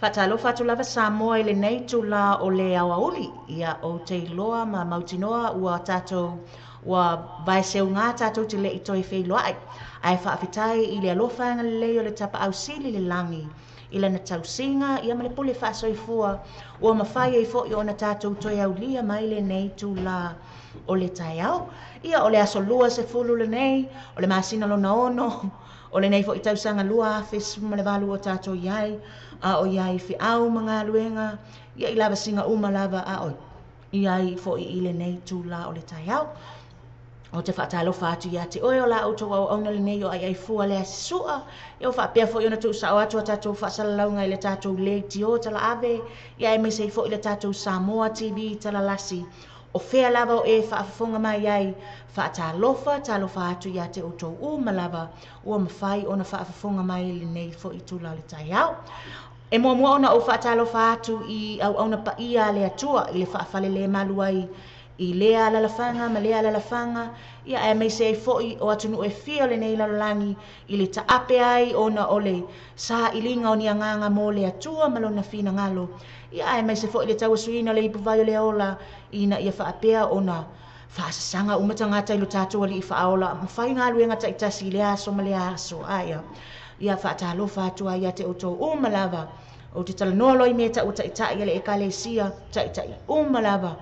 Fatalo fatu lava Samoa ile nei tula o le awauli ia o te loa ma mautinoa ua tatou ua vaeseu ngā tatou te le i toi wheiloai. Ai whaafitai i le alofa ngalilei o le tapa au sili le langi. Ila na tausinga ia male pule whaasoifua ua mawhai ei fo i ona tatou toi au lia mai le nei tula o le tai au. Ia o le aso lua se fulu le nei, o le masina lona ono, o le nei fo i tausanga lua afis ma le valu o tatou iai. A o iai fi au mga luenga, ia i lava singa uma lava a oi. Iai fo i ile nei tula o le tai au. O te whaatalo whaatu ia te oe o la auto au auna le nei o ai fua le asisua. Ia o whaapea fo i ona tu sa o atu a tatou whaasalaunga i le tatou le ti o tala ave. Ia e mesei fo i le tatou Samoa TV tala lasi. O whea lava o e whaafafonga mai ai. Whaatalofa, talofa atu ia te oto uma lava. Ua mawhai ona whaafafonga mai le nei fo i tula o le tai au. E mua ona o whaatalofa atu i au auna pa ia le atua i le whaafale le maluai. I lea lalafanga, ma lea lalafanga, ia e mei se foi o atunu e fia le nei lalolangi, i le taape ai ona o le sa ilinga o ni anganga mo le atua malona fina ngalo. Ia e mei se foi le taua suina le ipuvai o le ola, ina ia whaapea ona whaasasanga umata ngata ilo tatua li i whaaola, mwhai ngā luenga ta itasi le aso ma le aso, aia. Ia whaatalo whaatua ia te oto umalava, o te talanoa loi me ta uta ita ia le ekalesia, ta ita umalava.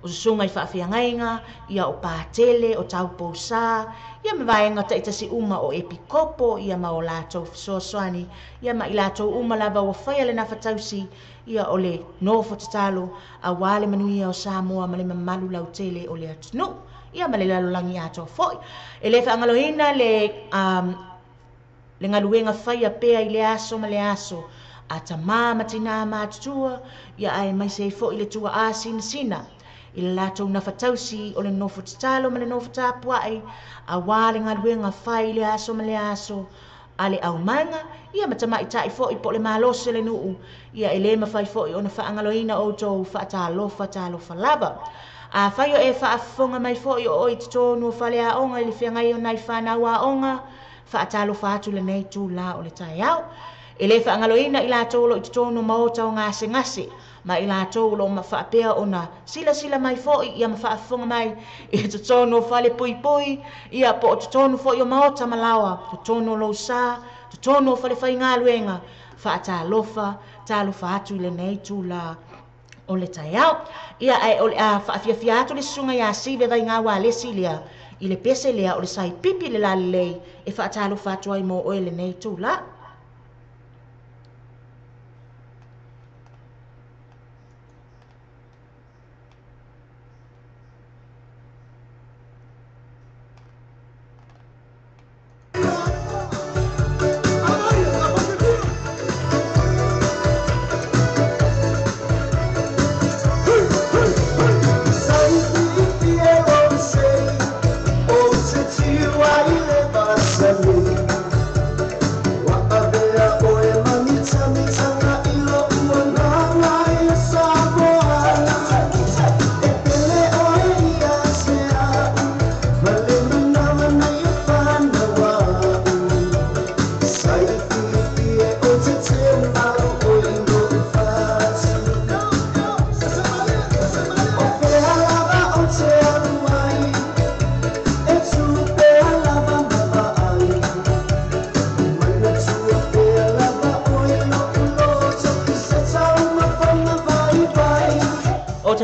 O sunga i whaafiangainga, ia o pātele, o taupousa, ia me vaenga ta itasi uma o epikopo, ia ma o lātou soaswani, ia ma i lātou uma lava o whaia le nawhatausi, ia o le nofo tatalo, a wale manuia o Samoa, ma le mamalu lau tele o le atunu, ia ma le lalolangi ato foi. E le whaangalohina le ngaluenga whaia pea i le aso ma le aso, a ta mama tina mātutua ia ai mai se fo i le tua a sina i le latou na fatausi o le nofo tatalo ma le nofo tapuaʻi a wā le galuega fai le aso ma le aso a le ʻaumaiga ia ma tamaʻitaʻi foʻi po o le malose le nuu ia e lē mafai foʻi ona faagaloina outou faatalofa lava a fai o e faafofoga mai foʻi o i totonu o faleaʻoga i le feagai ona i fanau aʻoga faatalofa atu lenei tulā o le taeao e lē faagaloina i latou lo i totonu ma ota o gasegase ma i latou lo ma faapea ona silasila mai foʻi ia ma faafofoga mai i totonu o fale puipui ia po o totonu foʻi o maota malawa totonu o lou sā totonu o falefaigaluega faatalofa atu i lenei tulā o le taeao ia ai o le a faafiafia atu le susuga iā sive vaigā ualesi lea i le pese lea o le saipipi le lalelei e faatalofa atu ai mo oe lenei tulā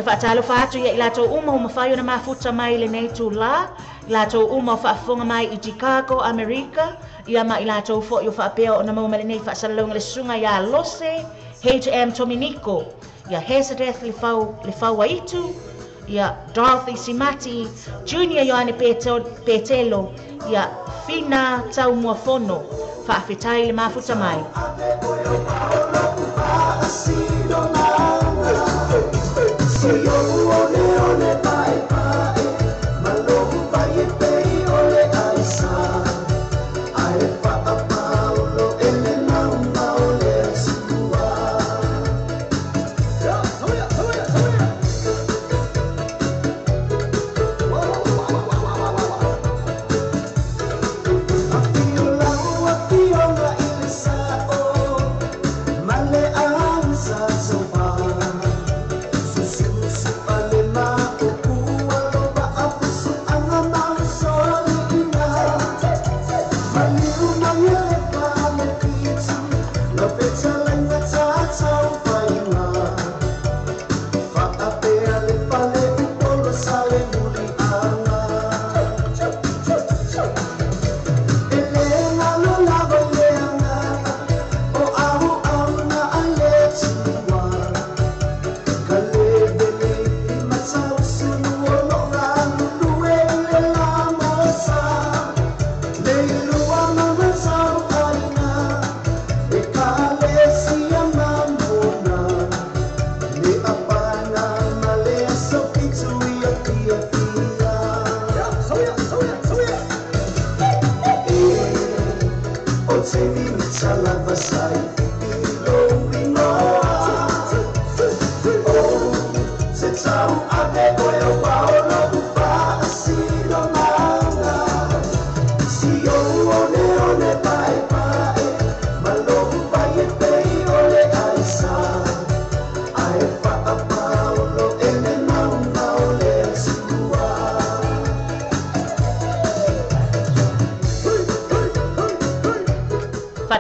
faatalofa atu ia i latou uma o mafai ona mafuta mai lenei tulā i latou uma o faafofoga mai i Chicago, Amerika ia ma i latou foʻi o faapea ona mau ma lenei faasalalauga le susuga iā lose H.M. Tominico ia Hesedeth le fau aitu ia Dorothy Simati Junior Ioane Petelo ia Fina Taumuafono faafetai le mafuta mai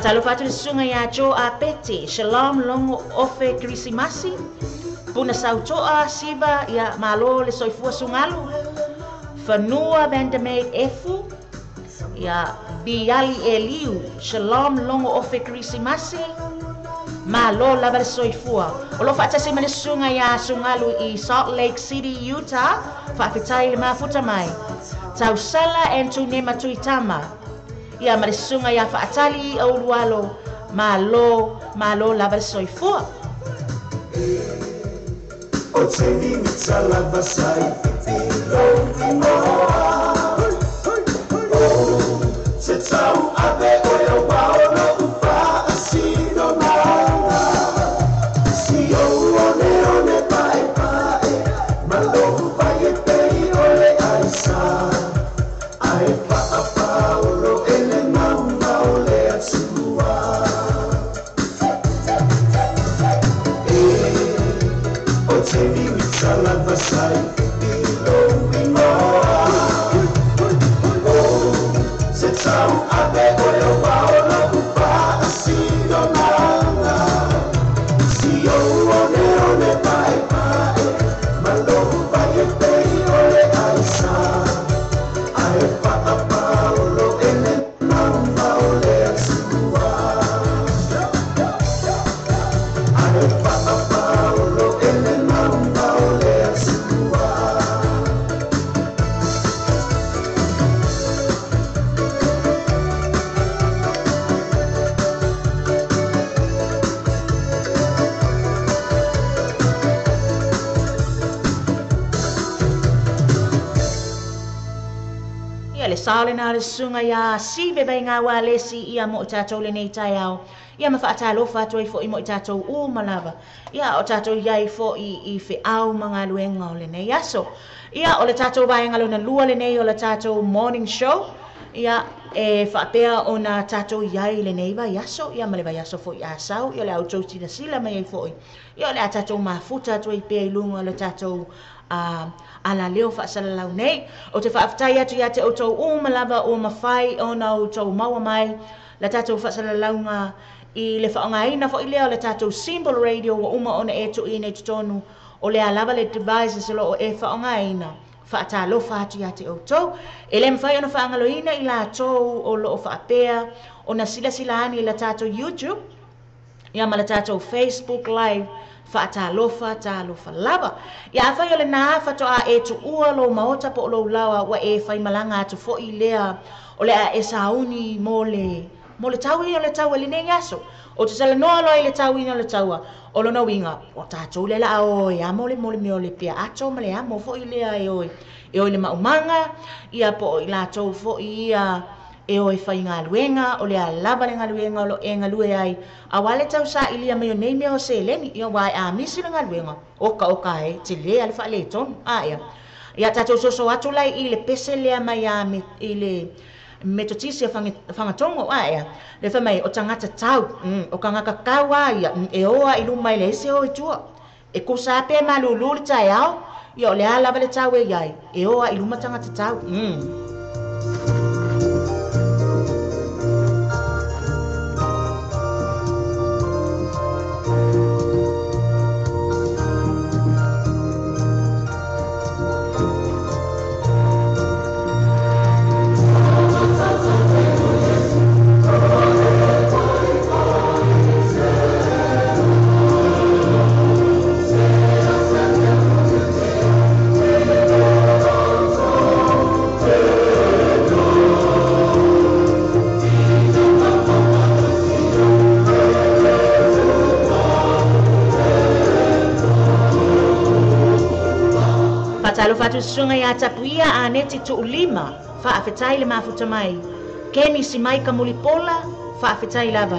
faatalofa atu le susuga iā Jo Apete Shalom longo ofe Krisimasi puna sautoa siva ia malo le soifua sungalu fanua Vandemaid Efu ia Biali Eliu Shalom longo ofe Krisimasi malo lava le soifua o lo faatasi ma le susuga iā sungalu i Salt Lake City, Utah faafetai le mafuta mai tausala Antunema Tuitama ia ma le susunga ia faatali au lualo malo lava le soifua. O te limita lava sai pipilo imoa. Se tau ave oia waono upa asino nanga. Si o one pae pae, malo pae pei ole aisa. Ai paa paulo ele mama ole atua. O te limita lava sai pipilo imoa. Se tau ave oia waono upa asino nanga. Si o one pae pae, malo pae pei ole aisa. Ai paa paulo ele mama ole atua. Ai paa paulo ele mama ole atua. Ia le sale na le sunga ia si ve vai ngā wā lesi ia mo i tātou le nei tai au. Ia ma whaatalofa atu ai fo i mo i tātou o malava. Ia o tātou iai fo i whi au mga luenga o le nei aso. Ia o le tātou vai ngalo na lua le nei o le tātou morning show. Ia e whaapea o na tātou iai le nei vai aso. Ia ma le vai aso fo i asau. Ia le au tau tina sila mai ai fo i. Ia le a tātou mafuta atu ai pia i lunga le tātou ala leo whaasalalau nei. O te whaaftai atu ia te o tau o malava o mawhai o na o tau maua mai. Le tātou whaasalalau ngā i le whaongaina fo i leo le tātou Symbol Radio wa uma ona e tu i nei tutonu o le alava le devices lo o e whaongaina. Whaatalofa atu ia te o tau. E le mwhai ona whaangaloina i la tau o lo o whaapea o na sila ani i la tātou YouTube. Ia ma la tātou Facebook Live. Whaatalofa lava. Ia whai o le nā whatoa e tu ua lo maota po lo lawa wa e whai malanga atu fo i lea o le a e sauni mo le taui o le taua li nei aso. O te sala noa loa i le taui o le taua o lo winga o tātou le la o e amo le mole meo le pia ato ma le amo fo i lea e oi. E oi le maumanga ia po i la tau fo i ia e oi whai ngā luenga o le a lava le ngā luenga o lo e ngā lue ai. A wale tau sa ilia meo nei meo se leni ia wai a misi le ngā luenga. Oka e te lea le wha le tonu. Ia. Ia tātou soso atu lai i le pese lea mai a i le metotisi a whangatongo. Ia. Le wha mai o tangata tau. O ka ngaka kaua ia. E oa i lumai le ese o i tua. E kusa ape ma lulu le tai au. Ia o le a lava le tau e iai. E oa i luma tangata tau. Talo fatu sunga ya tapuia a neti tu ulima fa afetai le mafuta mai. Keni si mai ka mulipola fa afetai lava.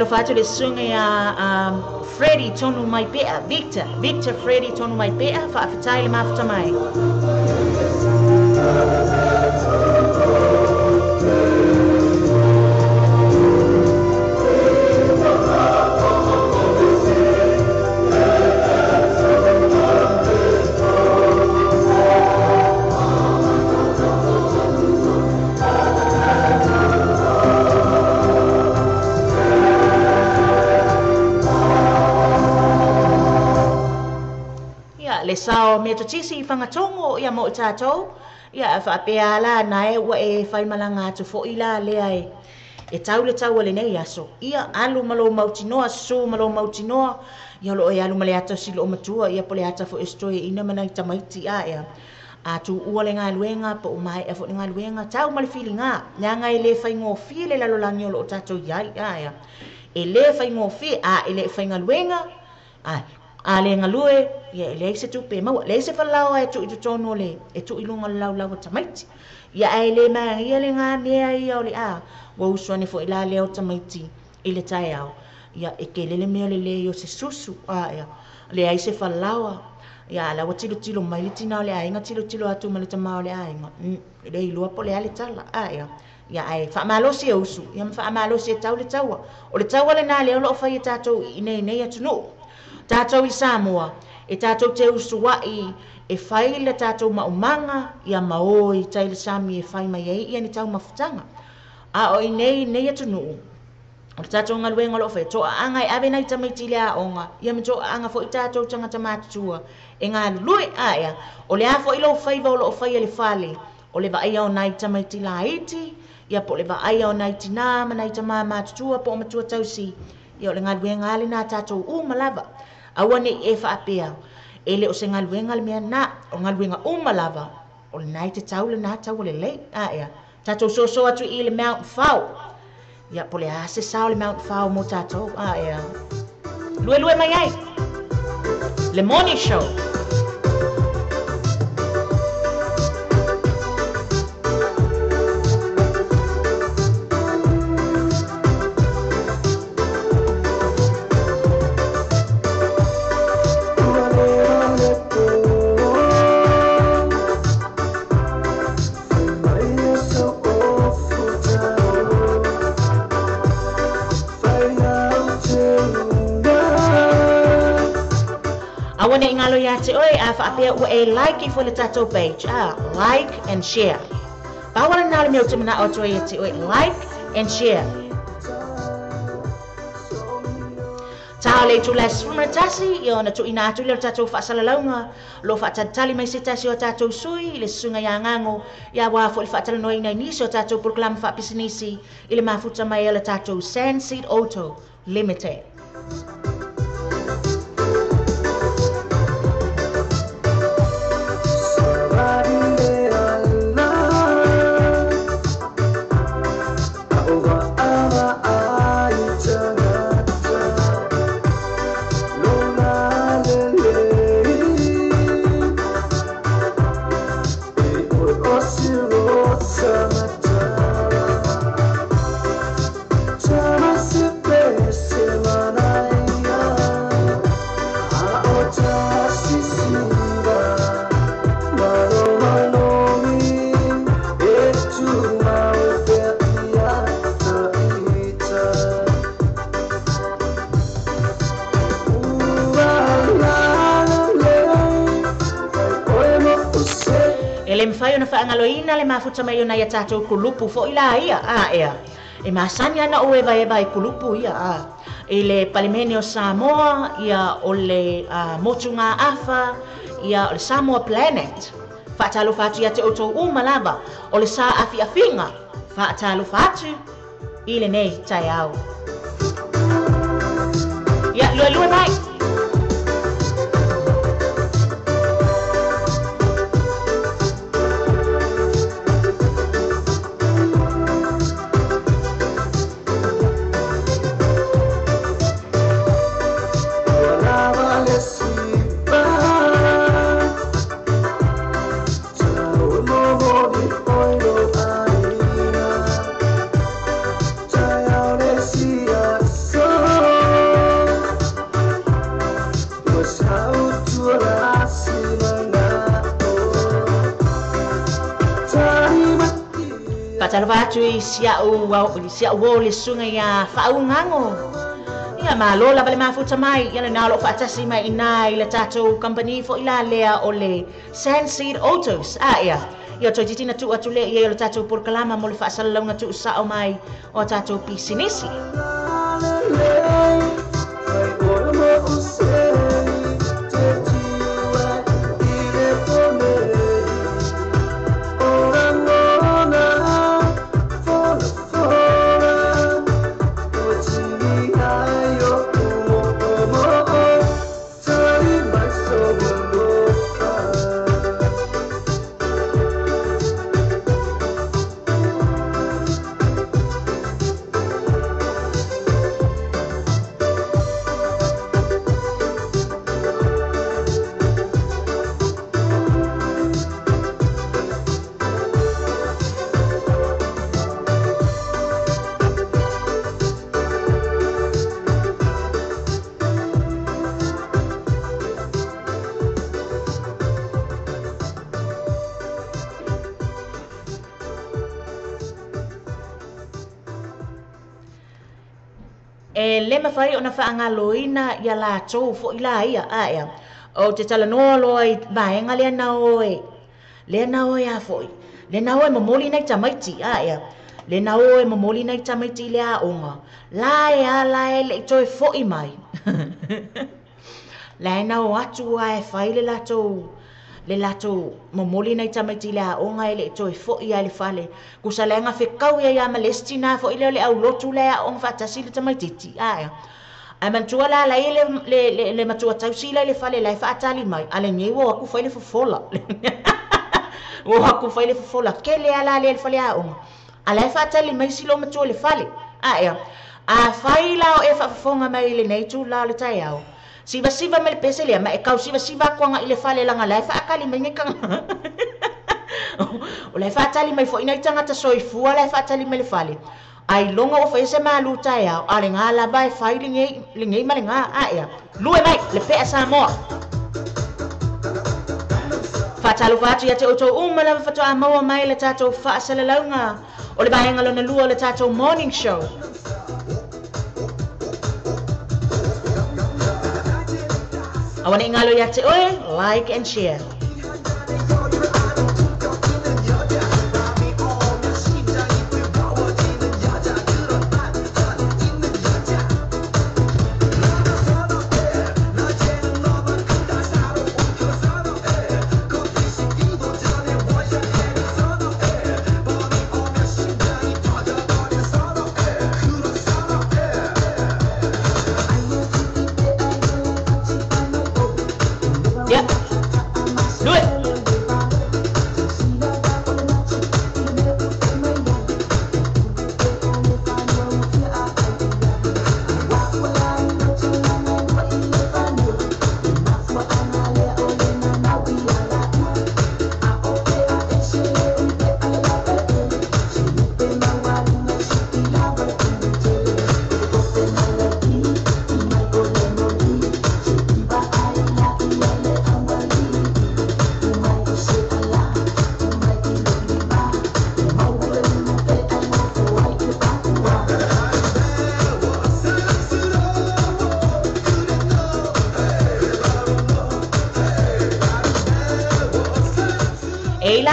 fatu le sunga ya Freddy tonu mai pea, Victor Freddy tonu mai pea, whaafitai le mafuta mai. Le sao me to tisi whangatongo ia mo i tātou. Ia whaapea la nae ua e whaimalanga tu fo ila lea e tau le tau ale nei aso. Ia alu malo mautinoa, su malo mautinoa. Ia lo e alu male ata silo o matua. Ia pole ata fo estoe ina mana i tamaiti a ea. A tu ua le ngā luenga po umai e fo le ngā luenga. Tau male fili ngā. Nga e le whaingo fie le lalolangi o lo o tātou iai a ea. E le whaingo fie a e le whainga luenga. A le ngalue, ia le se tupe mau, le se falao e tu i tono le, e tu i lunga lau lau tamaiti. Ia e le maa, ia le ngā mea ia o le a, wa uswane fo ila leo tamaiti, i le tae au. Ia e ke le mea le leo se susu, ia, le ai se falao, ia la wa tilo mai le tina o le ainga, tilo atu ma le tamao le ainga. Le ilua po le ale tala, ia. Ia ai, whaamalosi e usu, ia whaamalosi e tau le taua. O le taua le nā leo lo whai e tātou i nei atunu. Tātou i Samoa, e tātou te usuwai, e whai le tātou maumanga, ia maoi, taile sami e whai mai ei, ia ni tau mafutanga. A o i nei atunu. O le tātou ngaluenga lo whai, toa anga e awe nei tamaiti le a onga, ia me toa anga fo i tātou tangata mātutua, e ngā lue a ea, o le a fo i lo whai va o lo whai e le whale, o le vaia o nai tamaiti la iti, ia po le vaia o nai tina, ma nai tama mātutua, po o matua tausi, ia o le ngaluenga ale nā tātou malava. Awane e whaapea, e le o se ngaluenga le mea na, o ngaluenga malava, o le nai te tau le nā tau le lei, a ea. Tātou so atu i le Mount Fau. Ia po le ase sao le Mount Fau mo tātou, a ea. Lue mai ai. Le Morning Show. Awane ingalo ya te oi a whaapea ua e like I fo le tātou page. Like and share. Pawala nā le meo te mana o toi e te oi like and share. Tāo le tu lai sumra tasi, I ona tu ina atu le tātou whaasalaunga, lo whaatatali mai se tasi o tātou sui, I le sunga ya ngango, ia wā fo I whaatalanoa ina nisi o tātou proklama whaapisinisi, I le mafuta mai o le tātou Sandseed Auto Limited. Le mfai ona whaangaloina le mafuta mai ona ia tātou kulupu fo ila ia ea. E masani ana o eva I kulupu ia E le palimene o Samoa ia o le motu ngā awha ia o le Samoa Planet. Whaatalo whatu ia te oto umalava o le sa afi afinga. Whaatalo whatu I le nei tai au. Ia lue mai. So whatalawatu I sia ua le sunga ia whaungango. Ia mālola vale mafuta mai, ia le nalo whaatasi mai ina I le tātou company fo ila lea o le Sandseed Autos. Ia. Ia toi titina tu atu le ia le tātou porkalama mo le whaasalaunga tu sao mai o tātou pisinisi. Le mawhai o na whaangaloina ia la tō fo ila ia ia. O te talanoa loa I maenga lea na oe. Lea na oe a foi. Le na oe mamoli nei tamaiti ia. Le na oe mamoli nei tamaiti lea onga. Lae le toi fo I mai. Lae na o atu ai whai le lato. Le lato mamoli nei tamaiti lea onga le toi fo I le fale. Kusa lenga whekau ia malestina fo I le au lotu lea onga whatasi le tamaititi ia. Ai mantua la le matua tausila le fale lai whaatali mai. Ale nye wo aku whai le fofola. Wo aku whai le fofola. Ke le ala le fale a onga. Ale whaatali mai silo matua le fale. Ia. A whai lao e whafonga mai le neitu lao le tai au. Siva me le pese lea ma e kau siva kuanga I le fale langa lai whaakali mai ngekanga. O lai whaatali mai fo ina I tangata soifua lai whaatali mai le fale. Ai longa o whaise malu tai au, ale ngā la bai whai lingei ma le ngā aia. Lue mai, le pea sa moa. Whatalu whatu ia te oto umala whatoa maua mai le tātou whaasala launga. O le bahenga lona lua le tātou morning show. Awana ingalo ia te oe, like and share.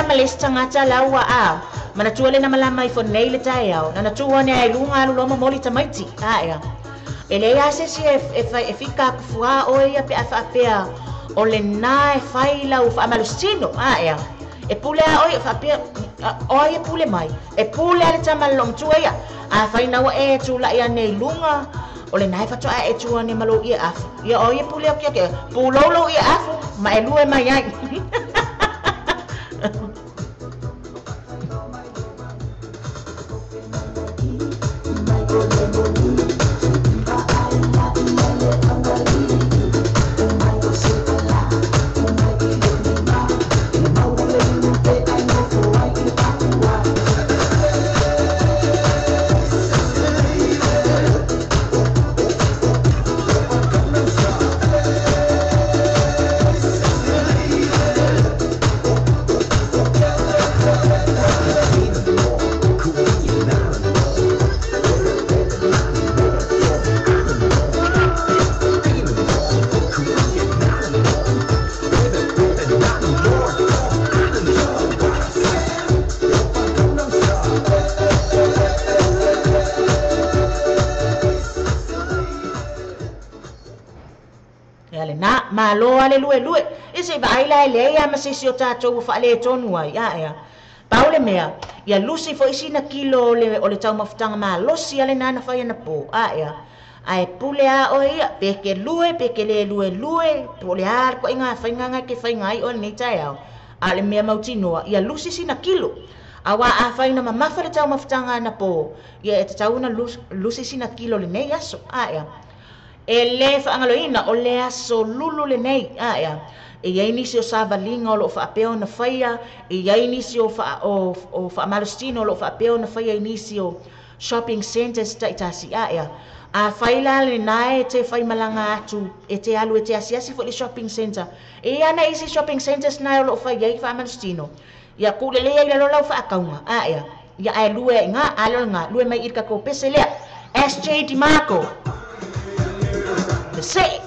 Malesi tangata laua a mana tuale na malama I fonei le tai au na tuane ai lunga alu loma moli tamaiti ia ele ia se e fika kufua o ia pe afapea o le na e faila u famalustino ia e pule a o fapea o ia pule mai e pule ale tamalom tuia a faina o e tu la ia nei lunga o le nai fatoa e tuane malo ia afu ia o ia pule o kia pulolo ia afu ma e lue mai ai malo ale lue isi ba ila le ya masisi o tatou fa le tonu ai ya paule mea ia lusi fo isina kilo o le tau mafutanga ma losi ale nana fa na po ai pule a o ia peke le lue pole a ko inga fa inga ke fa inga ai o ni tai au ale mea mautino ia lusi sina kilo awa a fa ina mamafa le tau mafutanga na po ia e tau na lusi sina kilo le nei aso ele fa angaloina o le aso lulu le nei e ia inisi o savalinga o lo fa apeo na faia e ia inisi o fa malostino o lo fa apeo na faia inisi o shopping centers taitasi a faila le nae te fai malanga atu e te alu e te asiasi fo le shopping center e ana isi shopping centers na o lo fa ia fa malostino ia kule le ia lo fa akaunga ia ai lue nga alo nga lue mai irka ko pese le SJ DiMarco the say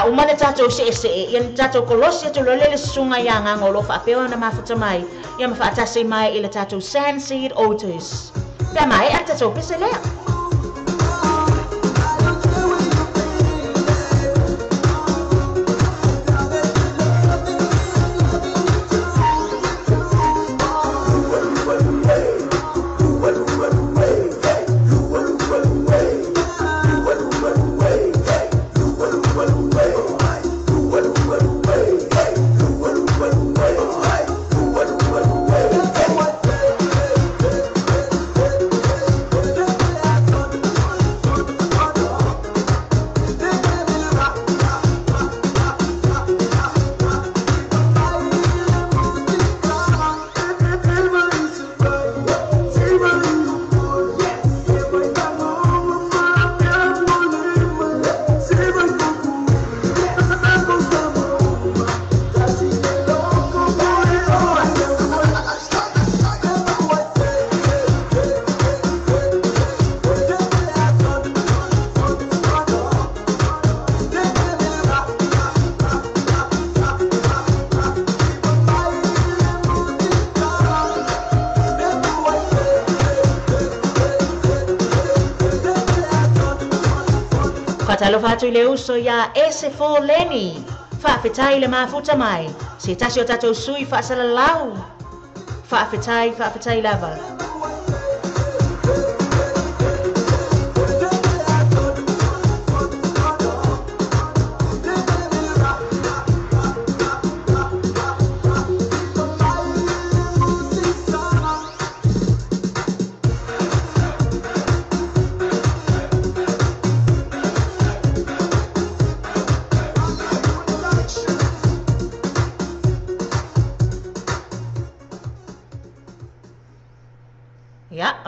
umane tatou se ia tatou kolosi tu lele sunga yanga ngolo fa peo na mafuta mai ia ma fa tasi mai ile tatou Sunseed Otis pe mai ata tatou pesele Talo fatu le uso ya S4 Leni fa fetai le mafuta mai se tasio tato sui fa sala lau fa fetai lava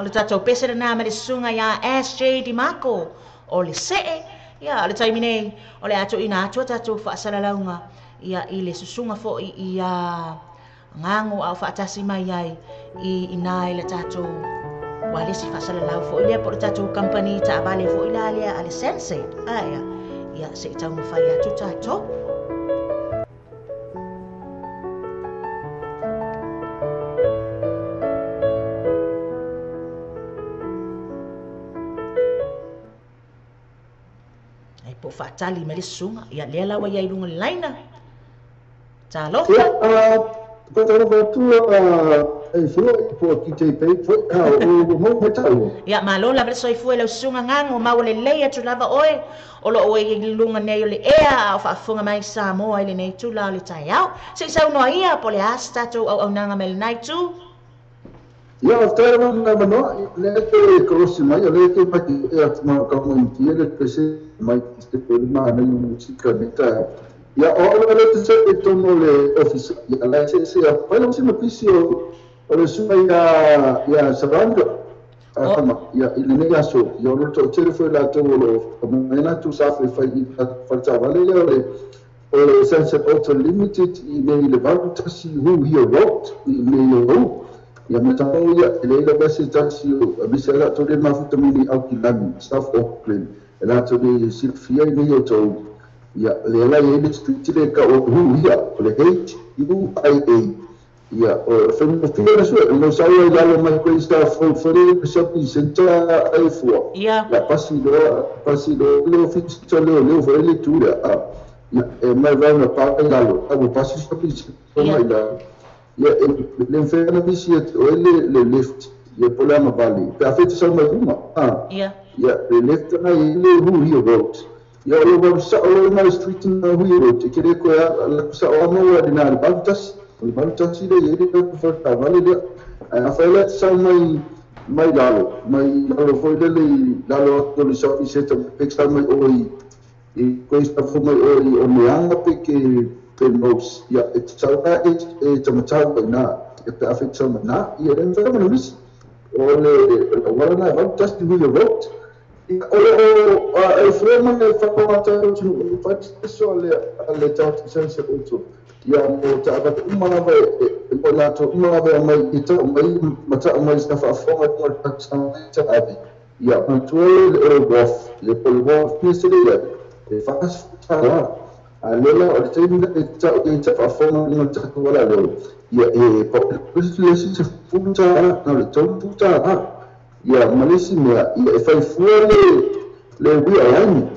o le tatou pese le nama le sunga ya SJ DiMarco o le see ia le taimi nei o le ato ina atua tatou whaasaralaunga ia i le susunga fo ia ngango au whaatasi mai ai I nai le tatou wale si whasala lau fo ilea po le tatou company ta avale fo ila lea ale sensei aia ia se I tau mawhai atu tatou. Ai po whaatali me le sunga ia lea lawa iai lunga laina. Talo? Ia malo la so fu le sunga ngango ma le leia tu lava oe o lo oe lunga nei le ea fa funga mai sa mo ile nei tu la le tai au se sa no ia po le asta tu au nanga mel nai tu. Ia after na no le ke crosi mai le ke pati e atma ka mo intiere pese mai ste pe ma na musica beta. Ya o le te se tono le office ya la se pa lo se no pisio o le suma ya saranga ama ya ile ne ya so yo no to tere foi la to lo mena tu sa fe fa ta vale le o sunset auto limited I le valuta si who he wrote le yo ya meta ya le la base taxi o bisela to le mafuta mini au kilami staff Auckland la to le silfia ne yo to ya le la ye street le ka o hu ya le HUIA ya o fenno fina so no sa ya lo mai ko sta fo le shopping center ai fo ya pasi do le office le fo le tu ya e mai va na pa la lo a pasi shopping mai la ya le fenno bisi o le lift ya pola ma vale pa fete sa mai uma ya le lift na le hu hi road ya o lo sa o na street na hu hi road ke le ko ya sa o mo wa dinar bantas Baltasi le yeri ko fa vale le a fela sa mai lalo foi le lalo ko le shopping center pexta mai oi ko sta fo mai oi o meanga pe ke nos ya et salta et tamata na et afet sa na ia ren fa no bis o le wala na baltas di le vote o e frema le fa ko mata tu fa so le tat sense auto ya mo ta ba uma ba o la to uma ba mai ita mai mata mai sta fa fo ma ta ta abi ya to le golf le polvo fisile ya e fa ta a lela o te ni ta fa fo ma ta ko la lo ya e po le si se futa na le to futa ya malisi me ya e fa fu le wi ai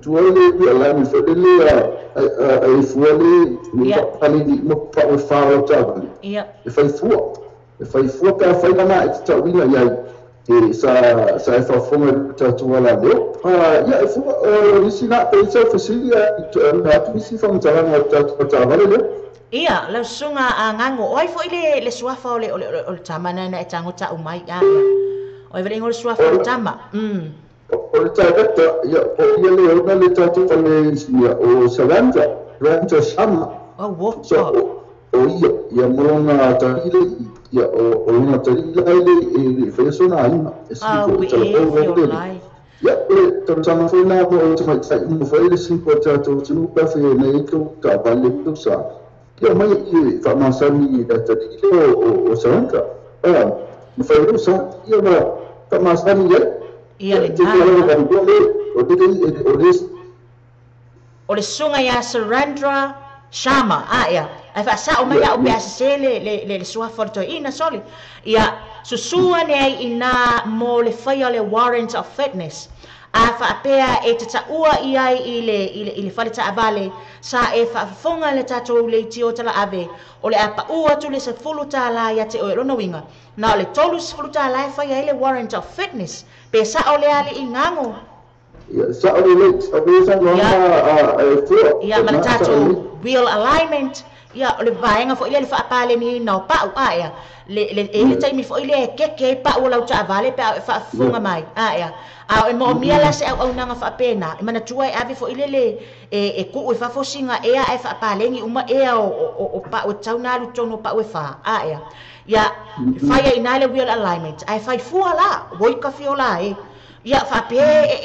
tuole bi ala mi fedele ai fuole mi ali di mo pa o fa o tabali e fai fu ka fai na e ta wina ya e sa fa fo ta tu wala do ya e fu o si na pe sa fasilia na tu si fa mta na ta vale le ia la sunga ngango oi fo ile le suafa o tamana na e tango ta umai ya oi vele ngol suafa o tama o tagata ya o ile o le tatu fale sia o salanta rancho sama so o ia mona ta ile ya o na ta ile e feso na ima ya to sama foi na mo to mai sai mo foi le cinco tatu tinu pa fe ne to ka vale to sa ya mai e fa ma sa mi da ta ile o salanta mo foi ro sa ya ba fa ma sa mi ia le o le sunga ya Sarandra Sharma ia ai fa sa o mai o pe se le suafa to ina soli ia susua ne ai ina mo le fai le warrant of fitness a fa pea e te taua ia i le fale ta avale sa e fa fonga le tatou le tio tala ave o le apa ua tu le se fulu ta la ya te o lona winga na le tolu se fulu ta la fa ia le warrant of fitness pe sa o le ali ingango sa o le sa no ya ma tatou wheel alignment ya o le vaenga fo ile le fa pale ni no pa ia le taimi fo ile ke pa o lau ta avale pe fa fonga mai ia a e mo mia la se au nanga fa pena e mana tua e ave fo ile le e ku e fa fo singa e a fa palengi uma e o pa o tauna lu tono pa o fa ia ya fa ia ina le wheel alignment ai fa fu ala voi ka fiola ia fa pe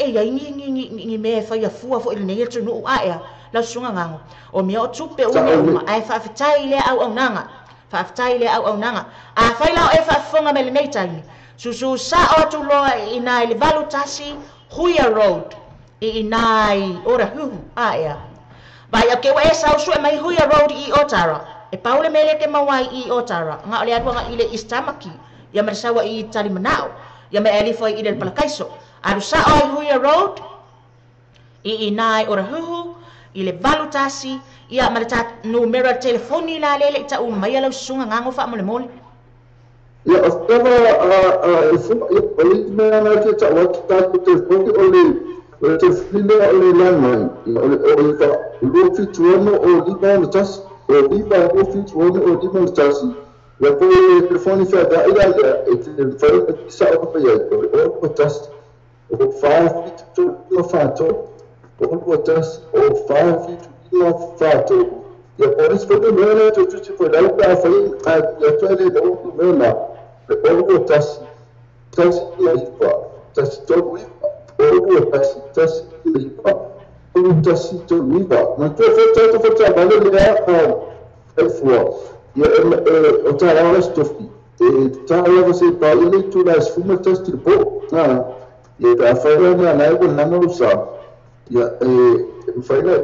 ia ngi me fa ia fu fo ile ne tu no ia la sunga ngango o mia o tupe uma ai fa fitai le au nanga whaaftai le au nanga. A whailao e whaafonga me le nei taini. Susu sa o atu loa I nai le valu tasi Huia Road. I nai ora huhu. Ea. Vai a kewa e sausu e mai Huia Road I Otara. E paule mele ke mawai I Otara. Nga ole atua nga ile Istamaki. Ia marasawa I Talimanao. Ia me elifo I Idel Palakaiso. Aru sa o Huia Road. I nai ora huhu. I le valu tasi. Ia marata numero telefoni la lele ita umai lau sunga ngango wha mole mole. Ia o tava o le mea na te ta waki tātou telefoni o le telefoni o le landline. Ia o le ka rofi tuono o lima o tasi. O lima rofi tuono o lima o tasi. Ia po le telefoni wha da ila e te whare ki sa o pa iai. O o tasi. O whaafiti tuono whātou. O tasi. O whaafiti tuono whātou. Ia po ris kote mea te tuti po lau ka whai ia tuele da o mea na. O tasi. Tasi ia ipa. Tasi tonu ipa. O tasi ia ipa. O tasi tonu ipa. Ma tua whata vale lea e fua. Ia o ta rawa stofi. E ta rawa se pa ili tu la sfuma tasi te po. Ia ta whaia mea na ego nana usa. Ia whaina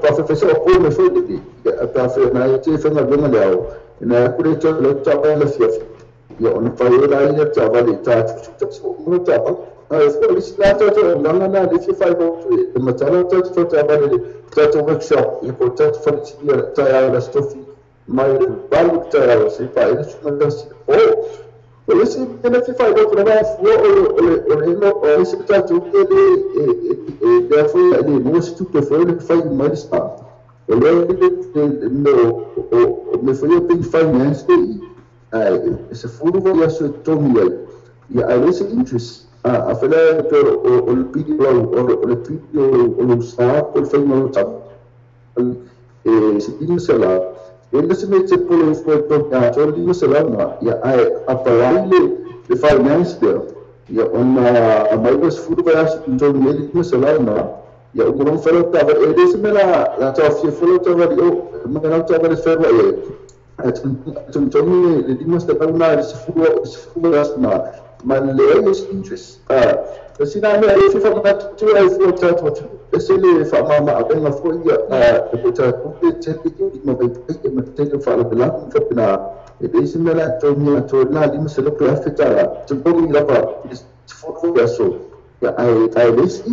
pawhewhesa o pō me whaiti. Ia ta whaia na e te whainga venga leao. Ina kure ta lau ta whaina fiafi. Ia ona whaia la ina ta wale ta tuku muna ta wale. E whaia lisi la ta ta langa na le fi whaia wau. E matala ta ta ta wale le ta ta workshop. Ia po ta ta whaia tia ta ia la stofi. Mai le balu ta ia se pa ina suna kasi. O lisi ina fi whaia wau kuna wai fua o le ino o lisi ta tuke le foi ele moço que foi ele faz mais tá ele me foi eu finance esse fundo vai ser tomia e aí esse interest a fala pero o pedido o está por foi não tá se tinha lá ele se mete por o foi tocar ele se lá e a palavra de finance ia ona a mai was fudu vai acho que todo ele começou lá na ia o não falou tava ele se mela na tua filha falou tava eu mas não tava de ferro aí então ele dimos da na se fudu acho na mas ele é interest se não é ele foi para tu aí foi tanto se ele foi mama a bem foi ia botar tudo que não vai ter mas tem que falar de lá não na ele se mela to na dimos lo que afeta tu pode ir lá for so I this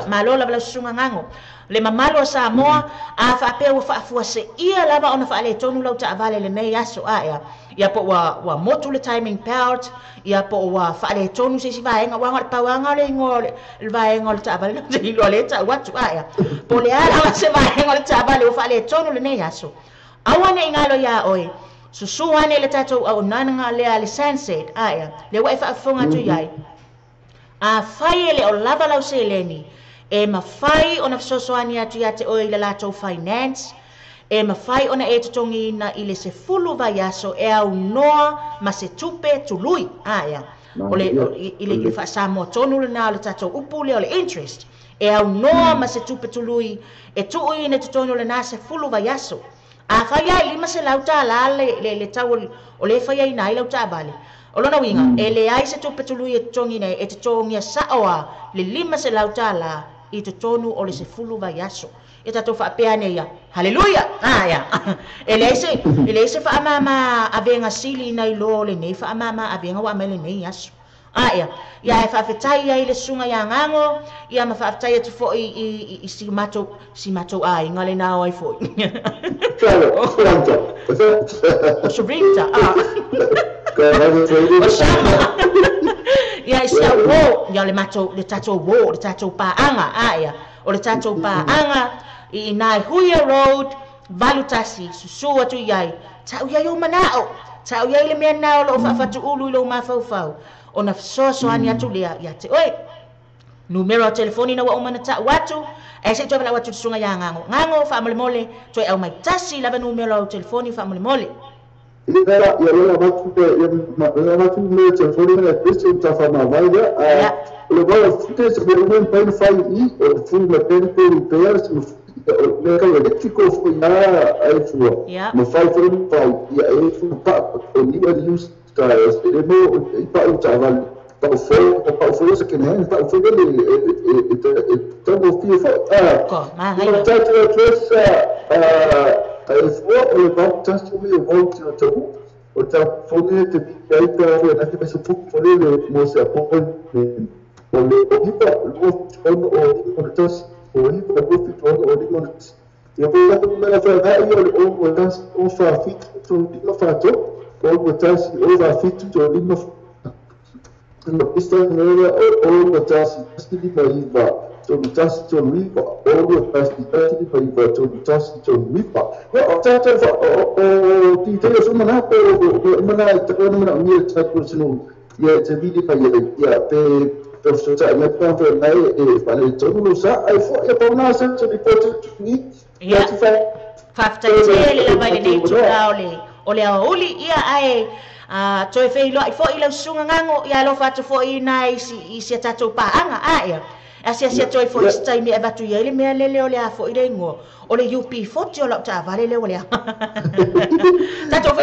malo lava sunga ngango le mamalo sa moa a fa pe fa fu se ia lava ona fa le tonu lau ta vale le nei aso ia po wa motu le timing part ia po wa fa le tonu se si va nga wa pa wa le ngol le va ngol ta vale le lo le ta watu po le ala se va ngol ta vale fa le tonu le nei aso awane ngalo ya oi susuane le tatou au nanga le ale sunset le wa fa fonga tu yai a fai le o lava lau se leni e ma fai ona sosoani atu ya te oi le latou finance e ma fai ona e tutongi na ile se fulu vai aso e au noa ma se tupe tului ole ile fa samo tonu le na le tatou upu le interest e au noa ma se tupe tului e tui ne tutonu le na se fulu vai aso a fai lima se lauta la le tau o le fai ai nai lauta vale o lona winga e le ai se tupe tului e tongi nei e te tongi saoa le lima se lauta la i te tonu o le se fulu vai aso e tatou fa pea nei ia haleluya ele se fa mama abenga sili nei lo le nei fa mama abenga wa mele nei aso ia e fa fetai ai le sunga ia ngango ia ma fa fetai tu fo i si mato ai ngale na ai fo o sobrita ia sia wo ia le mato le tato pa anga ia o le tato pa anga i nai Huia Road valutasi susu atu iai tau iai o manao tau iai le mea nao lo fatu ulu lo mafau ona soso ani atu lea ia te oi numero telefoni na wa umana ta watu e se toa watu sunga ya ngango fa mole toi au mai tasi lava numero telefoni fa mole ia la watu me telefoni na pese ta fa ma vai le vai fute se me pen fai I o fu me pen repairs le ka le tiko fo ya ai fo mo fai fo mo fai ya ai fo pa o ni wa use styles e mo pa o taval pa fo se kenen pa fo le to mo fi fo ko ma ai ta ta tresa ai fo o le pa ta su mi o to o ta fo ne te ai ta fo na ke se fo le mo se po o le o ni pa o tas Oni kwa bufi tuona oni mona ya kwa kumela fa hayo o watas o fa fit to dino fato o watas o fa fit to dino no pista nera o watas stili paiva to watas to riva o watas stili paiva to watas to riva o tata fa o ti te so mana o mana te ko mana mi ta ko sino ya te vidi pa ya pe so ta me pa fa mai e fa le to sa ai fo e pa na sa to report ni ya fa tele la vai le tu ole uli ia ai to e fei lo ai fo i lo sunga ngango ia lo fa to fo i nai i se tato pa anga ai asia to fo stai mi abatu ia le me le ole a fo i le ngo ole UP fo ti lo ta vale le ole tato fo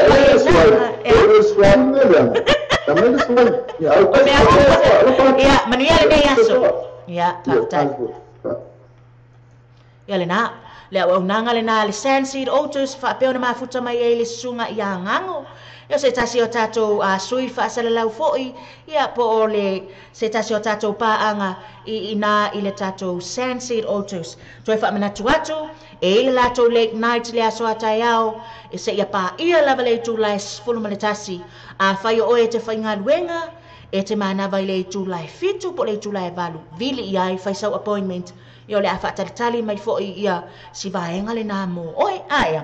ya manuel me yaso ya ta ya le na le o nanga le na le sensi autos fa pe ona mafuta mai ele sunga ia ngango ya se tasi o tato sui fa sala lau foi ya po ole se tasi o tato pa anga i ina ile tato sensi autos to fa mana tuatu e ile lato late night le aso atayao e se ya pa ia lava le tu lai fulu mana tasi fa yo e te fa inga luenga e te mana vai le tu lai fitu po le tu lai valu vili ia fa sau appointment yo le afa tali mai fo ia si vaenga le na mo oi aya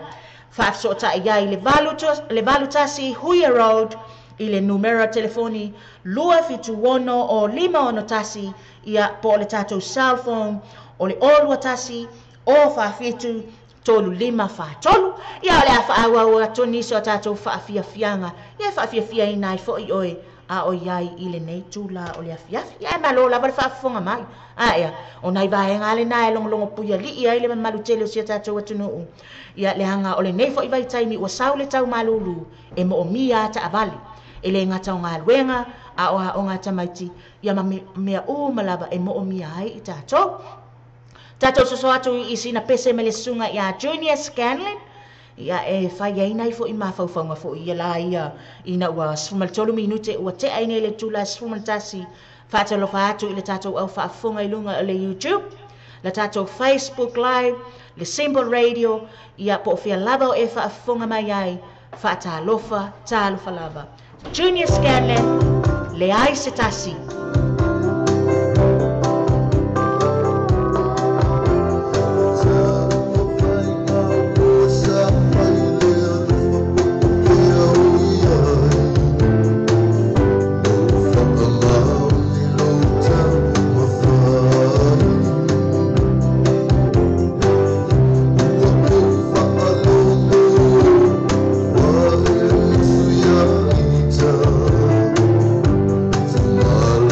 fa so ta ia le valu tasi Huia Road ile numero telefoni lua fitu wono o lima ono tasi ia po le tato cell phone o le olwa tasi o fa fitu tolu lima fa tolu ia le afa awa toni so tato fa fianga ia fa fia ina fo oi a o yai ile nei tula o le afia ia malo la fa fonga mai ia o nai vai ngale nai long puia li ia ile malu tele sia tato watunu ia le hanga o le nei fo i vai taimi o saule tau malulu e mo mia ta avali ele ngata o ngalwenga a o ngata maiti ia mea o malava e mo mia ai tato so atu i sina pese mele sunga ia Junior Scanlon ia e fai ai nai fo i mafaufaunga fo ia la ia ina ua sfumal tolu minute ua te ai nei le tula sfumal tasi fatalo fa atu ile tato au fa funga i lunga le YouTube le tato Facebook live le Symbol Radio ia po fia lava o e fa funga mai ai fa ta lofa lava Junior Scanlon le ai se tasi Tomorrow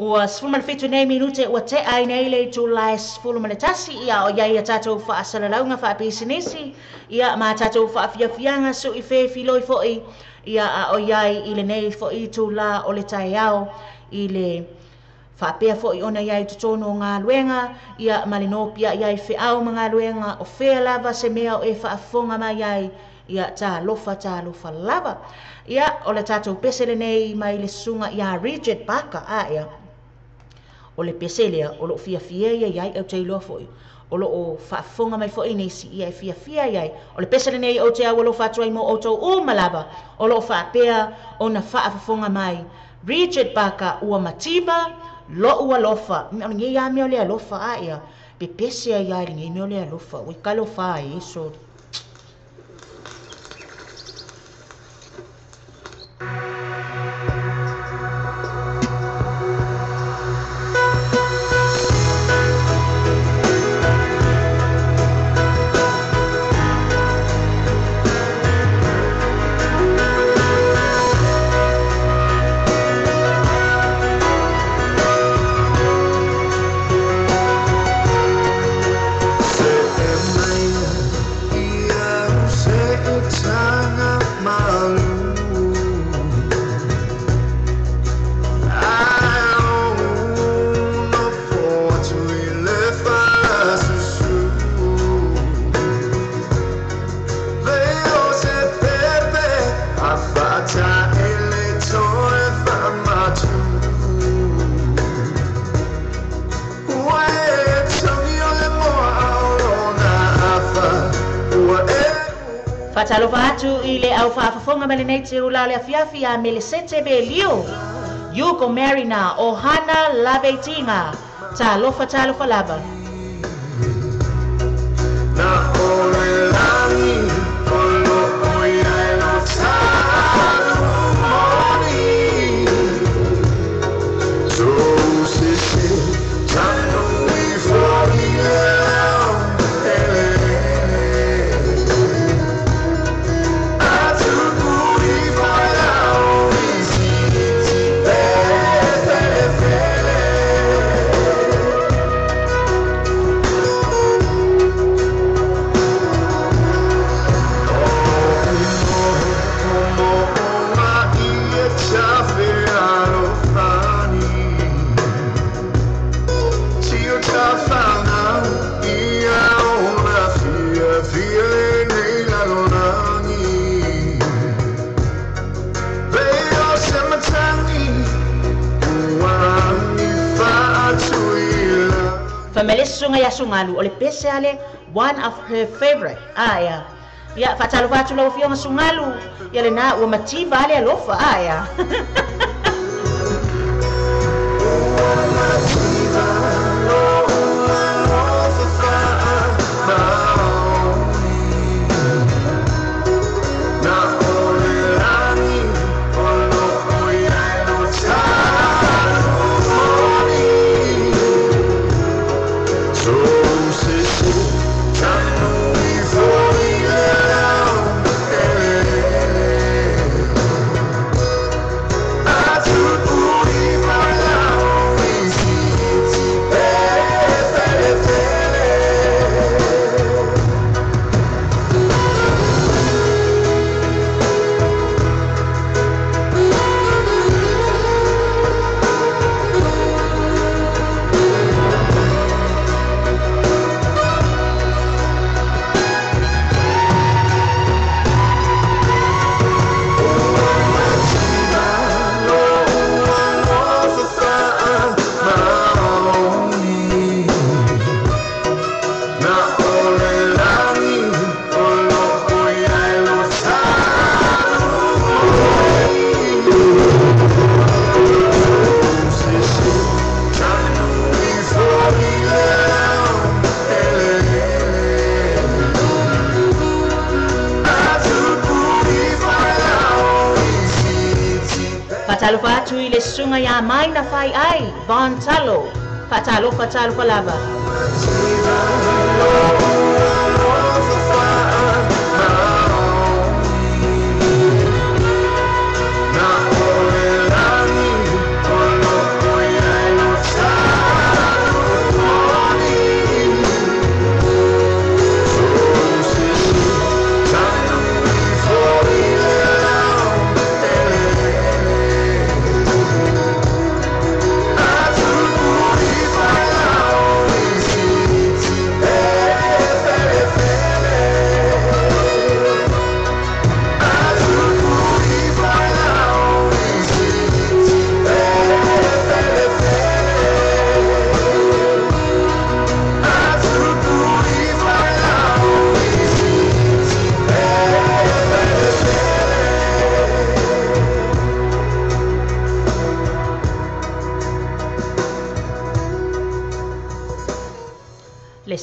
ua sfulma fitu nei minute ua te ai nei le tulai sfulma le tasi ia o ia tatou faasalalauga faapisinisi ia ma tatou faafiafiaga su i fe filoi foʻi ia a o iai i le nei foʻi tula o le taeao i le faapea foʻi ona iai totonu o galuega ia ma le nopia iai feʻau ma galuega o fea lava se mea o e faafofoga mai ai ia talofa lava ia o le tatou pese lenei mai le susuga iā Richard Parker ia o le pese lea o loo fiafia ia iai au teiloa foʻi o loo faafofoga mai foʻi nisi ia e fiafia iai o le pese lenei o te au lo faatu ai mo outou uma lava o loo faapea ona faafofoga mai Richard Parker ua matiba lo ua lofa me o ngei ia me o le alofa ia pe pese ai ai ngei me o le alofa ua kalo fa e so Fatalofa atu i le au faafofoga ma lenei te ula le afiafi a Melisete Belio. You go marry na o Hana Laveitinga. Talofa lava. Na ole lani, olo oia e no taru moni. So sisi, tano i fori Famelisunga ya sungalu ole pese ale one of her favorite ia ya fatalofa atu lo fionga sungalu ya le na ua matiba ale alofa ia Fatalofa atu i le sunga ya mai na fai ai Bon Talo fatalofa lava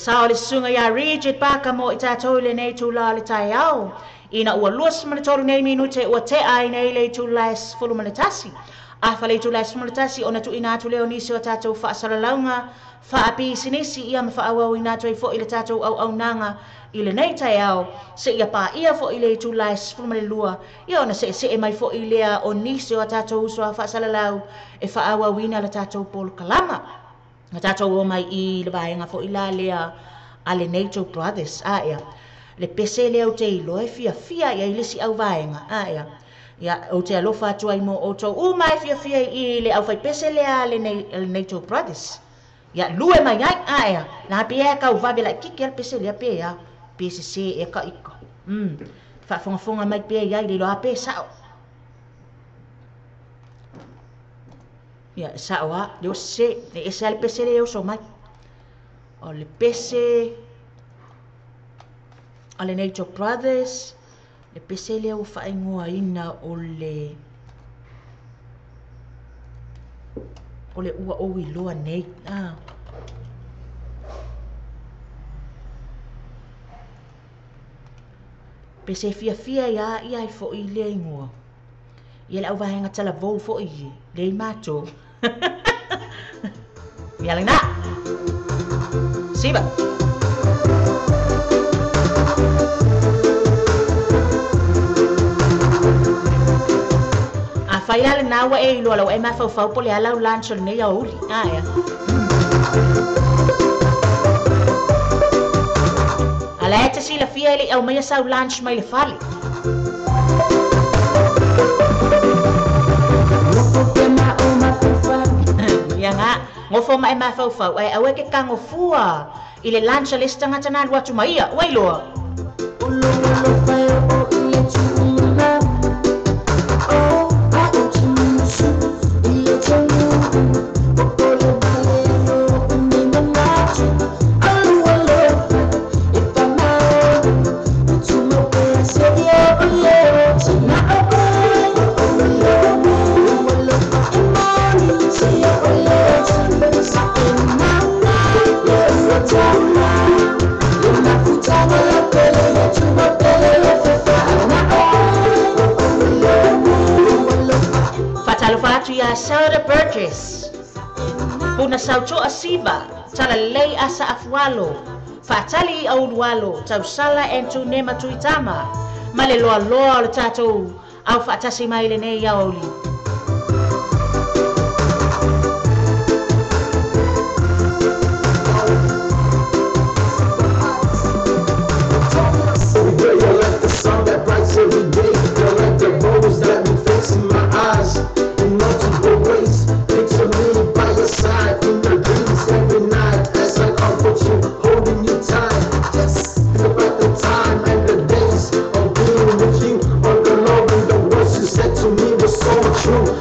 sa o le sunga ia rigid paka mo i tātou le nei tūla le tai au. Ina ua luas ma le toru nei minute ua te ai nei le tūla e sifuru ma le tasi. Afa le tūla e sifuru ma le tasi o na tu ina atu leo nisi o tātou whaasaralaunga, whaapi sinisi ia ma whaawau ina tu i fo i le tātou au nanga i le nei tai au, se ia pā ia fo i le tūla e sifuru ma le lua, ia ona se e mai fo i lea o nisi o tātou usua whaasaralau e whaawau ina le tātou polo kalama. Na tātou o mai i le vaenga fo i la lea a le NATO Brothers, ia. Le pese lea o te ilo e fia ia i lisi au vaenga, ia. Ia o te alofa atua i mo o tau mai fia i le au fai pese lea le NATO Brothers. Ia lue mai ai, ia. Na pe e kau vabe la kiki al pese lea pe ia. Pese se e ka iko. Whaafonga mai pe ia i le loa pe sao. Ia, sao a, leo se, le ese ale pese leo so mai. O le pese, a le NATO Brothers, le pese leo whaingoa ina o le ua owi loa nei. Pese fia ia i fo i le ingoa. Ia le au vahenga tala vou fo i le i mato. Ia lang na. Siba. A fai ala na wa e ilo ala wa e mafau po le ala u lancho le nei a uli. Ia. Ala e te sila fia ili au mea sau lunch mai le fali. Ia nga, ngofo mai mafau ai au e ke kango fua i le lunch a lista ngata na luatu maia, wai loa. Ya Sarah Burgess Puna sauto asiva Tala lei asa afwalo Fatali au dualo Tau sala entu nema tuitama Male loa loa le tatou Au fatasi mai le nei yaoli You're like the sun that brights every day. You're like the rose that reflects in my eyes. Multiple ways, picture me by your side in your dreams every night as I comfort you, holding you tight. Just think about the time and the days of being with you, all the love and the words you said to me were so true.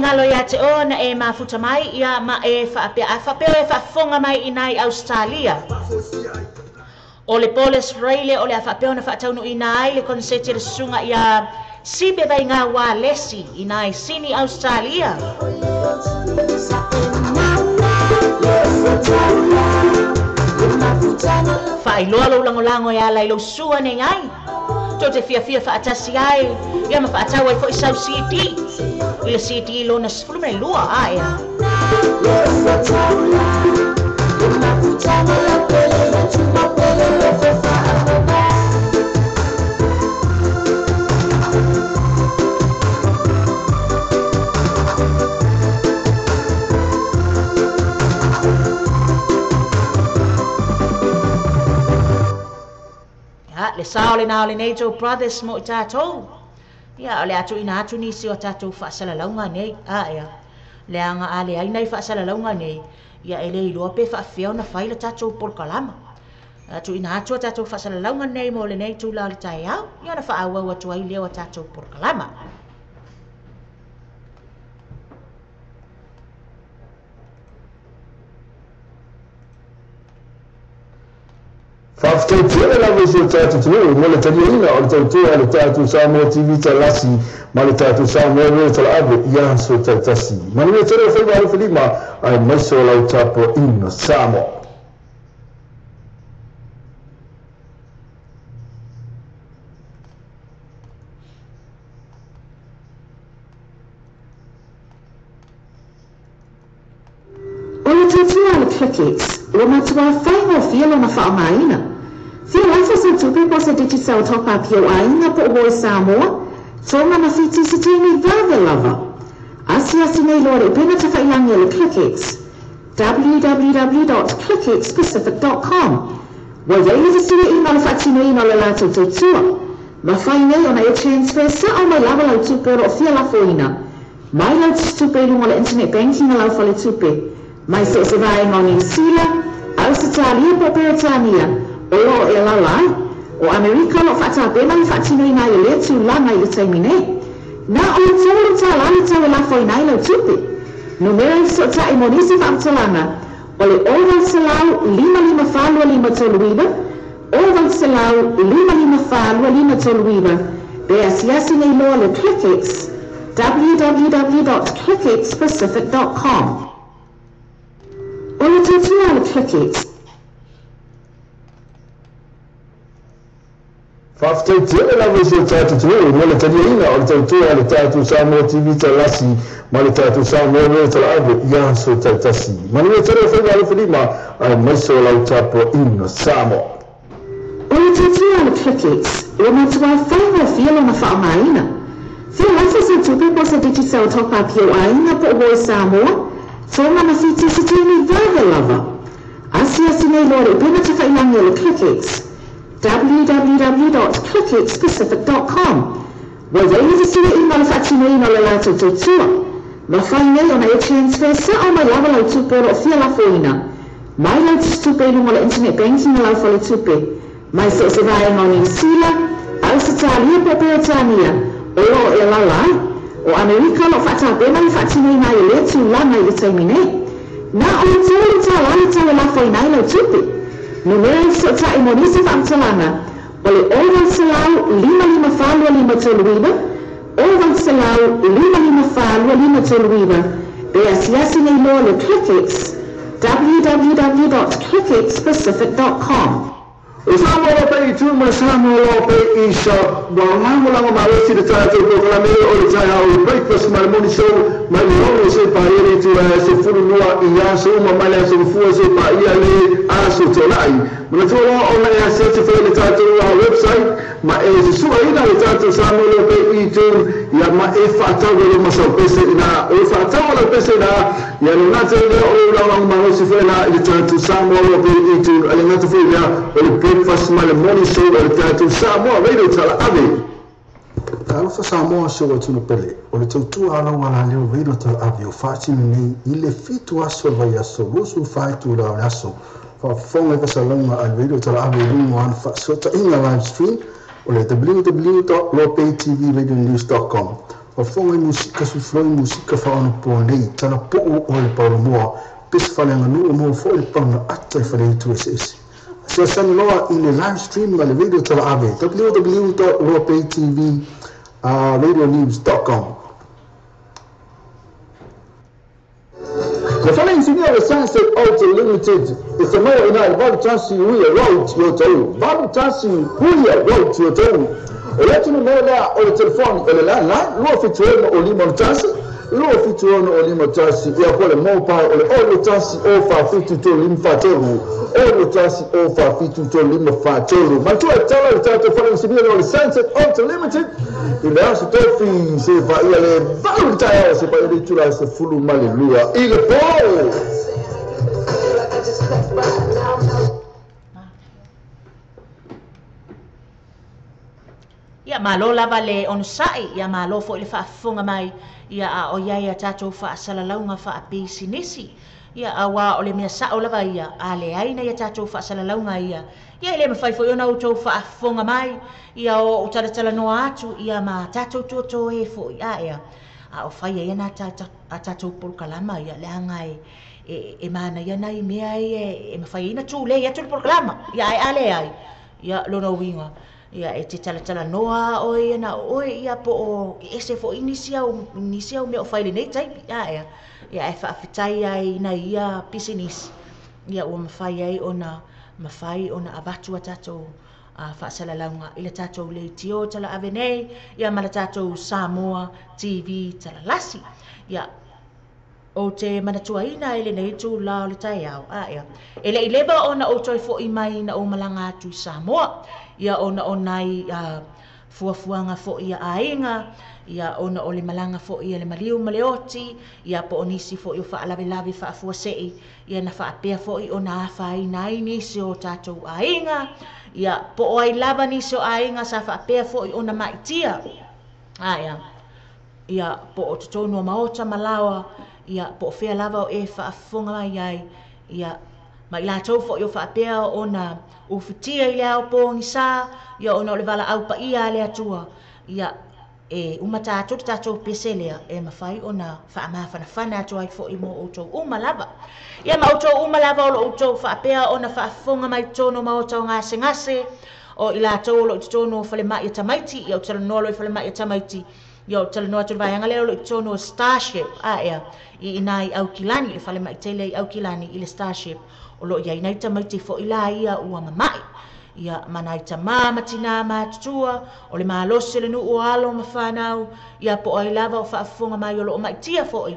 ngalo ia te o na e mafuta mai ia ma e whapea e whafonga mai i nai Australia. O le pole Australia o le a whapea na whaataunu i nai le konsete le sunga ia sibe vai ngā wā lesi i nai Sini Australia. Whai loa lo lango ia lai lo sua ne ngai. To te fia whaatasi ai, ia ma whaatau ai fo i sau CD. I le CD lo na sifuru mene lua ai. Le sao le nao le nei tō brothers mo i tātou. Ia, le atu ina atu nisi o tātou whaasala launga nei. Ia, le anga ale ai nei whaasala launga nei. Ia, ele i loa pe whaafeo na whaile tātou porkalama. Atu ina atu o tātou whaasala launga nei mo le nei tūla le tai au. Ia na whaaua ua tua i leo o tātou porkalama. Fafte tele la vese tatu tu mo le tani ina o tatu ale tatu sa mo TV talasi ma le tatu sa mo le talabe ya so tatasi ma le tele fa ba fa lima ai mai so la tapo ina samo Ona tatu ale crickets o matua whaingo whialo na whaamaina. Whia lafa sa tupe po sa digital top-up yo ainga po hoi Samoa, tonga na whiti si tini vava lava. Asi nei lore pena ta whailangi le crickets. www.cricketspecific.com Wa yeili te siri ina le whatino ina le lato te tua. Ma whainei ona e transfer sa o mai lava lau tupe ro whia lafo ina. Mai lau tupe lungo le internet banking na lau whale tupe. Mai se vai no New Zealand, Australia po Britania, o lo e la lai, o Amerika lo fata bema i fatino ina i le tu langa i le taimine. Na o le tōru ta lani tau e la fo ina i lau tupe. No mera i sota i monisi whamtalanga, o le oral selau 55 toluiba, oral selau 55 toluiba, be asiasi nei loa le crickets, www.cricketspecific.com Ona tatua le crickets. Fafte tele la vese tatu tu mo le tani ina o tatu ale tatu sa mo TV talasi ma le tatu sa mo le talabe ya so tatasi ma le tele fa ba fa lima ai mai so la tapo ina samo Ona tatua le crickets o matua whaingo whialo na whaamaina. Whia lafa sa tupe po sa digital top-up yo ainga po hoi Samoa, tonga na whiti si tini vava lava. Asi nei lore pena ta whailangi le crickets. www.cricketspecific.com Wa yeili te siri ina le whatino ina le lato te tua. Ma whainei ona e transfer sa o mai lava lau tupe ro whia lafo ina. Mai lau tupe lungo le internet banking na lau whale tupe. Mai se vai no New Zealand, Australia po Britania, o lo e la lai. O Amerika lo fata bema i fatino ina i le tu langa i le taimine. Na o le tōru ta lani tau e la fo ina i lau tupe. No mea i sota i monisi whamtalanga, o le oral selau 55 toluiba, oral selau 55 toluiba, be asiasi nei loa le crickets, www.cricketspecific.com Usama lo pe tu ma samo lo pe isha wa mamu la ma le si de tato ko la me o le tai au breakfast ma mo ni so ma no se pa ire tu se furu noa i ya so ma ma le so fu se pa ia le aso te lai ma to o na ya se te fe le tato au website ma e se su ina le tato samo lo pe i tu ya ma e fa ta lo ma so pe se na o fa ta lo pe se na ya no na te o la ma lo se fe na le tato samo lo pe i tu ale na te fe ya o breakfast ma le morning show o le tatu Samoa radio tala ave. Talofa Samoa show o tunu pele. O le tautu ala wala leo radio tala ave o whaati nei i le fitu aso vai aso. Rosu whaitu la o aso. Whafonga ka salonga al radio tala ave rungo an whaasota inga live stream o le www.lopaytvradionews.com. Fonga musika su floi musika fa ono po nei tana po o le paro moa pes falanga no mo fo le panga atta fale tu ss so san loa in the live stream ma le video tala ave www.ropaytv radionews.com. The following senior Sunset Auto Limited is a more than Bob Chancy we road to your town. Bob Chancy we road to your town. Let you know that on the telephone on the landline, low feature on Limon Chancy, low feature on Limon Chancy, you have a more power on all the Chancy over 52 Limfatoro, all the Chancy over 52 Limfatoro. My two tell the following senior on the Sunset Auto Limited. Il est en ce temps, c'est pas il est volontaire, c'est pas il est tout là, c'est full malléluia. Il est beau. Ia malo lava le on sai ia malo fo le faafonga mai ia a o ia tatou faasalalaunga faapisinisi ia awa o le mea sao lava ia a le aina ia tatou faasalalaunga ia le mawhai fo iona utou faafonga mai ia o taratala noa atu ia ma tatou tuoto e fo ia a o whai ia na tatou polokalama ia le angai e mana ia nai mea e mawhai ina tu le ia tu polokalama ia ai ale ai ia lona winga ia e te talatala noa o ia na o ia po o ese fo inisia me o whaile nei taipi ia e whaafitai ai na ia pisinis ia ua mawhai ai ona mawhai ona abatu a tatou whaasalaunga ila tatou le tio tala ave nei ia mala tatou Samoa TV tala lasi ia o te manatua ina ele nei tu la o le tai au ia ele i leba ona o toi fo i mai na o malanga atu Samoa ia ona onai fuafuanga fo ia ainga ia ona o le malanga fo ia le maliu maleoti ia po onisi fo i o faalawe faafuasei ia na faapea fo i ona afai nai nisi o tatou ainga ia po o ai lava nisi o ainga sa faapea fo i ona maitia ia po o tutonu o maota malawa ia po fea lava o e faafonga mai ai ia mai la tau fo yo faapea ona o fitia ile au pongi sa ia ona o le vala au pa ia le atua ia e umata atu tatou peselea e mafai ona faamafana atu ai fo i mo outou umalava ia ma outou umalava o lo outou faapea ona faafonga mai tono ma outou ngase o ila tau lo tono fale mai tamaiti ia o tala nolo fale mai tamaiti ia o tala no atu vaanga le lo tono Starship ia i inai au kilani le fale mai tele au kilani ile Starship o lo ia inai tamaiti fo ila ia ua mamai ia manai tamama tina matutua o le malose le nuu alo mawhanau ia po ai lava o whaafonga mai o lo maitia fo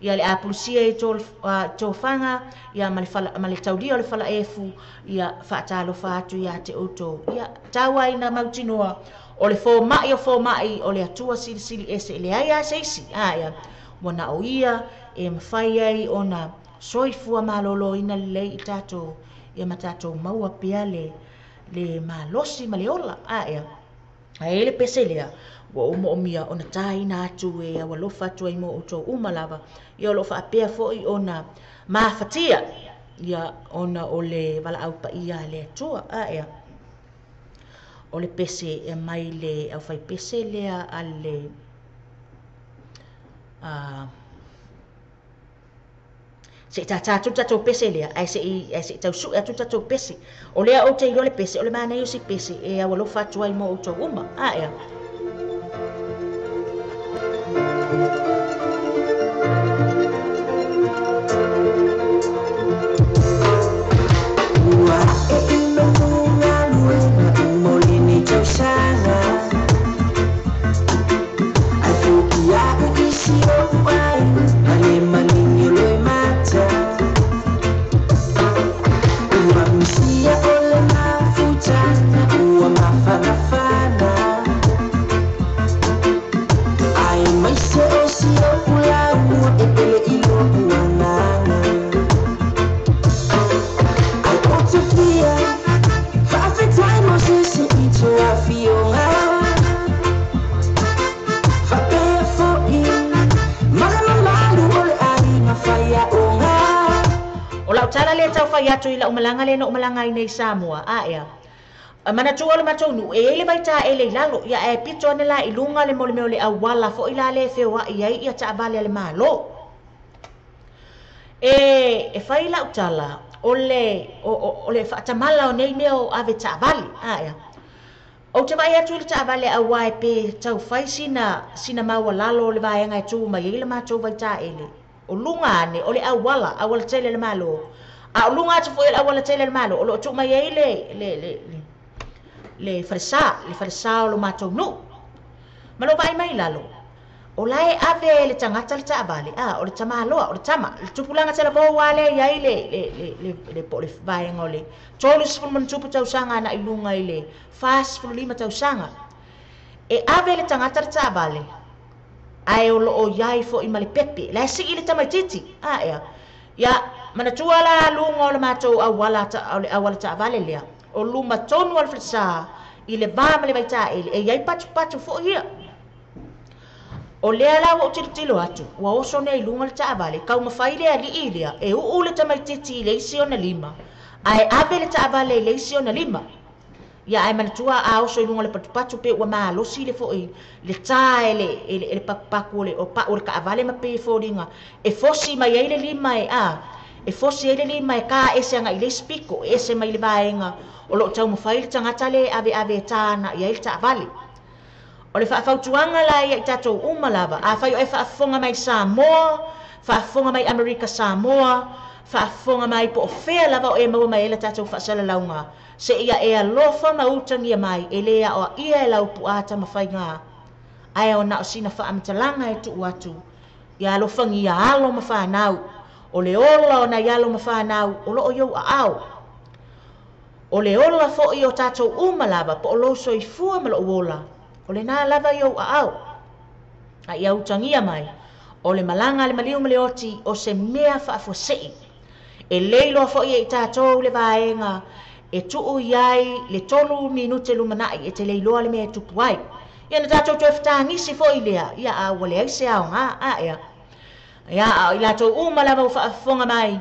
ia le apulusia e tō whanga ia male taudia o le whala efu ia whaatalo whaatu ia te oto ia tawa ina mautinoa o le fō mai o le atua sili ese le ai a seisi ia wana o ia e mawhai ai ona soifua malolo ina lei i tatou ia matatou maua pia le malosi maleola ia ai le peselea wa umia ona taina atu e awalofa atu ai mo outou umalava ia lo faapea fo'i ona mafatia ia ona o le valaau paia le atua ia o le pese e mai le au fai pese lea a le se tatou pese lea ai se tausu atu tatou pese o lea o te ilo le pese o le mana io si pese e awalofa atu ai mo outou uma ia tala le tau fai atu ila umalanga le no umalanga i nei Samoa ia mana tua le matou nu e le vai ta e le lalo ia e pito ne la ilunga le mole mole a wala fo ila le fe wa ia ia ta vale le malo e fai la utala ole fa tamala o nei meo ave ta vale ia o te vai atu le ta vale a wai pe tau fai sina maua lalo le vai ngai tu mai le matou vai ta ele o lunga ne ole a wala tele le malo a lunga tu fo ele a wala tele le malo o tu mai le farsa o lo matou nu malo vai mai lalo o lai ave le tangata le taavale o le tamaloa o le tama le tupulanga tela vo wale ia le po le vai ngole tolus ful man tupu tausanga na ilunga ile fast ful lima tausanga e ave le tangata le taavale ai o lo yai fo i male pepe la si ile tamaititi ya mana tuala lunga o le matou awala taavale lea o luma tonu al frisa i le vama le vaita e iai patu fo ia o lea la o tilo atu wa oso nei lunga le taavale kau mawhai lea li ilia e uu le tamaititi le isi ona lima ai ave le taavale le isi ona lima ia ai manatua a oso i lunga le patu pe ua maalosi le fo i le tā le paku o le kaavale ma pe fo ringa e fosi mai ai le lima e fosi ai le lima e ka ese anga i le spiko ese mai le vaenga o lo tau mawhai le tangata le ave tāna ia le taavale o le whaafautuanga la ia i tatou umalava a whai o e whaafonga mai Samoa whaafonga mai Amerika Samoa whaafonga mai po o whea lava o e maua mai ele tatou whaasala launga se ia e alofa mautangia mai e lea o ia e lau puata mawhai ngā ai o na o sina whaamatalanga e tu atu ia alofangi ia alo mawhanau o le ola o na ialo mawhanau o lo o iau a au o le ola fo i o tatou umalava po o loso i fua malo ola o le nā lava iau a au a ia utangia mai o le malanga le maliu le oti o se mea whaafuasei e leilo fo i tatou le vaenga e tuu iai le tolu minute lumanai e te leiloa le mea tupu ai ia na tatou tue whatangisi fo i lea ia a wale aise au ngā ia i latou umalava u whaafonga mai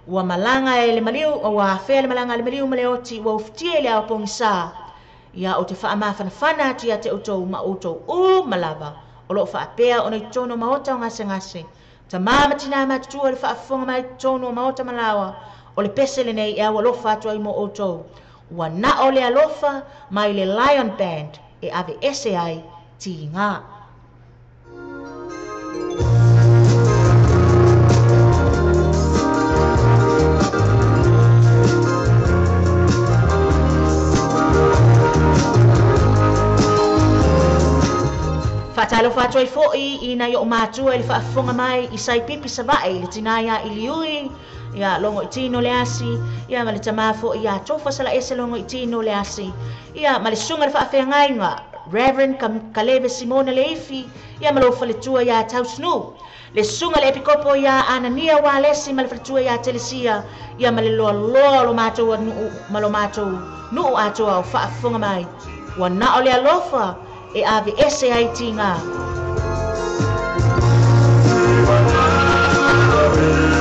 ua malanga e le maliu ua whea le malanga le maliu le oti ua uftie le au pongisa ia o te whaamawhanawhana ati a te utou ma utou malava o loo whaapea o nei tono maota o ngase ta mamatina matutua le whaafonga mai tono maota malawa o le pesele nei e awa lofa atua i mo utou ua na o le alofa mai le Lion Band e ave ese ai ti ngā Whaatalo whātua i fōi i na i o mātua i le whaafonga mai i sai pipi sa vae i le tinaia i liui ia longo i tino le asi ia ma le tamafo ia tofa sala ese longo i tino le asi ia ma le sunga le whaafeangainga Reverend Kaleve Simona Leifi ia ma lo whaletua ia tausnu le sunga le epikopo ia Anania Walesi ma le whaletua ia Telesia ia ma le loa lo mātua ma lo mātua nuu atua o whaafonga mai wa na o le alofa e ave ese ai tinga Love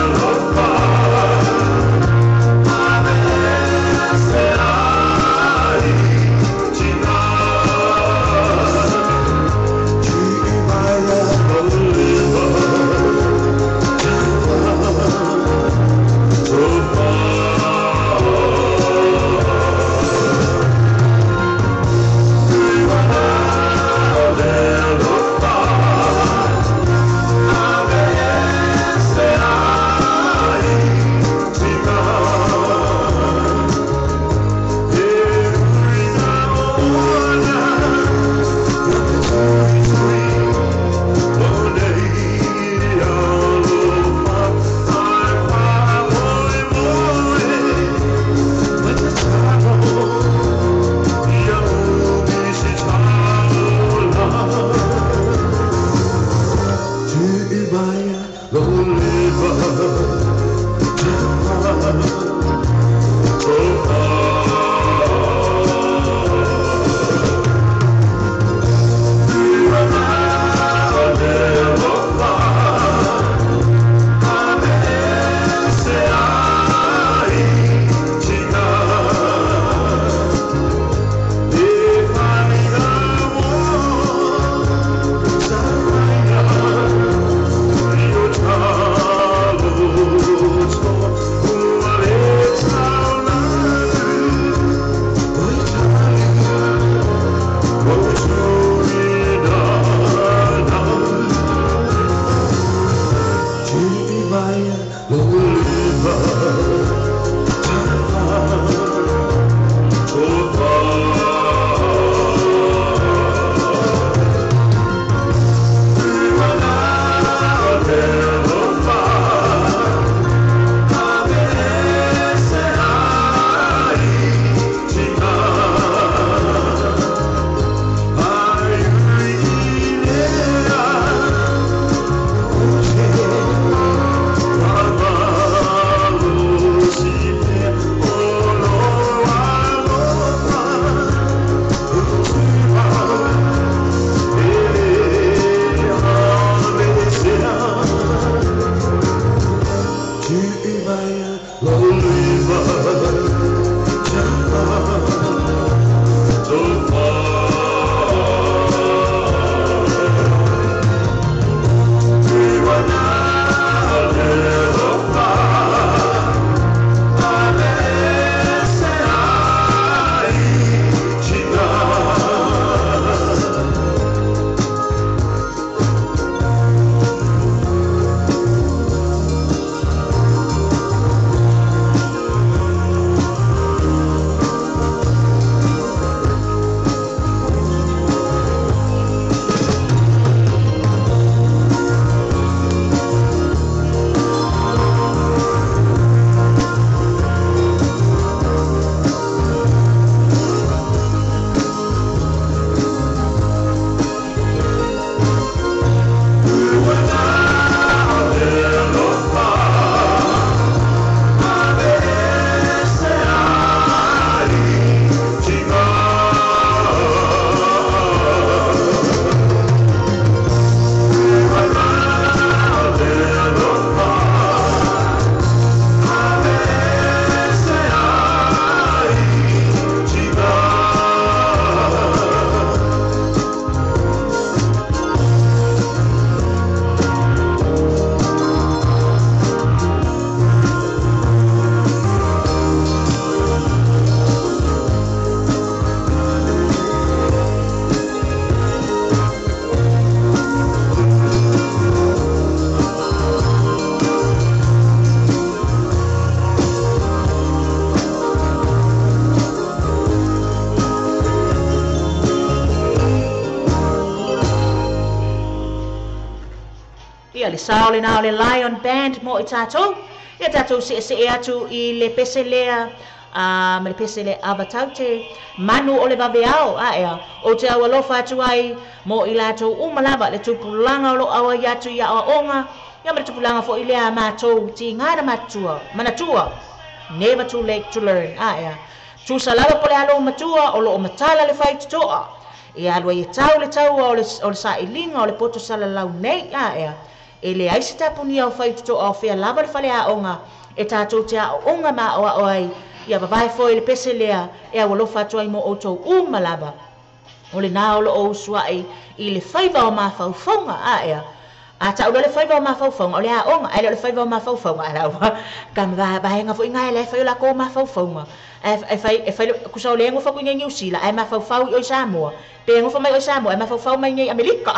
ia le sao le na o le Lion Band mo i tātou. Ia tātou se atu I le pese lea, me le pese le avatau te manu o le babeao, ea, o te awa lofa atu ai, mo I lātou umalava le tupulanga o lo awa iatu ia o onga, ia me le tupulanga fo I lea mātou, ti ngana matua, manatua, never too late to learn, ea. Tu salava po le alo matua, o lo o matala le fai tutoa, ia alua ia tau le tau o le sa ilinga, o le poto sala lau nei, ea. E le aisi tapunia o fai tuto o fea lava le fale a onga e tātou te a onga ma o ai ia vavai foi le pese lea e a walofa atua I mo o tau uma lava o le nao lo o suai I le faiva o mawhauwhaunga a ea a tau le faiva o mawhauwhaunga o le a onga e le faiva o mawhauwhaunga a raua ka mga vahenga fo inga e le fai o la ko mawhauwhaunga e fai kusa o le engo whaku inga New Zealand e mawhauwhau I o Samoa pe engo wha mai o Samoa e mawhauwhau mai ngai Amerika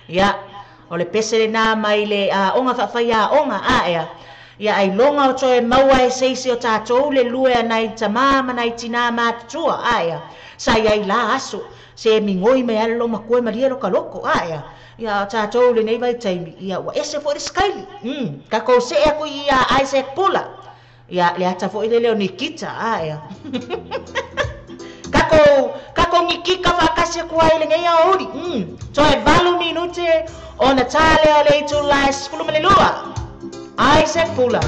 Ia, o le pese le nā mai le onga whawhai a onga ea. Ia ai longa o toe maua e seisi o tātou le lue anai tamama nai tina mātutua ea. Sa ia i la aso, se mingoi me ale lo makue maria lo kaloko ea. Ia tātou le nei vai taimi, ia wa ese fo le skaili. Kako se aku ia Isaac Pula. Ia le ata fo ile leo ni kita ea. Kako ngikika whakasi kua ile ngai a ori. Toe valu minute o na tale o le itu lai sepulu menelua. Isaac Pula.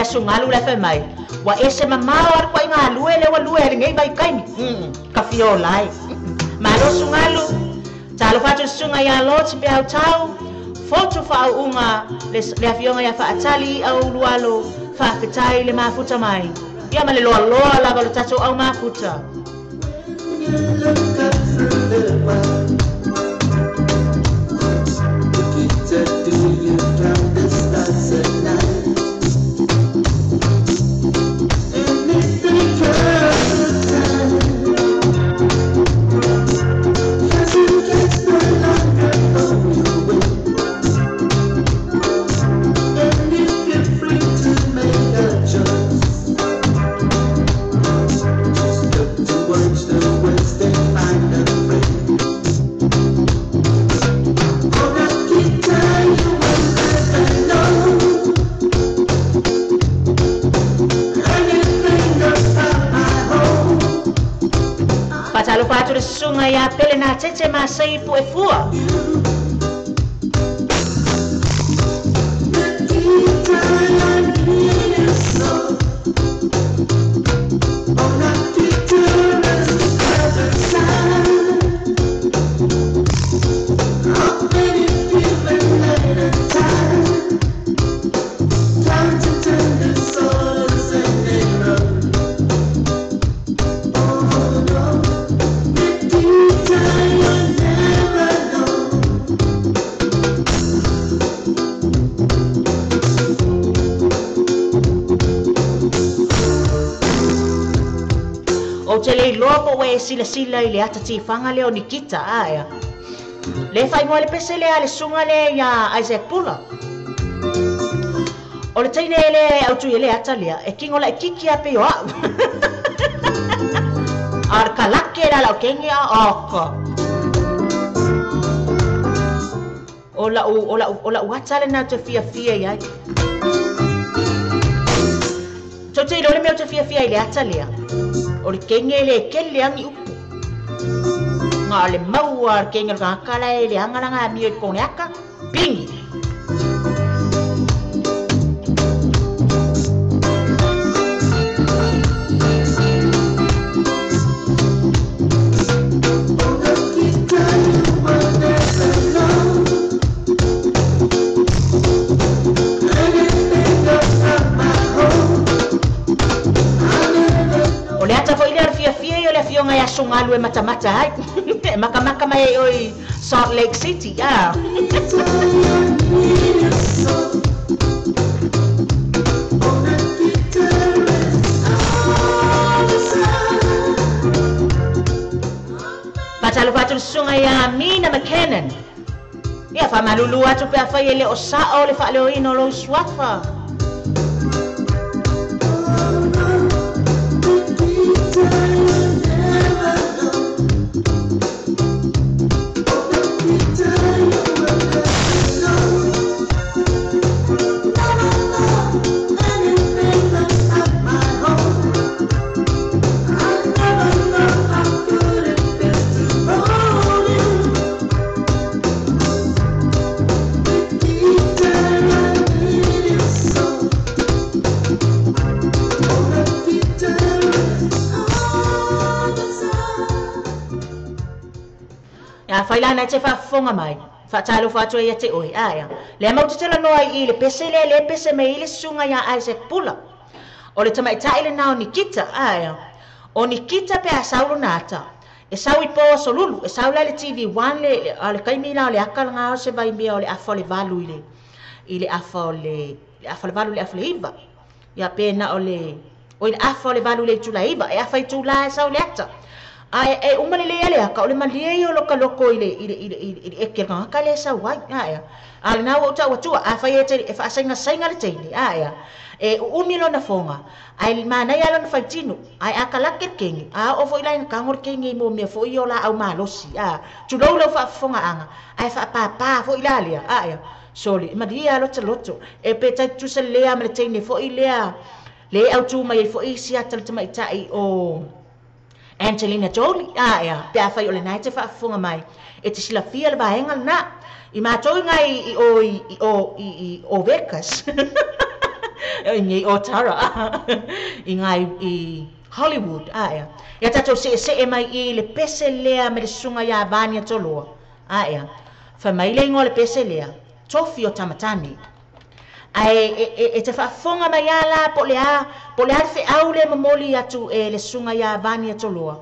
Sungalu le fe mai wa ese mamao ar kwa inga lue le wa lue ngai bai kaini ka fio lai malo sungalu talo fatu sunga ya lot be au tau foto fa unga le afionga ya fa atali au lualo fa fitai le mafuta mai ya male lo la ba tatu au mafuta sunga ya pele na tete masai pu e fua. Sila i le ata tifanga leo ni kita aia. Le fai mo le pese le ale sunga le ya Isaac Pula. O le taine ele autu ele ata lea e kingo la e kiki a peo au. Ar kalake la lau kengi a oko. O la uatale na te fia iai. Tote ilo le meo te fia i le ata lea. O le kenge le kele angi upu. Ngā le maua ar kenge le ngakala e le angaranga mi o i kone aka. Pingi. sunga lue mata-mata hai. Maka-maka mai oi Salt Lake City. Patalo sunga ya Mina McKinnon. Ya fa malulu atu pe fa ele o sa o le fa le o ino lo swafa. Failana te fa fonga mai fa talo fa to ia te oi aya le mau te tala noa I le pese me ile sunga ya ai se pula o le tama ita ile nao ni kita aya o ni kita pe asaulo nata e sawi po solulu e saula le TV1 le kaimila le akal nga se vai mia o le afole valu ile afole valu le afole iva ya pena o le afole valu le tula iva e afai tula sa le ata ai umale le ale ka ole malie yo loko ile ekeka ka le sa wai aya al na wo ta watu a fa yete e fa sainga le tele aya e umilo na fonga ai mana ya lon faitinu ai akala kengi a o foi line ka ngor kengi mo me foi yo la au malosi a tu lo fa fonga anga ai fa pa foi lalia aya soli madia loto e peta tu se le amle tele foi le au tu mai foi sia tal mai tai o Angelina Jolie aya pe fa yo le nai te fa fonga mai e te sila fia le vaenga na I matou ngai o Vegas ngai o Tara ngai Hollywood aya ya tatou se mai I le pese lea me le sunga ya vania toloa aya fa mai le ngole pese lea tofi o tamatani ai te fa fonga mai ala po le fe aule momoli atu le sunga ya vania toloa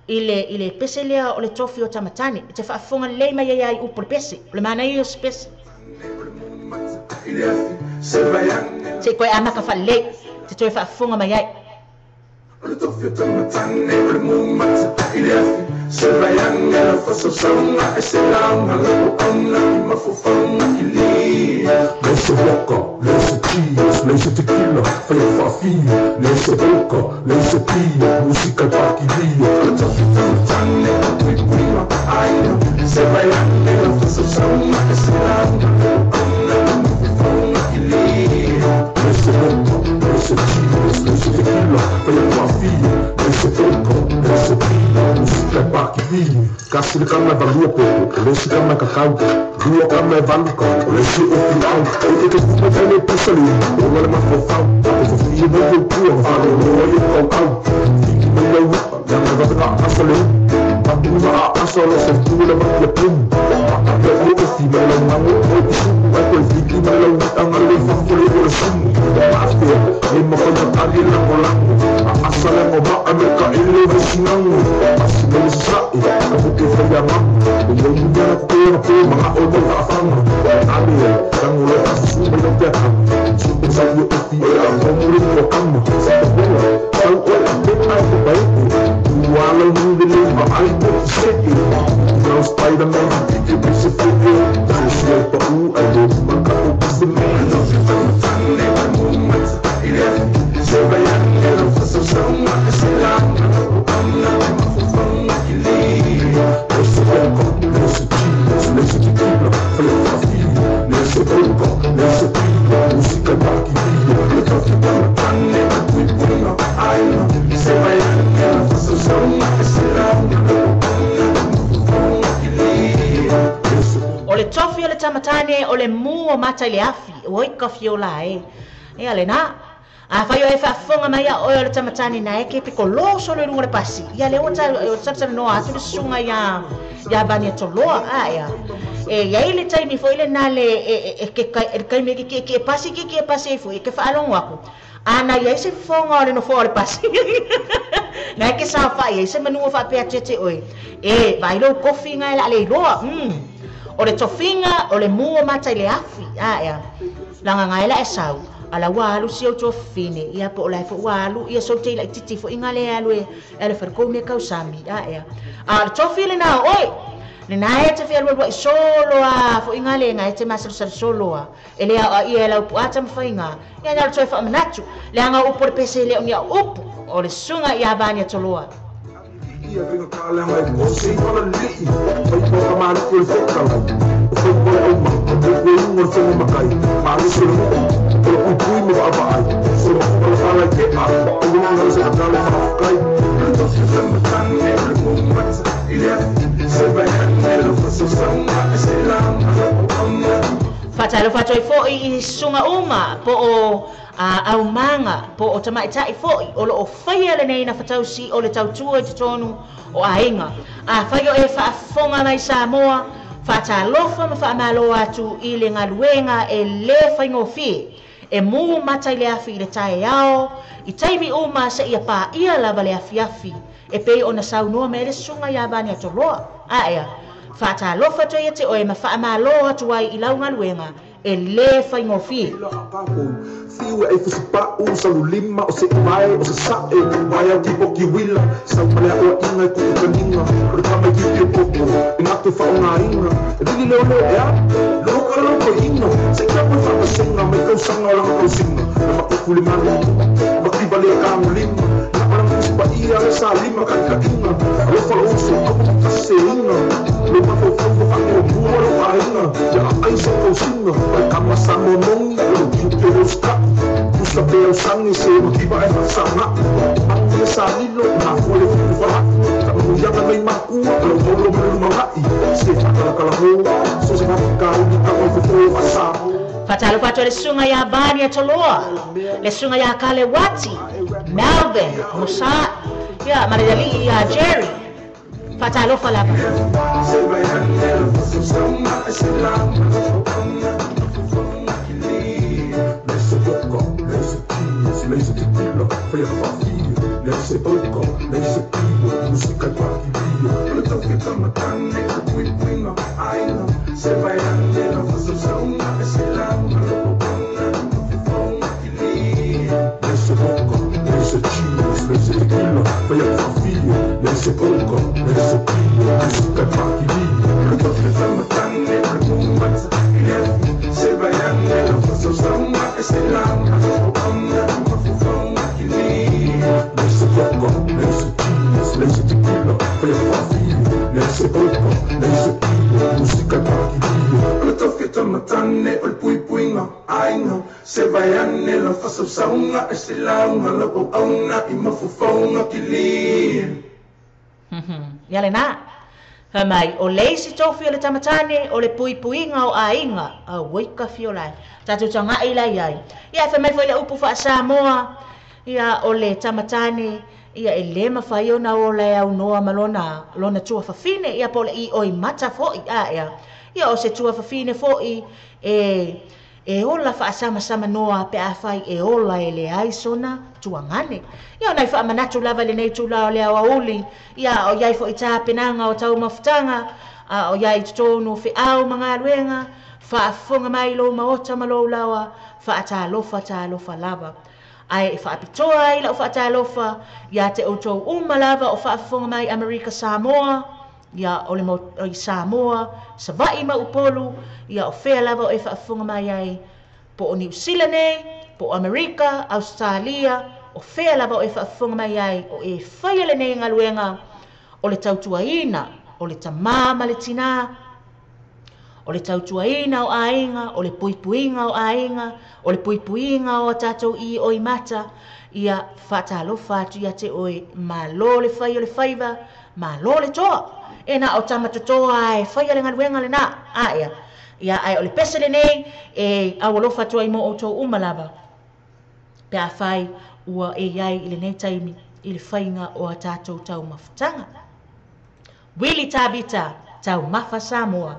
ile pese lea o le tofi o tamatani te fa fonga le mai ya I upo pese le mana I pese se koe amaka fa le te toi fa fonga mai ai le tofi o tamatani le mumata ile se bayang la fosso songa e se launa lo onna ma fu fonga ili le se bocco le se cheese le se tequila fai fa fino le se bocco le se pia musica party via le tofi o tamatani tu prima ai se bayang la fosso songa e se launa lo onna ma fu fonga ili le se bocco le se cheese le se tequila fai fa fino le se bocco le se pia musica Pakili, kasi kama valua popo, lesi kama kakau, dua kama valuka, lesi ofilau, o te kuma tele pesali, o wale mafofau, o fofi mo yo pua, falo mo yo kau, tiki mo yo wipa, yana vata asale, pabuna asale se tula ma pum, apa yo ofi mo lo mamu, o isu, ko tiki mo lo witanga le fafole o sumu, afi, e mo ko tali la kola, asale mo ba ameka ile visinangu, asile sa'i ka puti faya ma o yo muda ko ko mga obo ka fama abi kan ulo ka su mo do ka su ko sa yo ti ya mo mo ko kam sa ko sa ko te ai ko bai wala mu de ma ai ko se ki no Spider-Man ti bi se fi so si ko u a do ma ka ko se me no se fa ne ba mu ma ile se ba ya ne no so so ma se la na ma fu fonga Lesse bocco, lesse cheese, lesse tequila, fai fa fino, lesse bocco, lesse pia, musica party via, le tofi tamatane, tui prima, aina, se vai anche la fossa songa, e se launa, o le tofi o le tamatane, o le mu o mata le afi, o ika fiola e ale na, A whai o e whaafonga mai a oe o le tamatani na eke pe ko lo solo runga le pasi. Ia le o tata noa atu le sunga ya bani atoloa a ia. Ia ile taimi fo ile na le kai me ke pasi e fo ke whaalongo aku. Ana ia se fonga o le no fo le pasi. Na ke sa whai ia se manua whapea tete oe. Vai lo kofi ngai la le loa. O le tofinga o le mua mata le afi a ia. Langa ngai la e sau. Ala walu siau to fine ia po lai fo walu ia so te la titi fo ingale alu ele fer ko me kausami ia to file na oi le na e te fia wa solo a fo ingale ngai te masal solo a ele a ia la pu ata mfainga ia na to fa manatu le anga upo le pese le unia upo o le sunga ia bani toloa ia ringa kala mai ko se wala li pai ko ma ko le feka ko ko o ma ko mo se mo kai ma le se ko pui mo ava ai so ko fala ke a ko no se ka la kai to se se mo tan ne mo mat ile se vai ne lo so so se la Fatalo fatoi fo I sunga uma po o au manga po o tamaitai fo o lo faia le nei na fatau si o le tautua te tonu o ainga faio e whaafonga mai Samoa fatalofa ma whaamalo atu I le ngaluenga e le whaingofi e mu matai le afi I le tae ao I taimi uma se ia pā ia lava le afi e pei o na saunua me le sunga ia bani atoloa aia Fata lofa to ia te oe ma whaamalo atu ai I launga luenga e le whaingofi. Fiu e fisipa u salu lima o se mai o se sae mai au tipo ki wila sa male o inga ku kaninga o kama ki te popo I ngatu whaunga inga e dini leo ea lo ko inga se kia po whaka singa me kau sanga o langa kau singa na makukuli mani makiba le kamu lima na parang kuspa ia le sa lima kai ka inga lo wha o se au kase inga lo mato whauko whake o mua lo a inga ya ai se kau singa ai kama samo mongi lo kiuke o ska Pusa beo sangi se mo kiba e masanga Mangi sa lilo na fole fuku wala Ka uyanga mai makua Lo tolo melu mangai Se kala kala ho So se matika uni ka o fuku asa Fatalo pato le sunga ya bani atoloa Le sunga ya kale wati Melvin Musa Ya maridali ya Jerry Fatalo falapa Se bayanelo Faso sama eselam Laisse tequila, fai a fafia Laisse oco, laisse pio Musica e parquilio Le toque tamatane, le pui puinga Aina, se vai andela Faso sauna, e se launa Lo pona, fonga, kili Laisse oco, laisse chios Laisse tequila, fai a fafia Laisse oco, laisse pio Musica e parquilio Le toque tamatane, le pui mata Se vai andela Faso sauna, e se launa Lo pona Laisse coco, laisse cheese, laisse tequila, fai a fafia Laisse oco, laisse pio, musica e parquilio Le toque tamatane, o le pui puinga, ainga Se vai ane, la fasa saunga, e se launga La o auna, I mafufaunga kili Yale na Mai o leisi tofi o le tamatane o le pui puinga o ainga a waika fiolai Tatu tanga ila iai Ia fe mai foi le upu wha Samoa Ia o le tamatane ia e le mawhai o na o le au noa malona lona tua whawhine ia po le I oi mata foi ia o se tua whawhine foi e ola whaasama sama noa pe a whai e ola e le aisona tua ngane ia o nai wha manatu lava le nei tula o le awa uli ia o iai fo I tā penanga o tau mafutanga o iai tutonu whi au mga luenga whaafonga mai lo maota malo lawa wha tā lofa lava ai whaapitoa I lau whaatalofa ia te outou umalava o whaafonga mai Amerika Samoa ia o le i Samoa sa vai ma upolu ia o whea lava o whaafonga mai ai po o New Zealand po Amerika, Australia o whea lava o whaafonga mai ai o whaia le nei ngaluenga o le tautuaina o le tamama le tina o le tautuaina o ainga, o le puipuinga o ainga, o le puipuinga o tatou I oi mata, ia whatalofa atu ia te oi malo le whai o le whaiva, malo le toa. E na o tamata toa e whai le ngaluenga le na, ia ai o le pese le nei, e awalofa atu ai mo o tō umalava. pe a whai ua e iai i le nei taimi i le whainga o a tātou tau mawhitanga. Wili Tabita, tau Mafa Samoa.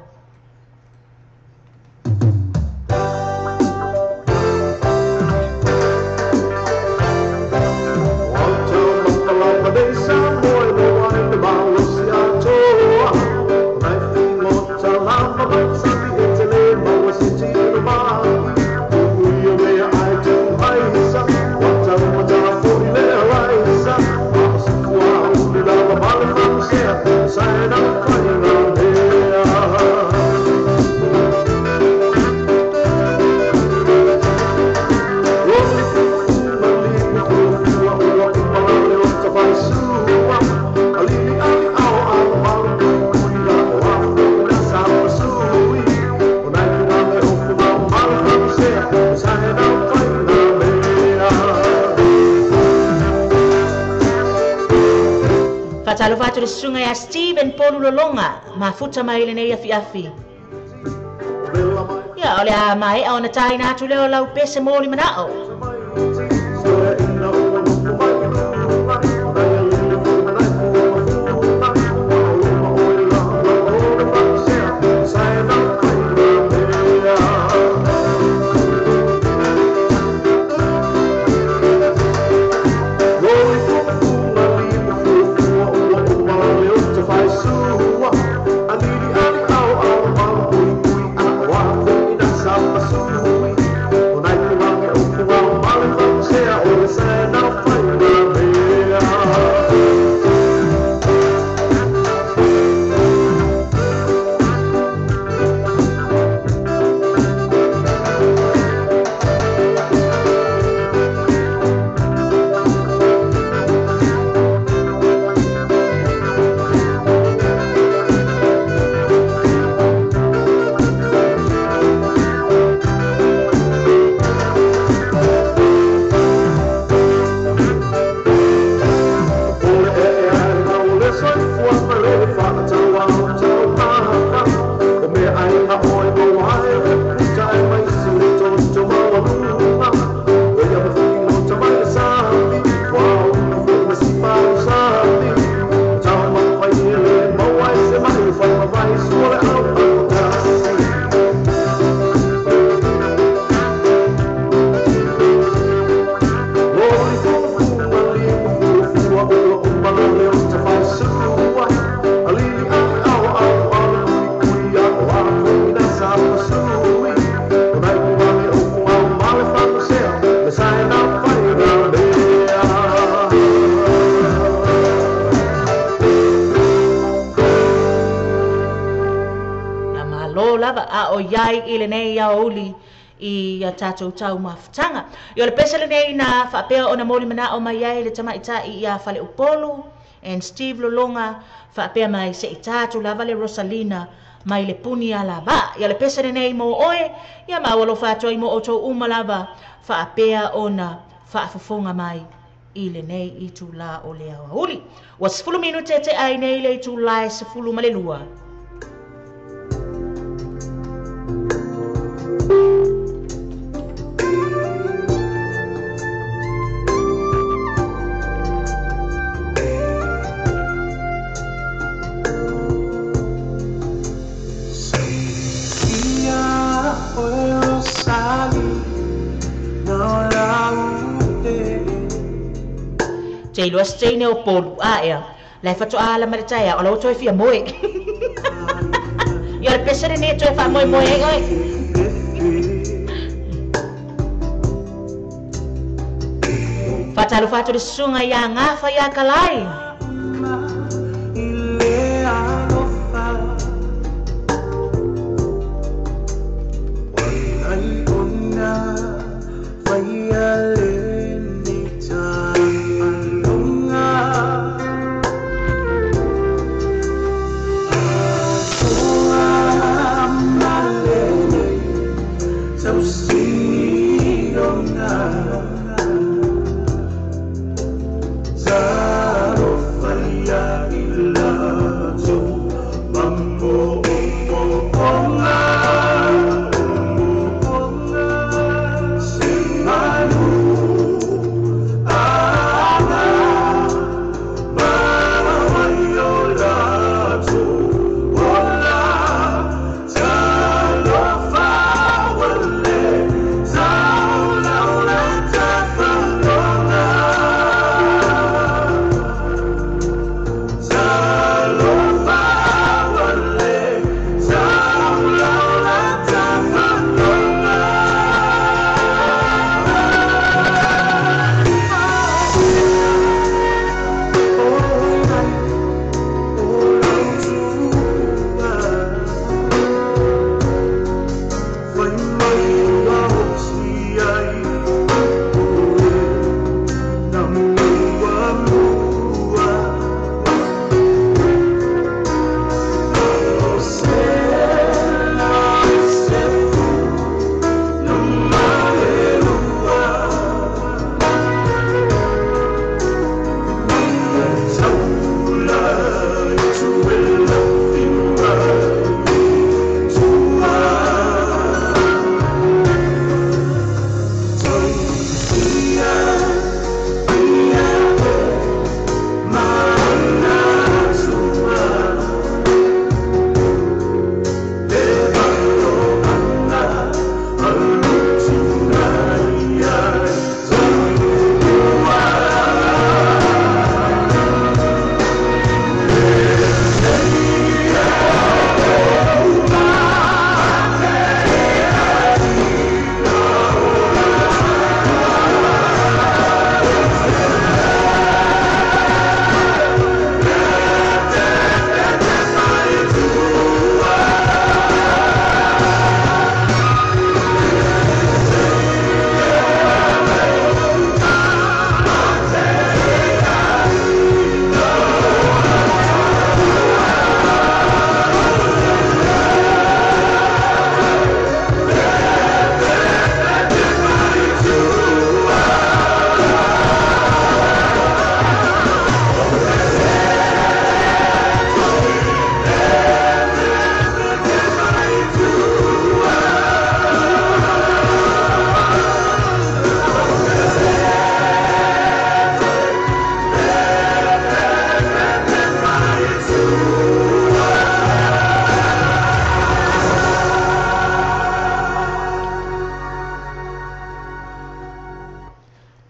Talo fatu le sunga ya Steven Polulolonga ma futa mai le nei afi. Ya ole a mai ona tai na tu leo lau pese moli manao. Iai i le nei a uli i a tātou tau mawhitanga. I o le pesele nei na whaapea o na moli mana o mai iai le tamaita i a Whale Upolu and Steve Lolonga whaapea mai se i tātou lava le Rosalina mai le puni a lava. I o le pesele nei mo oe i a mawalo whātua i mo o tau umalava whaapea o na whaafafonga mai i le nei i tu la o le awa uli. Wa 10 minute te ai nei le i tu la e 10 ma le lua. Te lua stene o polu a ea. Lai fatu ala maritai o lau toi fia moe. Ia le pesere ne toi fa moe moe oi. Fatalu fatu le sunga ia ngafa ia kalai. Zaro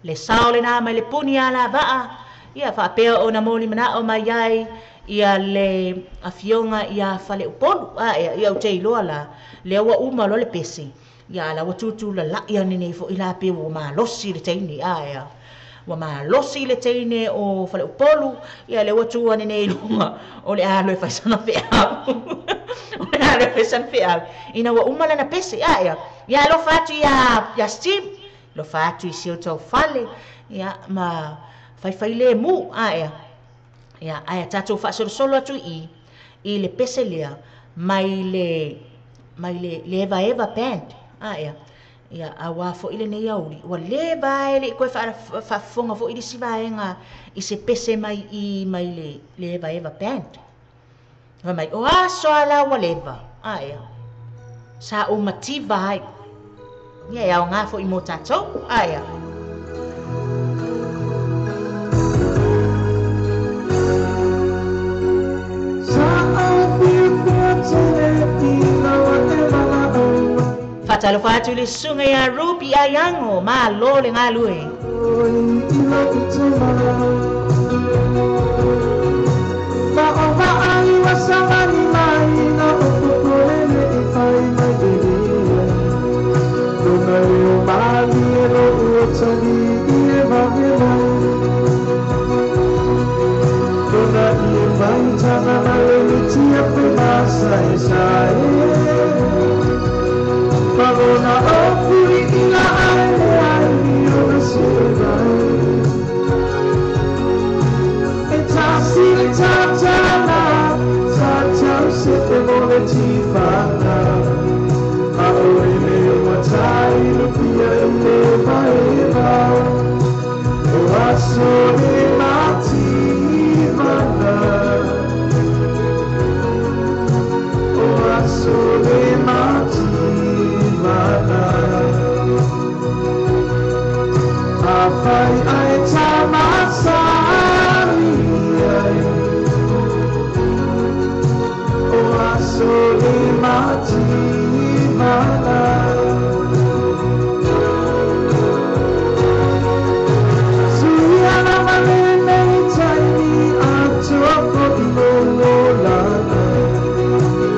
le sao le na mai le puni ala vaa ia fa pea o na moli mana o mai ai ia le afionga ia fale upolu ia o te iloa la le wa uma lo le pesi ia la watutu la ia nene fo ila pe o ma losi le teini ia wa ma losi le teine o fale upolu ia le watu nene ilunga o le alo e faisana fe o le alo e faisana fe ina wa uma na pesi ia lo fatu ia steam lo fatu i sio tau fale ia ma fai le mu ia ai tatou fa solo atu i le pese lea mai le eva band ia awa fo ile nei auri wa le vai le ko fa fonga fo ile sivaenga i se pese mai le eva band va mai o aso ala wa leva ia sa o mati vai ia nga fo i mo tatou ia Fatalo fatu le sunga ya rupi ayango ma lo le ngalue. Pagona ofuri ila ai o na sirai. Etasi tatana, tatau se te mole tifana. Aoi me watai lupia ele vaeva. O aso de mativana. O aso de mativana. Apai ai tamasari o aso de mativana. Suiana malene taini atoko ilololana.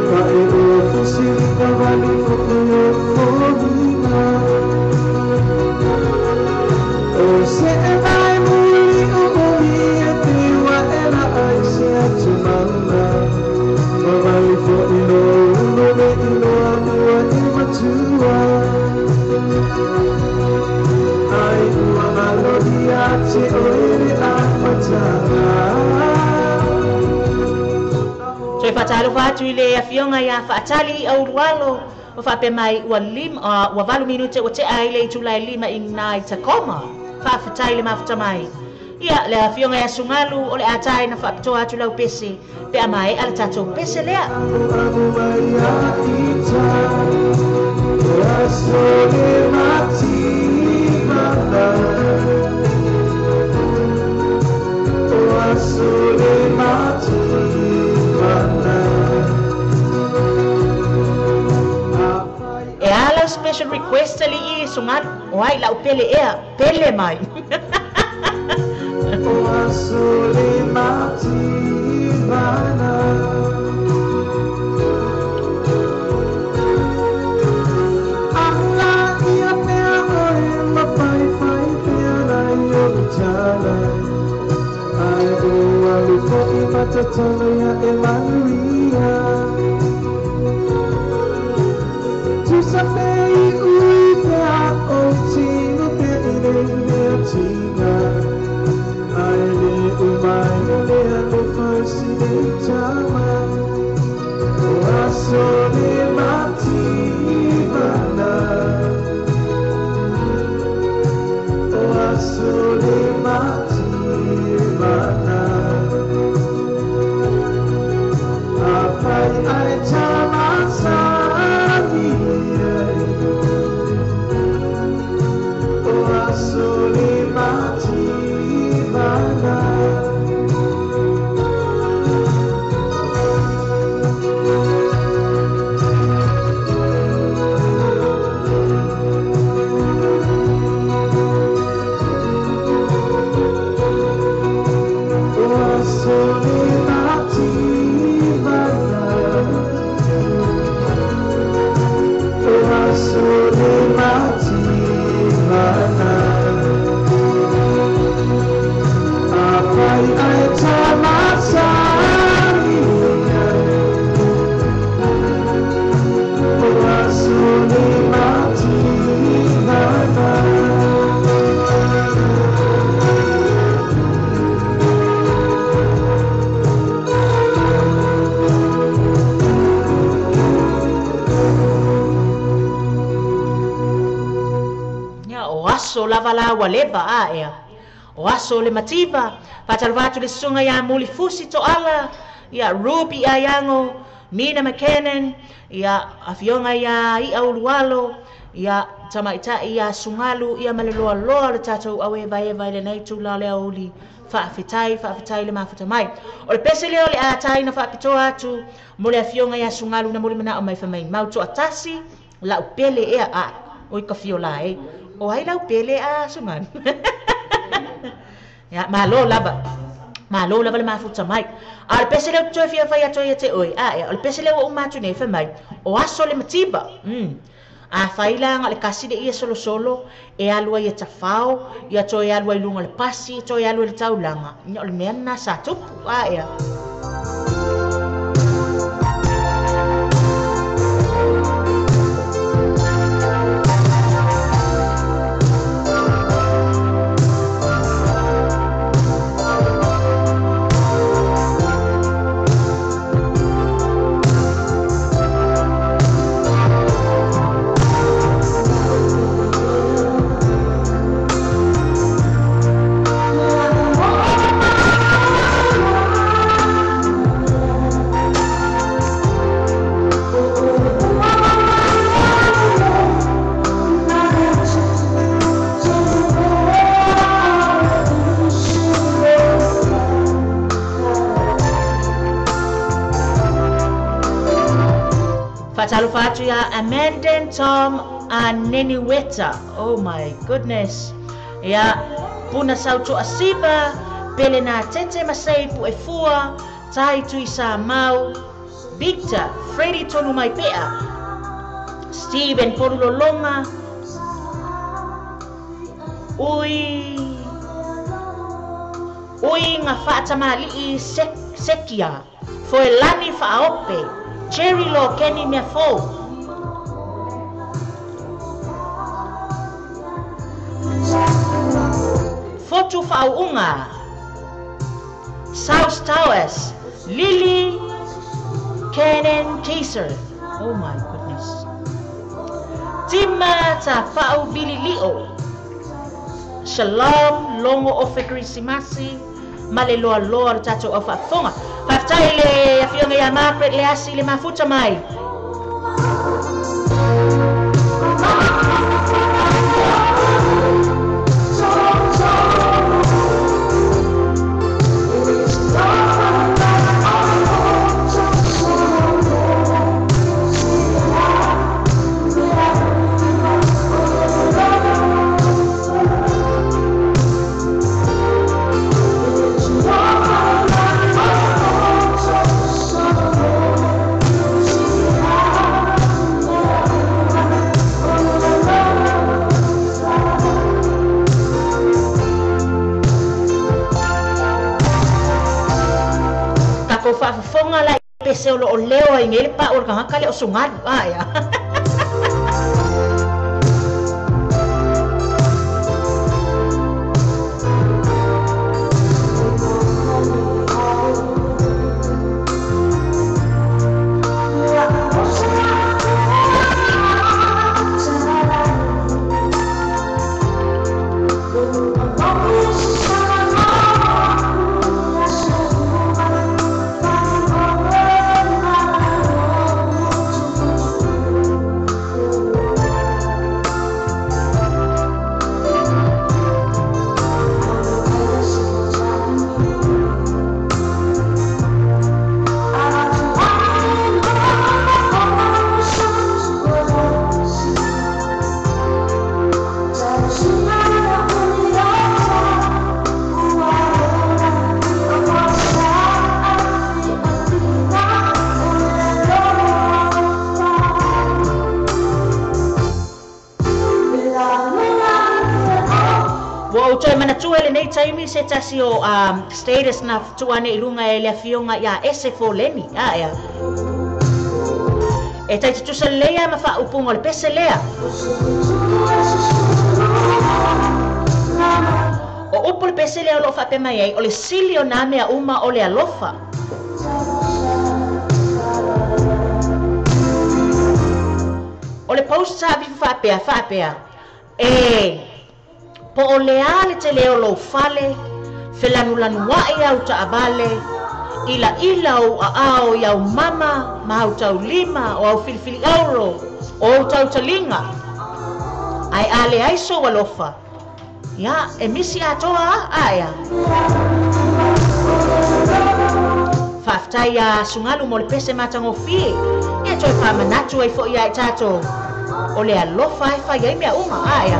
Kae o fusili kawali kokuyo komina. O se ai muli o mi e te wa era ai se atumana. Mawai fo ilo uno me ilo amua i matua. Ai ua malodia te oere a matana. So e fatalo fatu i le afionga ia faatali au rualo o fape mai ua valu minute o te ai le itulai lima i nai Tacoma. Fafatai le mafuta mai. Ia le afionga ia sungalu o le atai na faapitoa atu lau pese pe a mai ala tatou pese lea. E ala special request ali i sungalu o ai lau pele ea pele mai. Apa o aso lava la waleba a ea. O aso le matiba, fatalvatu le sunga ya muli fusi to ala, ia Ruby Ayango, Nina McKinnon, ia Afionga ia Aulualo, ia tamaita ia sungalu, ia maleloa loa le tatou awe vai le nei tula le auli, whaafitai le mafuta mai. O le pese leo le atai na whaapitoa atu, mo le Afionga ia sungalu na muli mana o mai whamai. Mauto atasi, la upele ea a, oi ka fiola e. O hai la upele a sungalu. Ya, malo lava le mafuta mai. Al pese leo toi fia fai atoe ia te oi. Al pese leo o umatu nei fa mai. O aso le matiba. A failanga le kasi de ia solo e alua ia tafao, ia toi alua i lunga le pasi, toi alua le taulanga. Ia le mena sa tupu. Ia. Fatalo fatu ya Amanda and Tom and Neni Weta. Oh my goodness. Ya puna sautu asiba pele na tete masai pu efua tai tui sa mau Victor Freddy tonu mai pea Steven Polulolonga ui nga fata mali i sekia Foelani faope Cherry lo Kenny Mefo Fotu Fauunga South Towers Lily Kenan Kaiser. Oh my goodness. Tima ta Fau Billy Leo Shalom Longo Ofe Krisimasi Maleloa loa tato ofa fonga Paftai le Afionga ya Margaret le asi le mafuta mai. Fonga la pese o lo leo ai ngele pa o ka kale o sungalu ya. Nei taimi se tasi o status na tuane ilunga e le Afionga ya ese foleni ya e tai tusa lea ma fa upunga le pese lea o upu le pese lea lo fa pe mai ai o le silio na mea uma o le alofa o le post sa bi fa pe Po o lea le te leo lo fale, whelanulanu wae au ta abale, ila o a ao iau mama, ma au tau lima o au filifili euro, o au tau talinga. Ai ale aiso walofa. Ya, e misi atoa aya. Whaftai a sungalu mo le pese matangofi, ia toi whamanatu ai fo ia e tato. O le alofa e whai ai mea unga aya.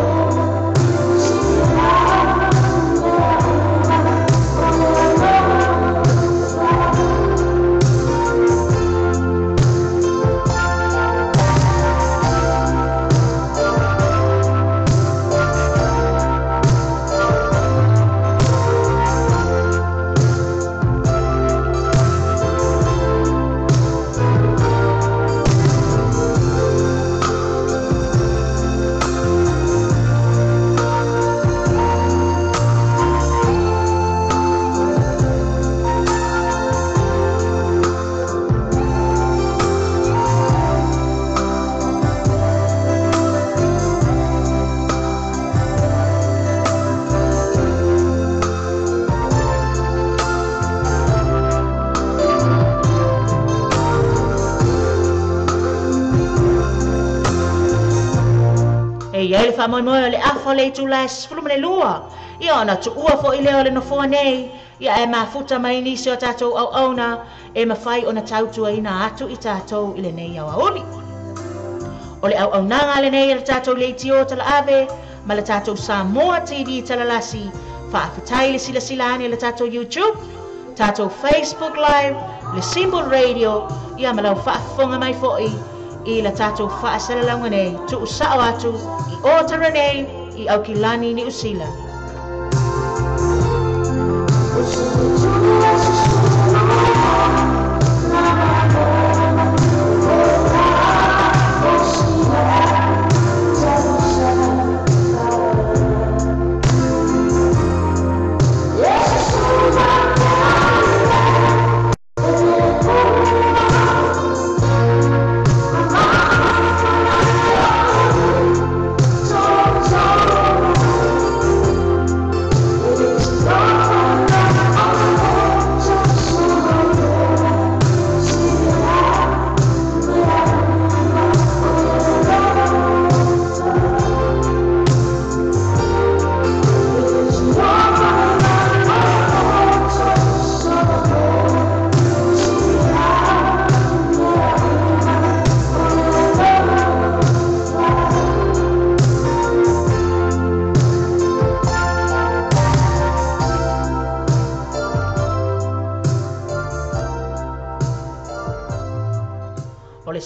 Ia ele wha moe le afo le tu la sfulumene lua. Ia ona tu ua fo i leo le nofoa nei. Ia e mafuta mai nisi o tatou au auna. E mawhai ona tautua ina atu i tatou i le nei au aoni. O le au au nanga le nei le tatou le itio tala ave. Ma le tatou Samoa TV tala lasi. Whaafitai le sila silani le tatou YouTube. Tatou Facebook Live. Le Symbol Radio. Ia malau whaafonga mai fo i la tatou whaasala launga nei. Tu usao atu. O tara nei i au kilani ni usila.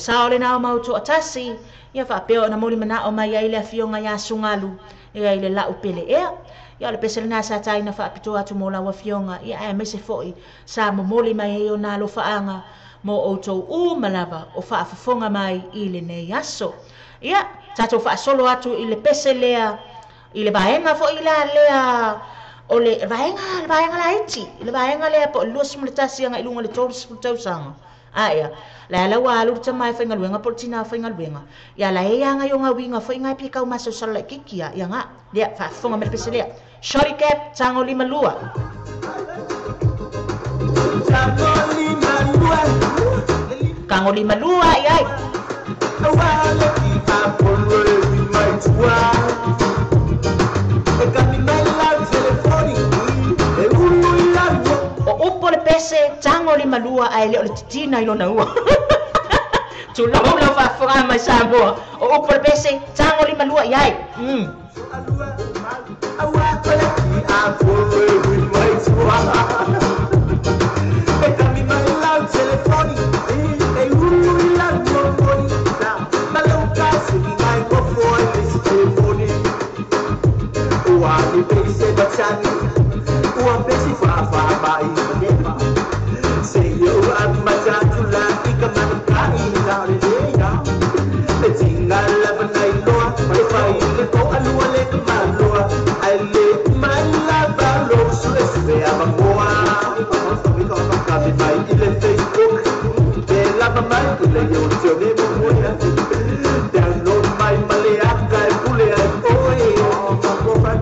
Sao le nao mau to atasi ia fa peo na moli mana o mai ai le afionga ia sungalu ia ile la upele ia le pesel na sa tai na fa pito atu mola wa fionga ia e mese foi sa mo moli mai o na lo faanga mo o to u malava o fa fonga mai ile nei aso ia tato fa solo atu ile peselea ile baenga fo ila lea o le baenga la iti ile baenga le po lus multasi nga ilunga le tors tausa aya la la wa lu tama fa ngal wenga portina fa ngal wenga ya la ya nga yo nga winga fa nga pika uma so sala kikia ya nga dia fa fonga me peselea shori cap tango lima lua kango lima lua ai o le pese tango lima lua ai le o le titina ilo na ua tu la fa fra mai sambo o le pese tango lima lua ai Download my Malaya, I pull it, oh,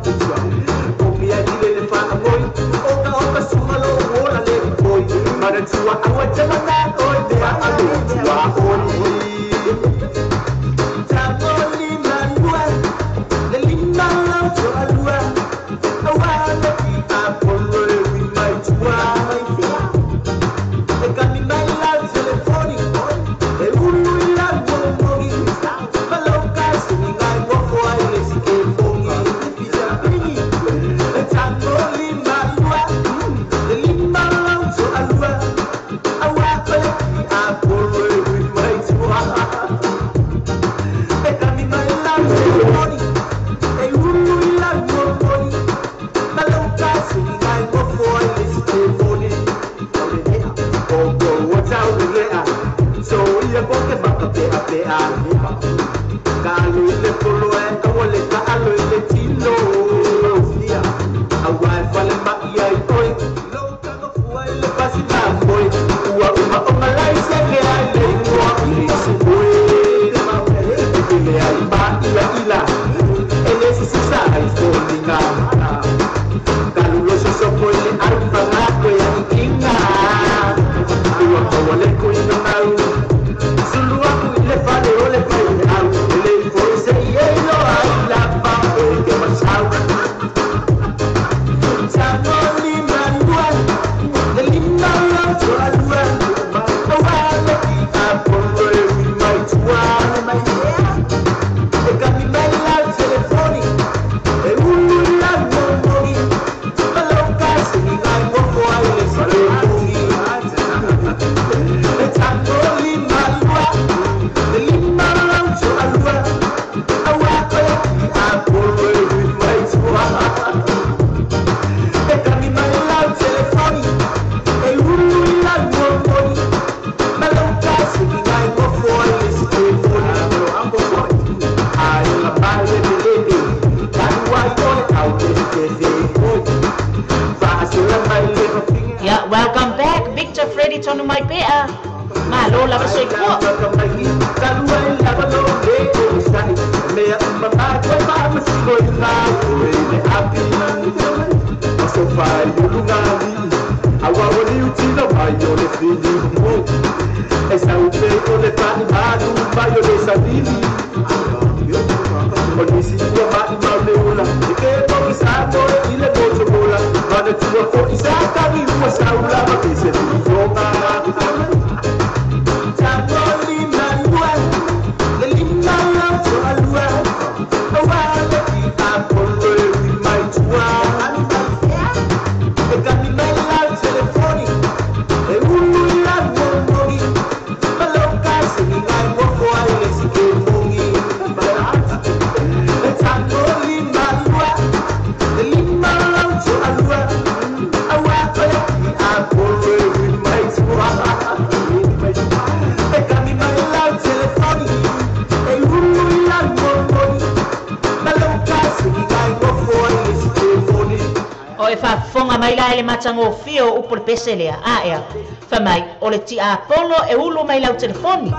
Matango fio upo le peselea ea famai o le ti apolo e ulu mai lau telefoni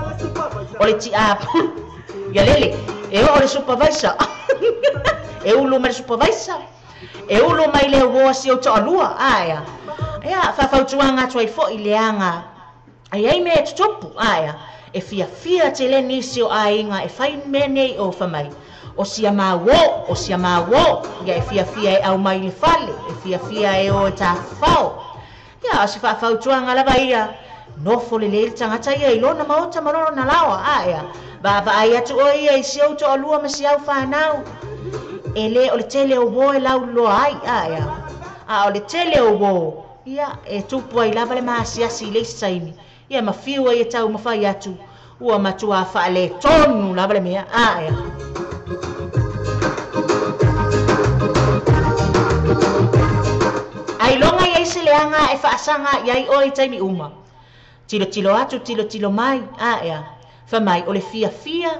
o le ti apolo ya lele e o le supervisor e ulu mai supervisor e ulu mai le wo si o to alua ea fa fautuanga toi fo ileanga ai me tupu ea e fia te le nisi o ainga e fai mene o famai o sia mawo ya e fia e au mai le fale e fia e o ta fao ya o si fa tuanga lava ia no fole le tangata ia i lona maota maloro na lawa aya ba ai atu o ia i si o to alua ma si au whanau ele o le tele o wo e lau lo ai aya o le tele o wo ia e tupu ai lava le maasiasi le saini ia mafiu ai e tau mawhai atu ua matua wha le tonu lava le mea aya ai longa ia se leanga e whaasanga iai o i taimi uma tilo atu tilo mai ea fa mai o le fia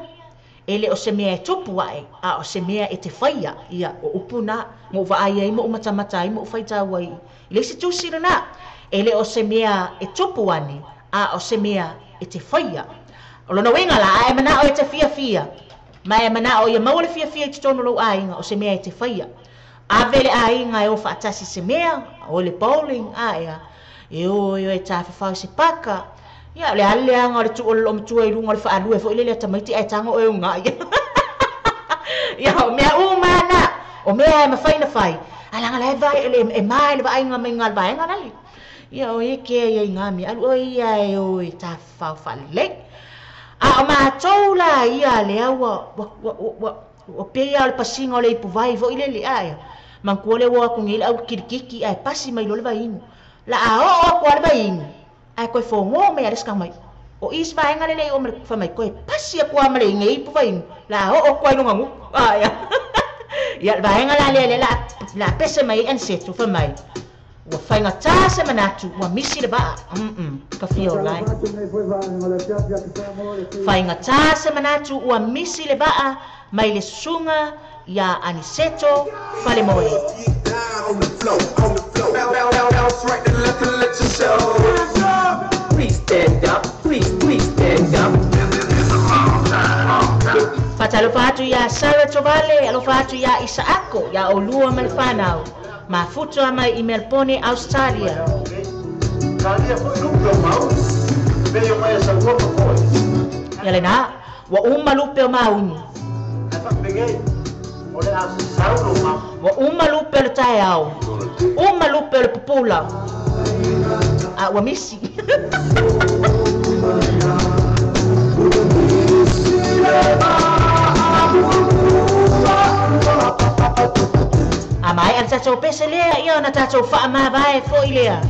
ele o se mea e tupu ai o se mea e te whaia ia o upuna mo vai ai mo matamata ai mo whaita wai le se tusira na ele o se mea e tupu ane o se mea e te whaia o lona wenga la e mana o e te fia ma e mana o ia maua le fia i te tono lo ainga o se mea e te whaia Avele ainga e o whaatasi se mea, o le bowling, ia. E o e tawhawhau se paka. Ia, le aleanga o le tu o le omtua i runga o le whaalue, fo ile le tamaiti e tango o e unga, ia. Ia, o mea umana, o mea e mawhai na whai. Alanga le vai, e mai le vainga me ngal vainga nali. Ia, o e kea ia ngami, alu o ia e o e tawhau whalilei. A o mātou la ia le aua, o pea o le pasinga o le ipu vai, fo ile le aia. Mankua le wa kungile au kirikiki ai pasi mai lo le vainga. La a o kwa le vainga. Ai koe fongo me ares kang mai. O is vainga le o me fa mai koe pasi kwa male ngai pu vainga. La o kwa no ngangu. Ia. Ia vainga la le la pese mai en setu fa mai. Wa fainga ta se manatu wa misi le ba. Ka fio lai. Fainga ta se manatu wa misi le ba mai le sunga ya aniseto fale moe. Please stand up, please stand up. Fatalofa atu ya Sara Tovale, alofa atu ya Isaako, ya Olua Malfanau. Mafuto ama email pone Australia. Yale na, wa umalupe o mauni. Wa umalupe le tae au. Umalupe le pupula. Wa misi. Amai an tatou pese lea ia na tatou wha ma vai fo i lea.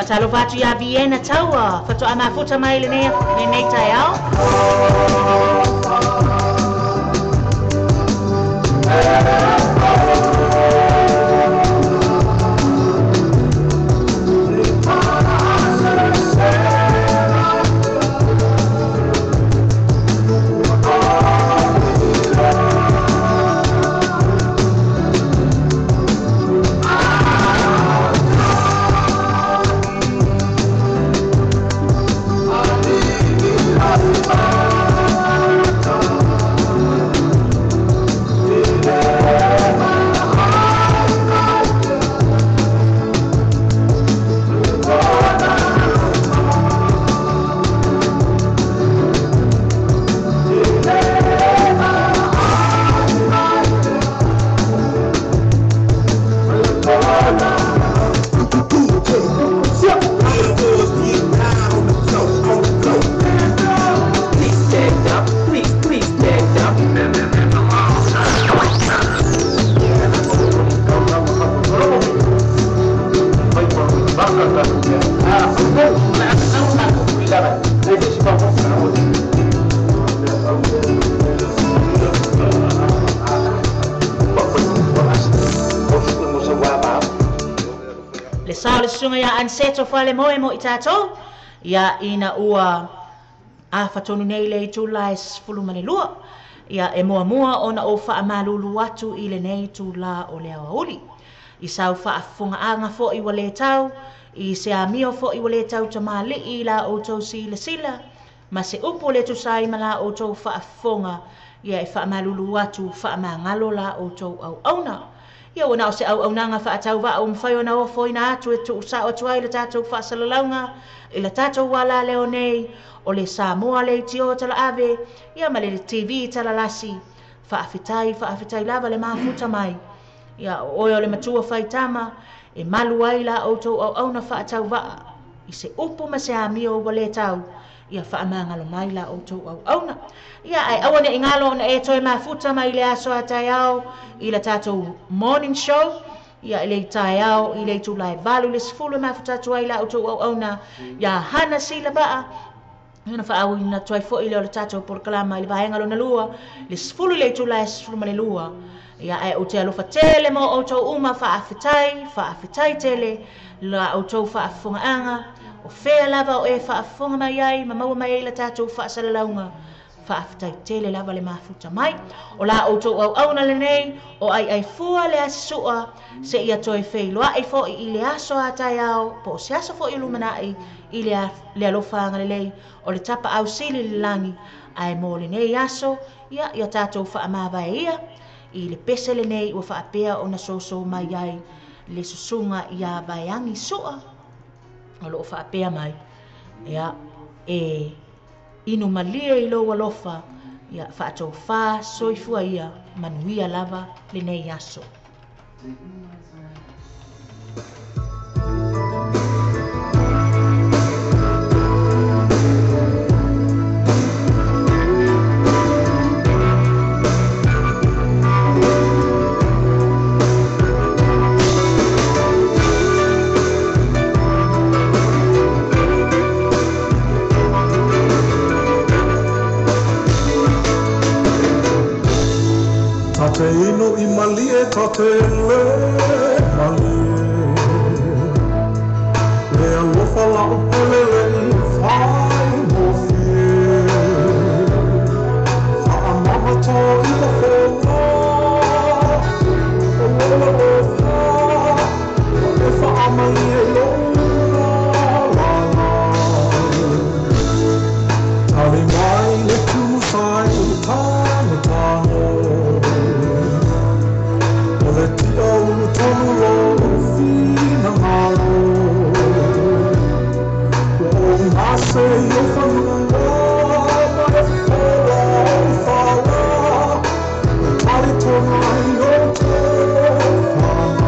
Fatalo fatu ia Vienna taua. Fatu ama futa mai le nei tai au. Sunga ya anseto fale moe mo itato ya ina ua a fatonu nei le tula es fulumane lua ya e mua ona o fa amalulu watu ile nei tula o le auli i sau fa afunga anga fo i wale tau i se amio fo i wale tau tamali i la o tau sila ma se upo le tu sai mala o tau fa afunga ya e fa amalulu watu fa amangalo la o tau au auna ia ona o se au nanga fa atau va o mfai ona o foina atu e tu sa o tuai le tatou fa salalaunga i le tatou wala leo nei o le Samoa le tio tala ave ia ma le TV tala lasi fa afitai lava le mafuta mai ia o le matua faitama e malu ai la o tau au na fa atau va i se upu ma se amio wale tau ia fa amangalo mai la o tau au na ia ai awane ingalo na e toi mafuta mai le aso atayao i le tatou morning show ia i le tayao i le tulai valu le sfulu mafuta tuai la o tau au na ia hana sila baa ina fa au ina toi fo i le tatou porkalama i le vaengalo na lua le sfulu le tulai sfulu ma le lua ia ai o te alofa tele mo o tau uma fa afitai tele la o tau fa afunga anga o fea lava o e fa afunga mai ai ma maua mai la tatou fa salalaunga fa afitai tele lava le mafuta mai o la o tau au na le nei o ai fua le asua se ia toi fei loa e fo i le aso atai au po se aso fo i lumanai i le alofa anga le lei o le tapa au sili le langi ai mo le nei aso ia tatou fa amava ia i le pese le nei ua faapea ona soso mai ai le susunga ia baiangi soa o loo faapea mai ia e inu malia i lo alofa ia faatou fa soifua ia manuia lava le nei aso Tate ino I malie tate le malie Le alofa la upele le fai mo fie Fa amama to I la fona O lola lofa E fa amalie lona la la Tali mai le tumu sai tano tano Le tio unu tonu lo fina malo O ngase yo fanua Ma e fora I fala Tali tonu ai o te fana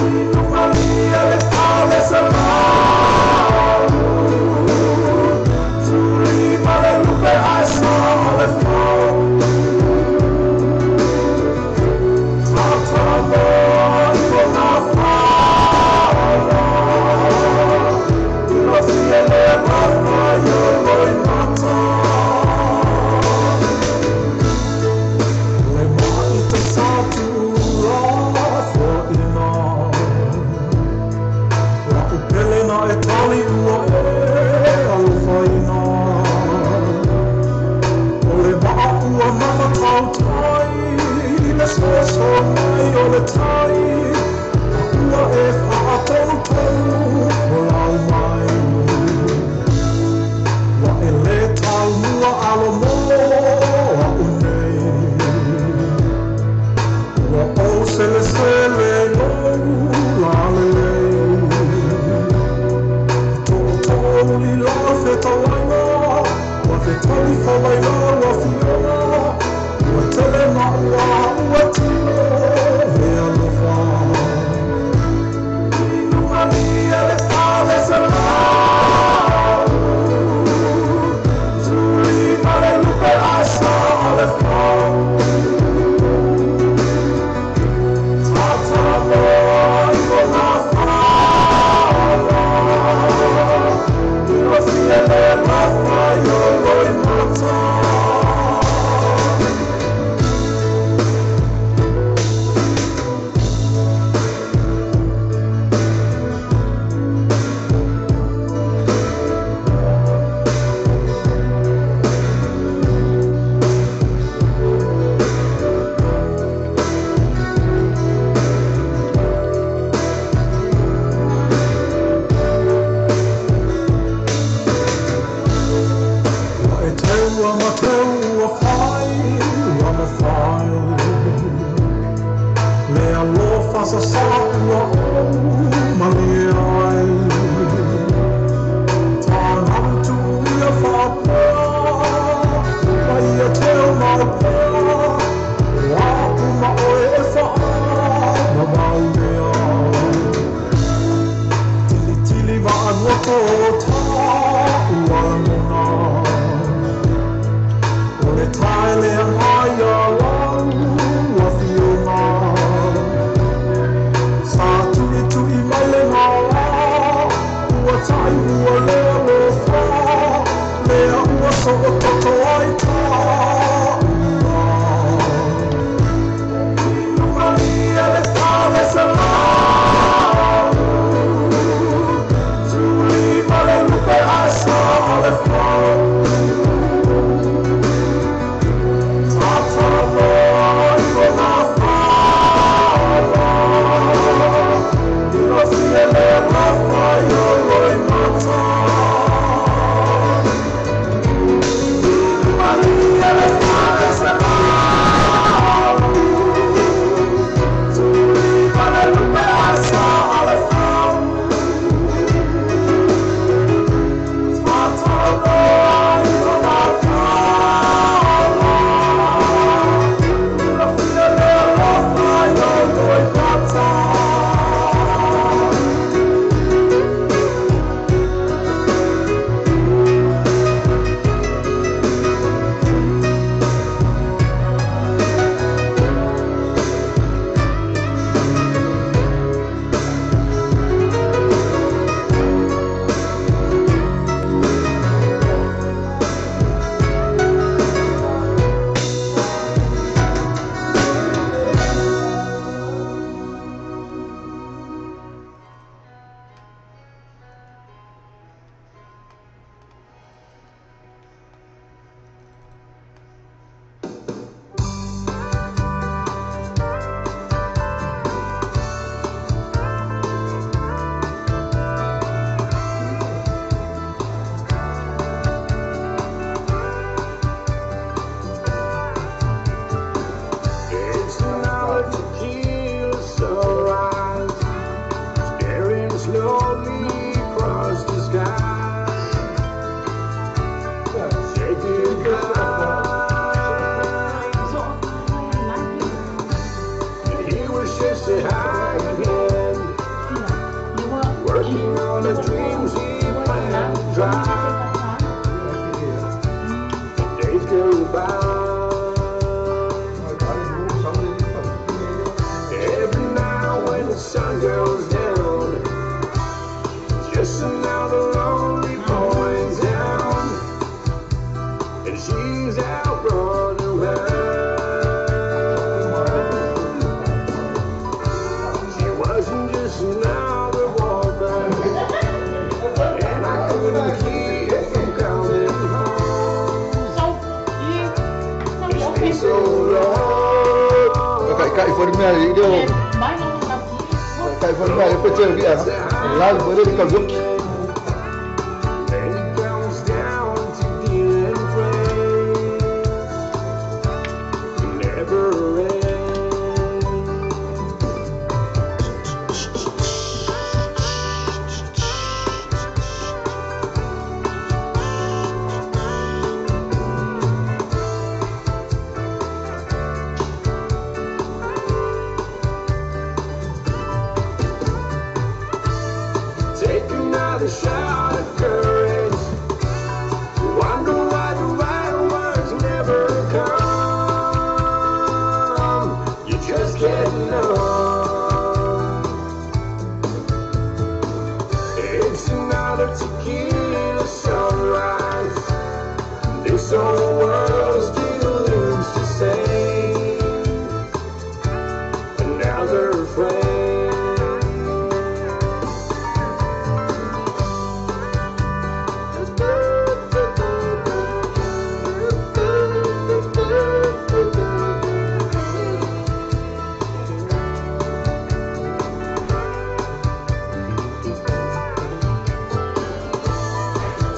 Inu malia le tale se malu Turi ma le lupe ai sa le fau Tata moi for na fala formare io Mai non capire. kai formare per te via la vorrei di caldo It comes down to being friends. Never ends. Take another shot of courage. Wonder why the right words never come. You just get numb. It's another tequila sunrise. This whole world still looms to say. And now they're afraid.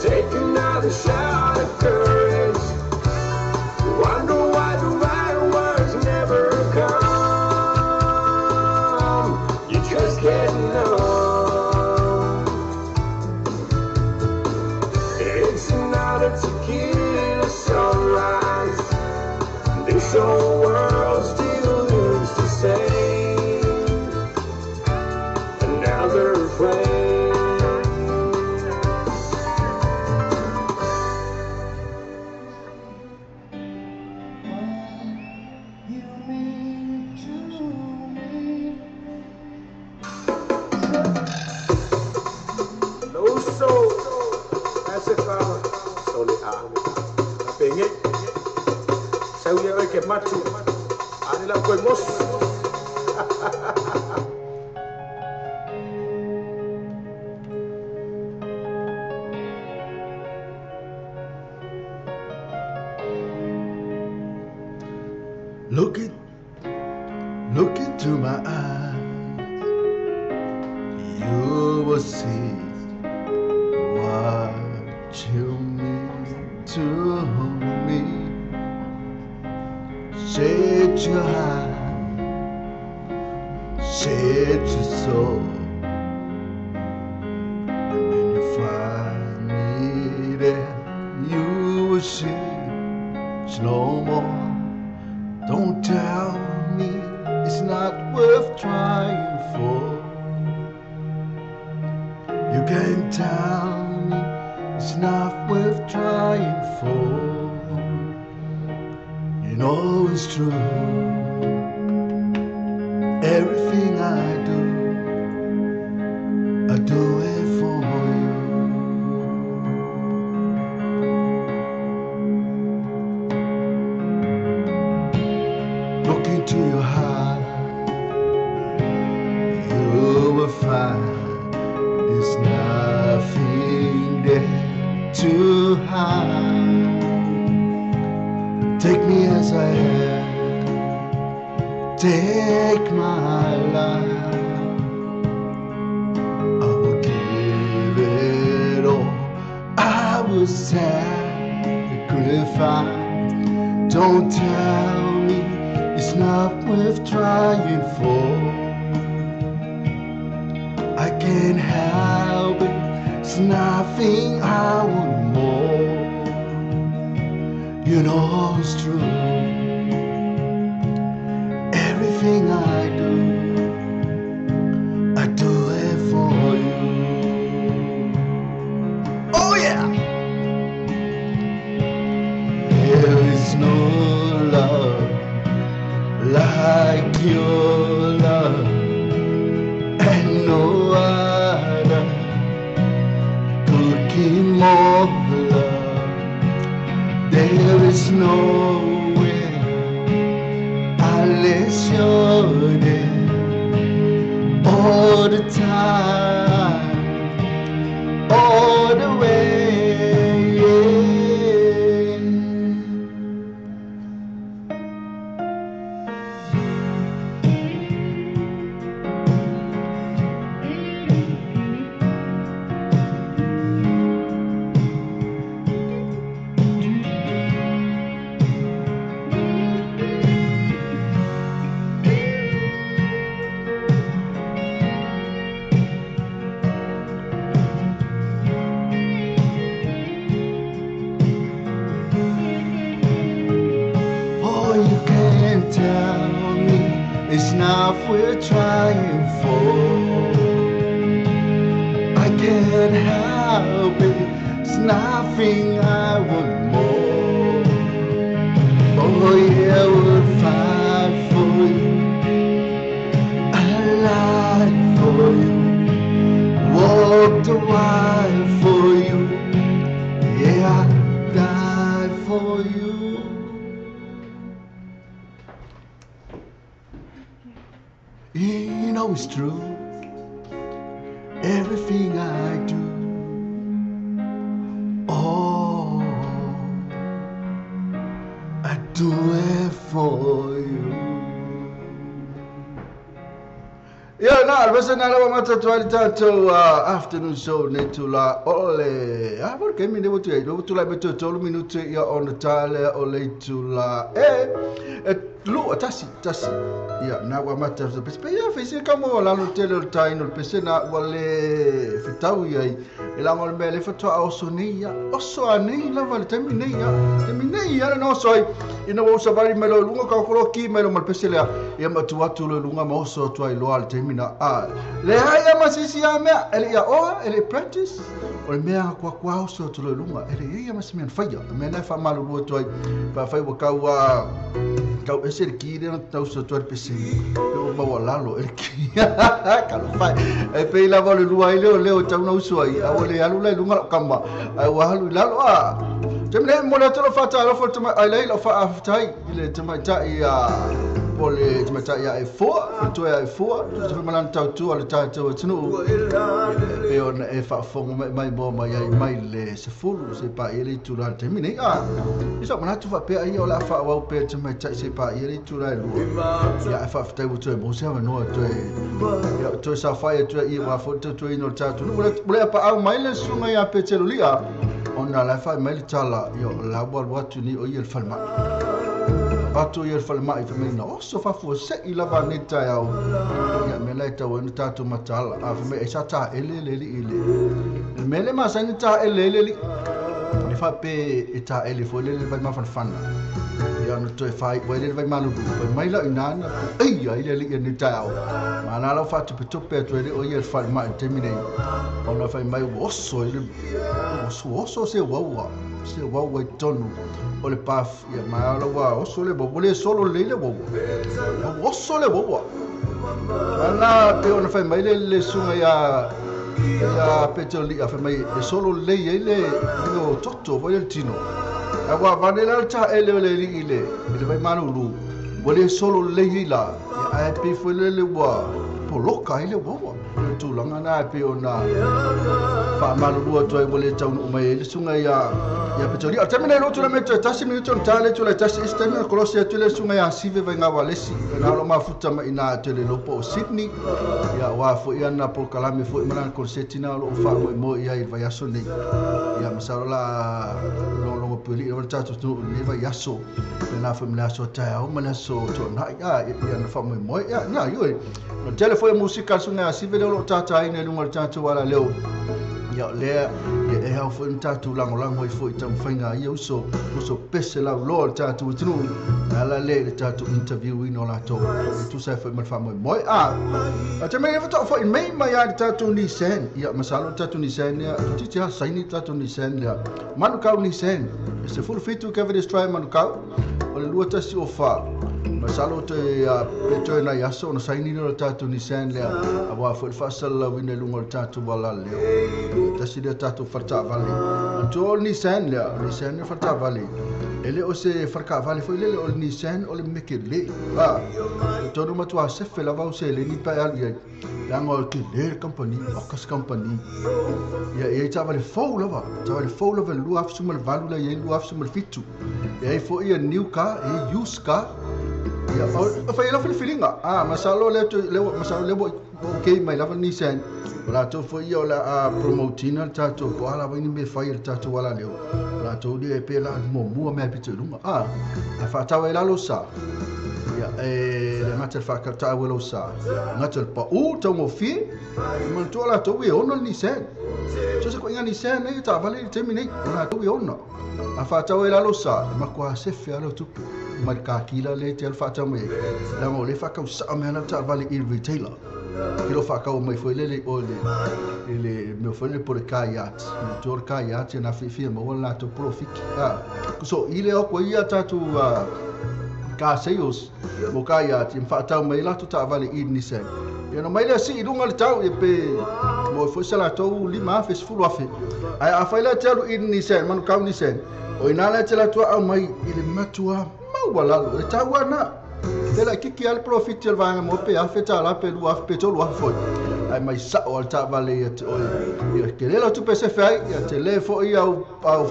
Take another shot of courage. Wonder why the right words never come. You just get numb. It's another tequila sunrise. This whole world still looms to say. And now they're afraid. No soul, as if sole a pengue. Sau ia oi ke matu. Ani la koe mos. Look into my eyes, you will see what you mean to me. Set your heart, set your soul, and when you find me there, you will see it's no more. Don't tell me it's not worth trying for. You can't tell me it's not worth trying for. You know it's true. Everything I do it for you. Look into your heart, you will find there's nothing there to hide. Take me as I am, take my life. I will give it all, I will sacrifice. Don't tell me it's not worth trying for. I can't help it, it's nothing I want more. You know it's true. Everything I do it for you. Oh yeah! There is no love like your love, and no other could give more love. There is nowhere unless you're there all the time, all the way. enough we're trying for. I can't help it, it's nothing I want more. Oh yeah, we'll fight for you, alive for you, walk the while for you, yeah, I die for you. You know it's true, everything I do, oh, I do it for you. Yeah, no, listen, I don't want to afternoon show netula ole. I work in the way to like to 12 minutes on the tile ole to la lu tasi. Yeah, now we might have the best. Yeah, facing come on, I'll tell you time or pesena wale fitau yai. Ilang on bele for 2 hours on ya. Also, a name level terminate, no soy. You know, also very mellow lunga kakroki melo malpesela. Yamatuatu lunga moso to a loyal termina. Le haya masisi ya mea, ele ya oa, ele practice. O mea kwa oso to lunga, ele ya masimian faya. Mena fa malu to a fa wakawa. Kau ese kiri no tau so tu pesi eu bawa lalo ki kalau fai e pe la vole lua leo tau no suai a ole alu le lunga kamba ai wa halu lalo temle mo le tolo fata lo fo ai le lo fa aftai ile tama tai pole tama tai ai fo to ai fo to malan tau tu ale tai tu tunu pe on e fa fo mai bo mai le se fulu se pa ile tu la termine iso mana tu fa pe ai ola fa wa pe tama tai se pa ile tu la lu ya fa fa tu mo se no to sa fa tu i wa fo tu ino tatu no le pa au mai le sunga ya pe celulia on la fa mai tala yo la wa tu ni o il falma Atu ia falma I famina oso fa fu se I lava neta ya ya meleta wa neta tu matala a fa me sata ele mele ma sa neta ele ni fa pe eta ele fo ele vai ma fan ya no to fa wa ele vai ma no mai la inana ai ya ele neta ya mana la fa tu pe tu ele o ia falma termine ona fa mai oso ele oso se wa tonu o le paf ia mai ala wa o sole bo le solo le bo o sole bo ana pe ona fai mai le sunga ya petroli a fai mai le solo le no toto vo il tino agua vanela cha ele ile vai manu lu bo le solo le la ya pe fo le wa poloka ile bo tu langa na pe ona fa malu to bo le tau mai le sunga ya petroli a termine lo tu la metto tasi minuti on tale tu la tasi esterna colossia tu le sunga ya sive vai nga walesi na lo mafuta mai na tele lo po Sydney ya wa fo ia na po kalame fo mana corsetti na lo fa mo ia il vai aso ni ya masala lo puli lo tatu tu ni vai aso na fo mla so ta o mala so to na ya na fa mo ya na yo no telefone musical sunga ya sive lo tata ina lunga tatu wala leo ya le e ha fo tatu lango fo tam fainga ia uso pese la lo tatu tunu ala le tatu interview ino la to tu sai fo mal famo moi te me fo fo mai ya tatu ni sen ya masalo tatu ni sen ya tu ti sai ni tatu ni sen ya manu ka ni sen se full fit to cover this try manu ka o le luata si o fa masalo te peto na yaso no sai ni no tatu ni sen le aba fo fa sala wina lungo tatu wala le tasida tatu farta vale antol ni sen farta vale ele o se farka vale foi ele o ni sen o le mekele to no matua se fe lava o se le ni pa ya lango te le company o kas company ya tava le fo lava lu af sumal valu la ye lu af sumal fitu ya fo ia new car e use car ya fa ela feelinga masalo le masalo le okay mai lava ni sen la to fo io la promotina tato ko ala vini me fai tato wala leo la to di pe la mo me pitu lunga fa tawa la lo sa ya le mater fa ka tawa lo sa mater pa to mo fi man to la to we ono ni sen so se ko nga ni sen e ta vale termine la to we ono fa tawa la lo sa ma kwa se fi alo tu marca kila le tel fa tawa me la mo le fa ka sa me na ta vale il retailer Kilo whakau mai foi lele o le me foi le por kayat me tor kayat na fifia mo la to profit so ile o ko ia tatu ka sales mo kayat im fatau mai la to ta vale id ni se e no mai le si lunga le tau e pe mo foi sala to lima fes fulu afe ai a faila telu id ni se manu kau ni se o ina la tela to au mai ile matua mau wala e tau na Dela kiki al profit el vanga mo pe afeta la pe lu af petolo af foi. Ai mai sa o ta vale et o. Ia ke lela tu pe se fai ia telefo ia au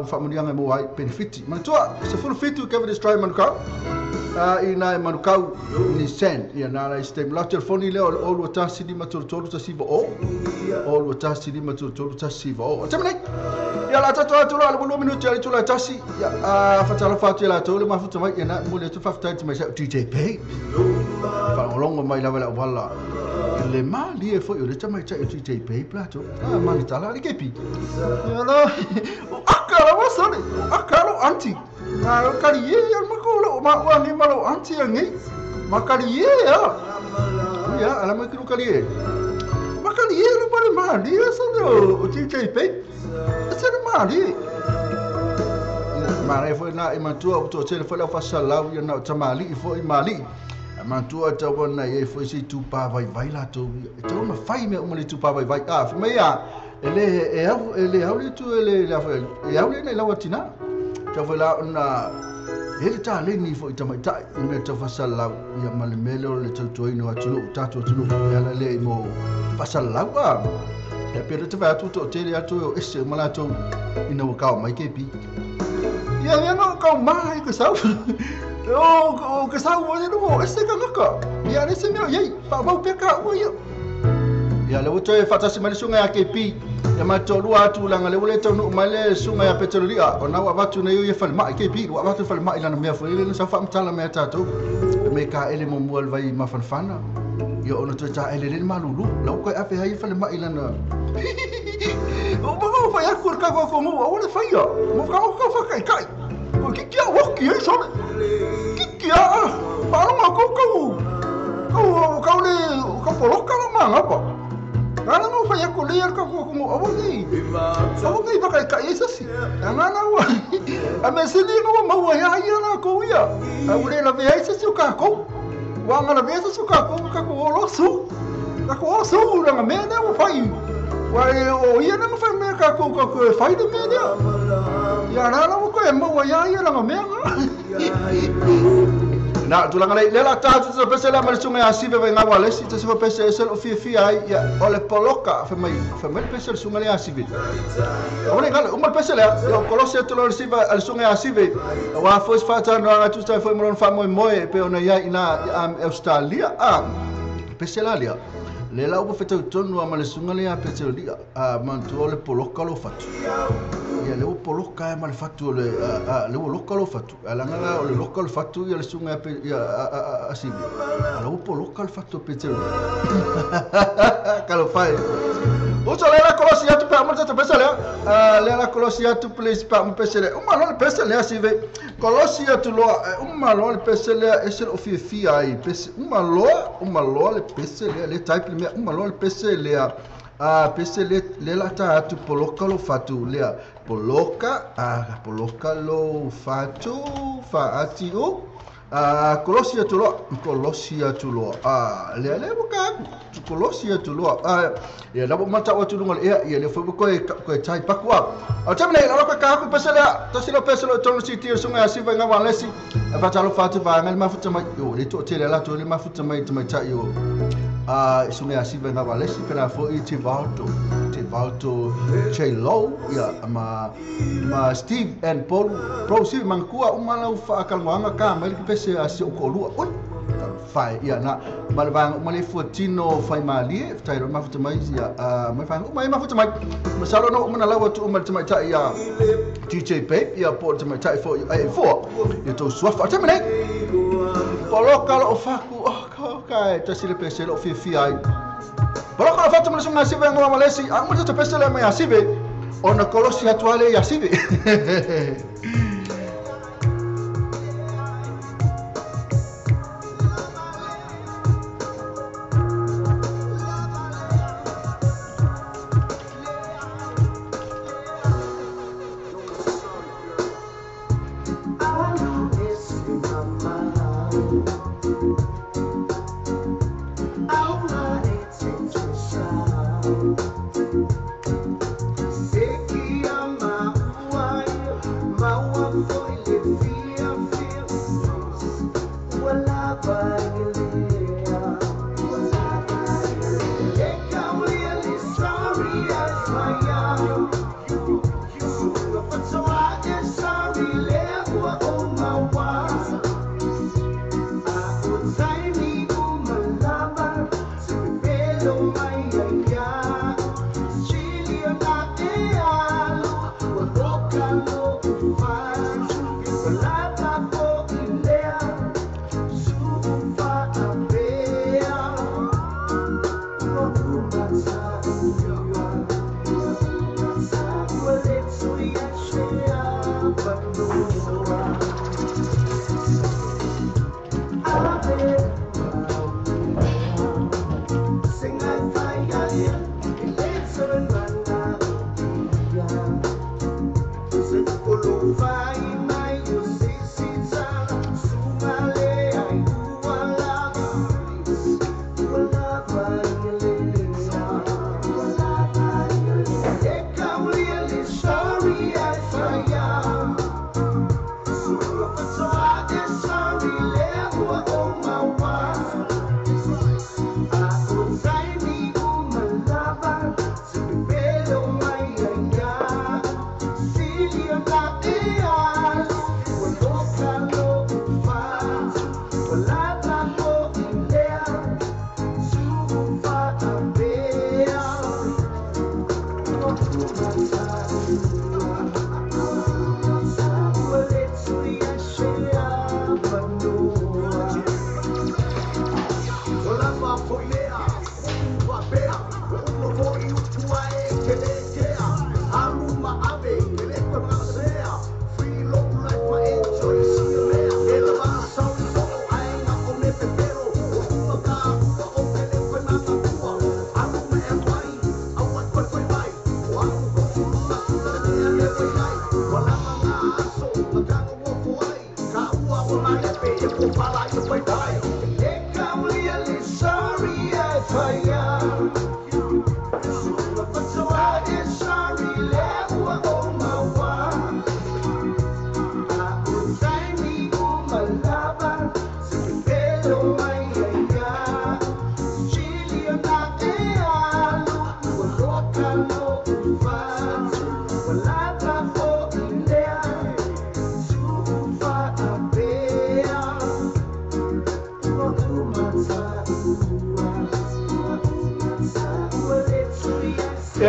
fa mundianga mo ai benefit. Man to se full fit to cover this try man ka. Ina man ka ni sen ia na la stem la telefoni le o lu ta sidi ma tolo ta sivo o. O lu ta sidi ma tolo ta sivo o. Tamai. Ia la ta to la lu minuti ali tu la tasi ia fa ta la fa tu la to le ma futa mai ia na mo le tu fa ta mai DJ Pay. Whangalonga mai lawa la wala. Le mali e foi o le tamai tai DJ Pay plato. Mani tala ni kepi. Ala. Akara wasane. Akaro anti. Kari ye al makolo ma wa ni malo anti ngi. Makari ye ya. Ya ala mai kru kari ye. Makari ye lo pare mali so o DJ Pay. Asa mali. Mare foi na imatua o tele foi la fasalau ia na tamali foi mali mantua tawona ia foi si tu pa vai la to to na fai me uma le tu pa vai me ia ele au le tu ele la foi e au le na la watina to foi la na ele ta le ni foi tamai tai me to fasalau ia male melo le tu to ino atu tatu atu ia le mo fasalau e per te va tutto tele atu esse malato ino ka mai ke pi ia no kau mai ke sau o ke sau o no esse ka ngaka ia esse meu ei pa mau peka o ia le wote fatasi mali sunga ya kepi ya matolu atu langa le wole tonu male sunga ya petrolia ona wa watu na yo ye falma kepi wa watu falma ila na me foi le sa fam tala me tato me ka ele mo mol vai mafanfana yo ona to ta ele le malulu lo ko afi hai falma ila na o mo vai akur ka ko mo o le faia mo ka fa kai o que é o que é só que é para uma kau le kau polok kalau mana apa kalau mau fai aku lihat kau mau apa ni pakai kai sasi jangan awak ame sini kau mau ya na kau ya aku le la vei sasi kau wang la vei sasi kau olosu na me na fai wai o ia na fai me kau fai de me ya na ko e mau ya na me na tu langa le la ta tu pese la mal sunga asive vai ngawa le si tu se pese sel o fi ai ya ole poloka fa mai pese sunga le asive ole gal o mal pese le o kolose tu lo siva al sunga asive wa fos fata no nga tu sta foi mon fa mo pe ona ya ina Australia pese la lia le la o feta tonu a mal sunga le pese lia man tu ole poloka lo fatu ia le poloka e mal fatu le poloka lo fatu ala nga le local fatu ia le sunga ia asive ala o poloka lo fatu pete kalau fai o so le la kolosia tu pa mo te pese le la kolosia tu please pa mo pese le o malo le pese le asive kolosia tu lo o malo le pese le ese o fi ai pese o malo le pese le type le o malo le pese le pese le la ta tu poloka lo fatu le poloka lo fatu fa ati o kolosia tu lo le buka kolosia tu lo ya la mata o tu ngol ya le fo ko tai pakwa o tamle la ka ku pese le to silo pese lo to si ti sunga si va ngwa lesi fa talo fatu va ngal ma futa mai yo le to tele la to le ma futa mai ta yo sunga si va ngwa lesi pena fo i ti valto che low ya ma Steve and Paul pro si mankua umala fa kalwanga ka mai ki pese asi o kolua fai ia na malvang mali fuatino fai mali tai ro mafuta mai ia mai fang mai mafuta mai masalo no mana lawa tu mal mai tai ia DJ Babe ia po mai tai fo ai fo ia to swafa tai mai polo kala o faku kai ta sile pese lo fi ai polo kala fatu mana sunga sive ngoma malesi ang mo to pese le mai asive ona kolosi atuale ia sive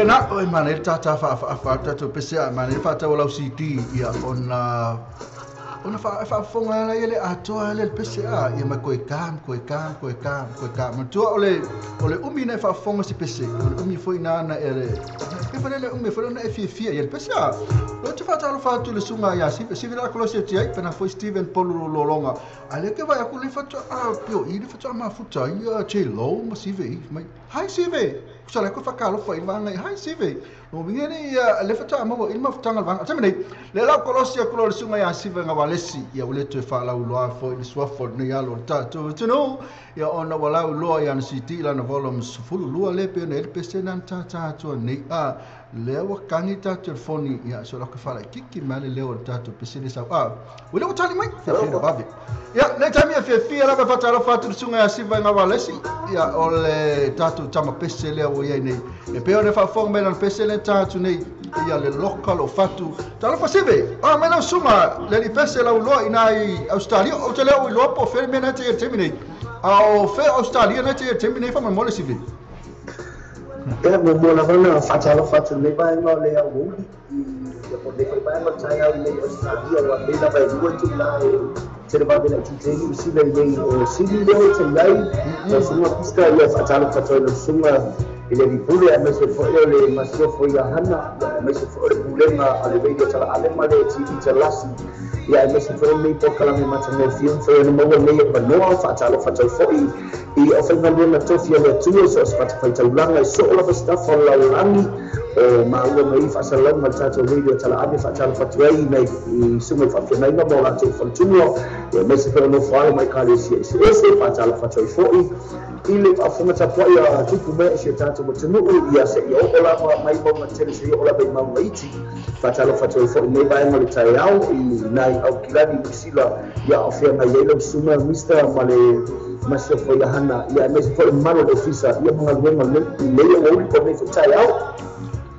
na oi manel tata fa tatu pese manel fa ta wala CD ia ona fa fonga la ele atoa le pese ia ma koe kam ma tu ole umi fa fonga si pese ole umi foi na ele ke fa le umi foi na fi ia pese lo te fa ta lo fa tu le sunga ia si vira ko lo se ti ai pena foi Steven Polo Lolonga ale ke vai ku le fa pio i le fa ma futa ia che lo ma si ve mai hai si ve kusala ko fa kalo foi vanga hai si ve no vingeni le fa ma il ma futanga vanga tamene le la ko lo se ko lo sunga ia si venga walesi ia ole te fa la uloa foi le swa for ne ia lo ta tu no ia ona wala uloa ia si ti la na volume fulu lua le pe ne pese nan ta tu ne le wa kangi ta telefoni ia so la ko fa la kiki male le o ta tu pese ne sa ole o tani mai fe bavi ia le tami fe la ba fa fa tu sunga ia si venga walesi ia ole ta tu tama pese le o ia nei e pe ona fa fong me na pese le ta tu nei ia le local o fatu tala pasive me no suma le di pese la ulo ina Australia o te le ulo po fer mena te terminate Au fe Australia na te tempi nei fa mai mole sivi. Ya mo mo la vana fatalo fatu le ba no le au ya po le ba no chai au le Australia wa be la ba du tu la se le ba be la tu te ni si le le si le te lai so no pista ya fatalo fatu le sunga ile di pule a mese fo le masio fo ya hana mese fo le pule ma ale be ya tala ale ma le ti ti lasi ya mese fo le po kala me mata no film fo le mo le ba no fatalo fatu fo I o fai ngalo na tofi le tu so Spotify taulanga so all of the stuff on la langi o ma ua mai fa salon ma tato radio tala ave fa tala fatuai nei sume fa fenai na bola te fantuo e me se no fai mai kale si se fa tala fatuai foi ile fa fuma ta poi a tupu me se tato mo tunu ia se yo ola mai mo ma tele se yo ola be ma maiti fa tala fatuai foi me ba mo le tai au I nai au kilani sila ya ofia mai yelo suma Mr. Male masih foi a hana ia me foi malo de fisa ia mga wenga le o uli ko me tai au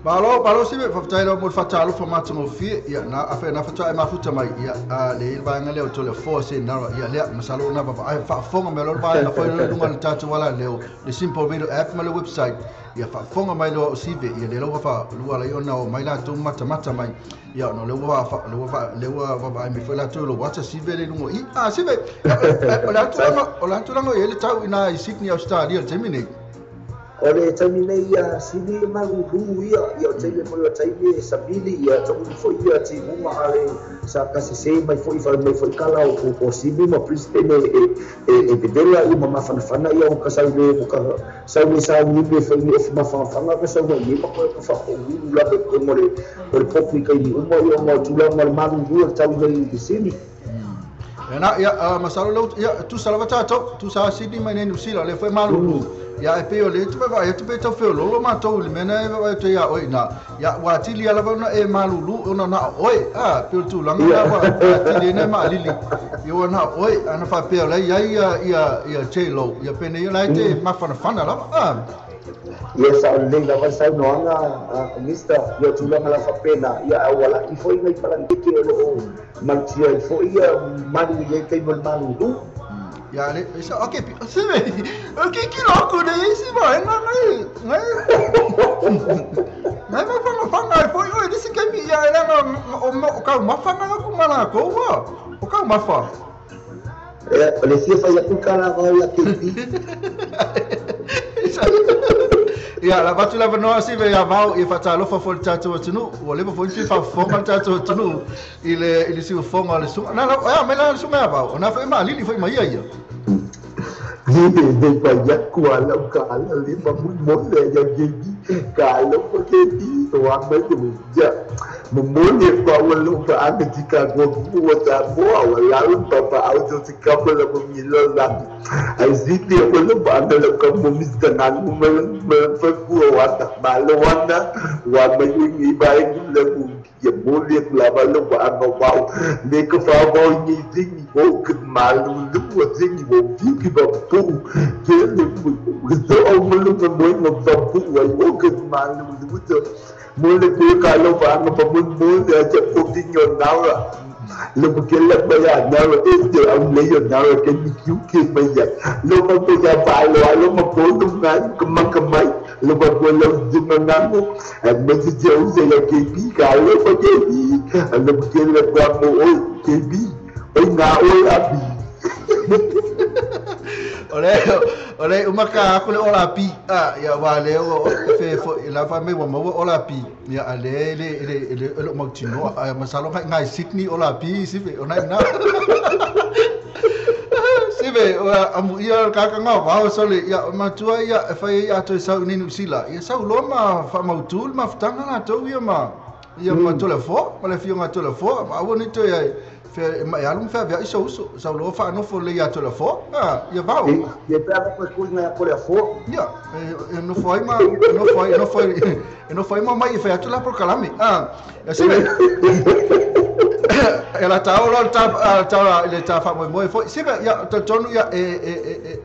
Balo sibe fa tai mo fa talo fa matu mo fi ia na afa na fa tai ma futa mai ia le ba ngale o tole fo se na ia le masalo na ba fa fonga me lo ba na foi no ngal tatu wala leo le simple video app ma le website ia fa fonga mai lo sibe ia le lo fa lu ala yo na o mai la tu mata mai ia no le wa ba mi foi la tu lo watch sibe le lungo I sibe o la tu lango ia le tau ina I Sydney Australia terminate Ole tami nei ia sini malu ia tele mo tele sabili ia to fo ia ti uma ale sa kasi se mai fo kala o sini mo pristene e vedela I mama fana ia o kasau le ka sa ni be fo ni of mafana ka sa ni mo ko fa o la be ko mo le popi kai ni mo ia mo tula mo malu ia tami nei sini na ia masalo lo ia tu salava tato tu sa Sydney mai nei usila le foi malu ya e pe o le tu va e tu pe to fe lo ma to le mena e va to ya oi na ya wa ti li ala na e malulu ona na oi pe tu la ma wa ti le ma lili yo na oi ana fa pe le ia chelo ya pe ne la te ma fana la Yes, le la va sai no anga Mr. Yo tu la fa pena ya wala I foi ngai para ndike o mantia foi ia manu ye kai mal malu Ya le isa okay sebe okay ki louco daí se vai ngai ma fanga foi oi disse que me ia era o ka ma fanga ko mala ko o ka ma fa le fia fa ya ku kala va ya ki Ya la batu la no si ve ya va e fa talo fa fol tato tunu o le fo fi fa fo ma tato tunu ile si fo ma le su na ya me la su ma va ona fa ma lili foi ma ia de pa ku ala ka ala le pa mo le ya ge ka lo ko ke ti to a me tu ja mo le pa lo pa a ti ka go mo ta mo ala pa auto ti ka mo la mo mi lo la ai ziti ko lo ba lo ka mo mis ka na mo fa ku wa ta ba lo wa me ni ba le mo ya mo le la ba lo ba no ba ne ka fa ba ni zini o ka ma lo wo zini wo ki ba pu ke le mo to o mo lo mo ba pu wa o ka ma lo mo le ku ka lo ba no pa mo le ja pu ti nyo na ra lo ke le ba ya na ra este au le yo na ra ke ni ku ke ba ya lo ba ko ya ba lo mo ko tu na ka mai lo ba ko lo di na mo me ti je u se ya ke bi ka lo ba ke bi lo ke le ba mo o ke bi o na o a bi Ole umaka ko le ola pi ya wa le o fe fo la fa me wa mo ola pi ya ale le mo tino masalo ngai Sydney ola pi si ve ona na si ve amu ia ka nga wa so le ya matua ya fa ya to sa ni nu sila ya sa lo ma fa ma tul ma ftanga na to ya ma to le fo ma le fi nga to le fo ma woni to ya ma ya lum fa via iso sa lo fa no fo le ya to le fo ya va e pra ko ko na ko le fo ya no foi ma mai fa to la por calami ya se ela tau lo tau ile ta fa mo foi siga ya tonu ya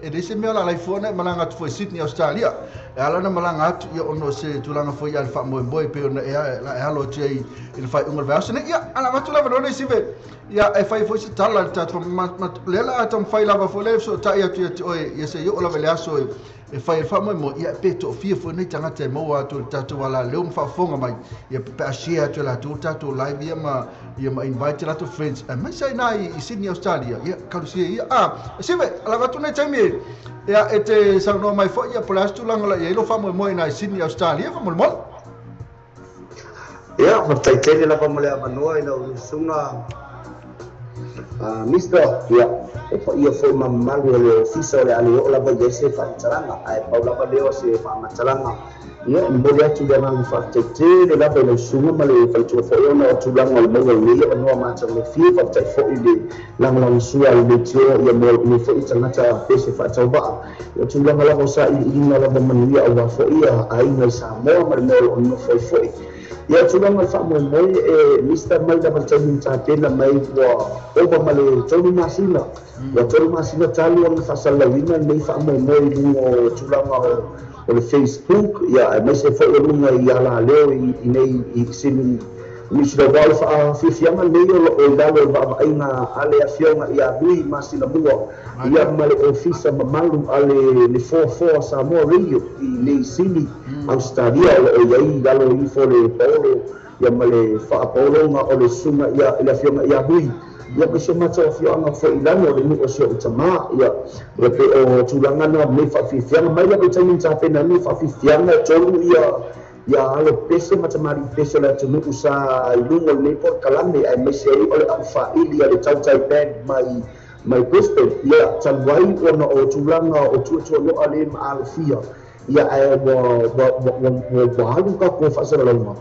dise me la iPhone malanga tu foi Sydney Australia ala na malanga atu ya ono se tulanga foi al fa mo pe ona la halo tei il fai ungal verse ne ya ala matu la no sive ya e fai foi tala ta lela atam fai lava fo le so ta ya tu oi ya se yo la vele aso e fai fa mo ia peto fia fo nei tanga te mo atu tatu wala leo mfa fonga mai ia pe share tu la tu tatu live ia ma invite la tu friends e mai sai nai i Sydney Australia ia kalusia ia sive ala watu nei taimi ia e te sa no mai fo ia plus tu langa la ia lo fa mo nai Sydney Australia fa mo ia ma tai tele la pa mo le manua ina sunga Mister, ya, ia foi mamalu le ofisa le ali o la ba jese fa talanga, ai paula ba leo se fa talanga. Ia mbole atu le nang fa tete le la ba le sunga male fa tu fo ona o tulanga le mo le o no ma le fi fa tai fo ile lang sua le tio ia mo ni fo itanga ta pese fa tau ba. O tulanga la sa ina la ba manuia o fo ia ai na sa mo ma o no fo fo. Ya tulanga fa mo Mr. Mai da Maltani ta tena mai wa oba male tonu masina ya tonu masina tali on fa salawina nei fa mo o tulanga o le Facebook ya mai se fa runga ya la leo i nei i sini ni sida wal fa fianga nei o dalo ba aina ale afianga ya hui masina bua ya male ofisa mamalu ale le 44 sa mo radio i nei sini Australia o yai dalo i fo le polo ya male fa polo nga o le sunga ya le fianga ya hui ya ke se mata fianga fo ilano le ni o se utama ya pe o tulanga na me fa fianga mai ya utani ta pena ni fa fianga tolu ya alo pese matamari pese la tunu usa ilungo le por kalame ai meseri ole afa ili ya le tautai band mai gospel ya tanwai ona o tulanga o tuto no ale ma alfia ya ai wa halu ka ko fa sala lama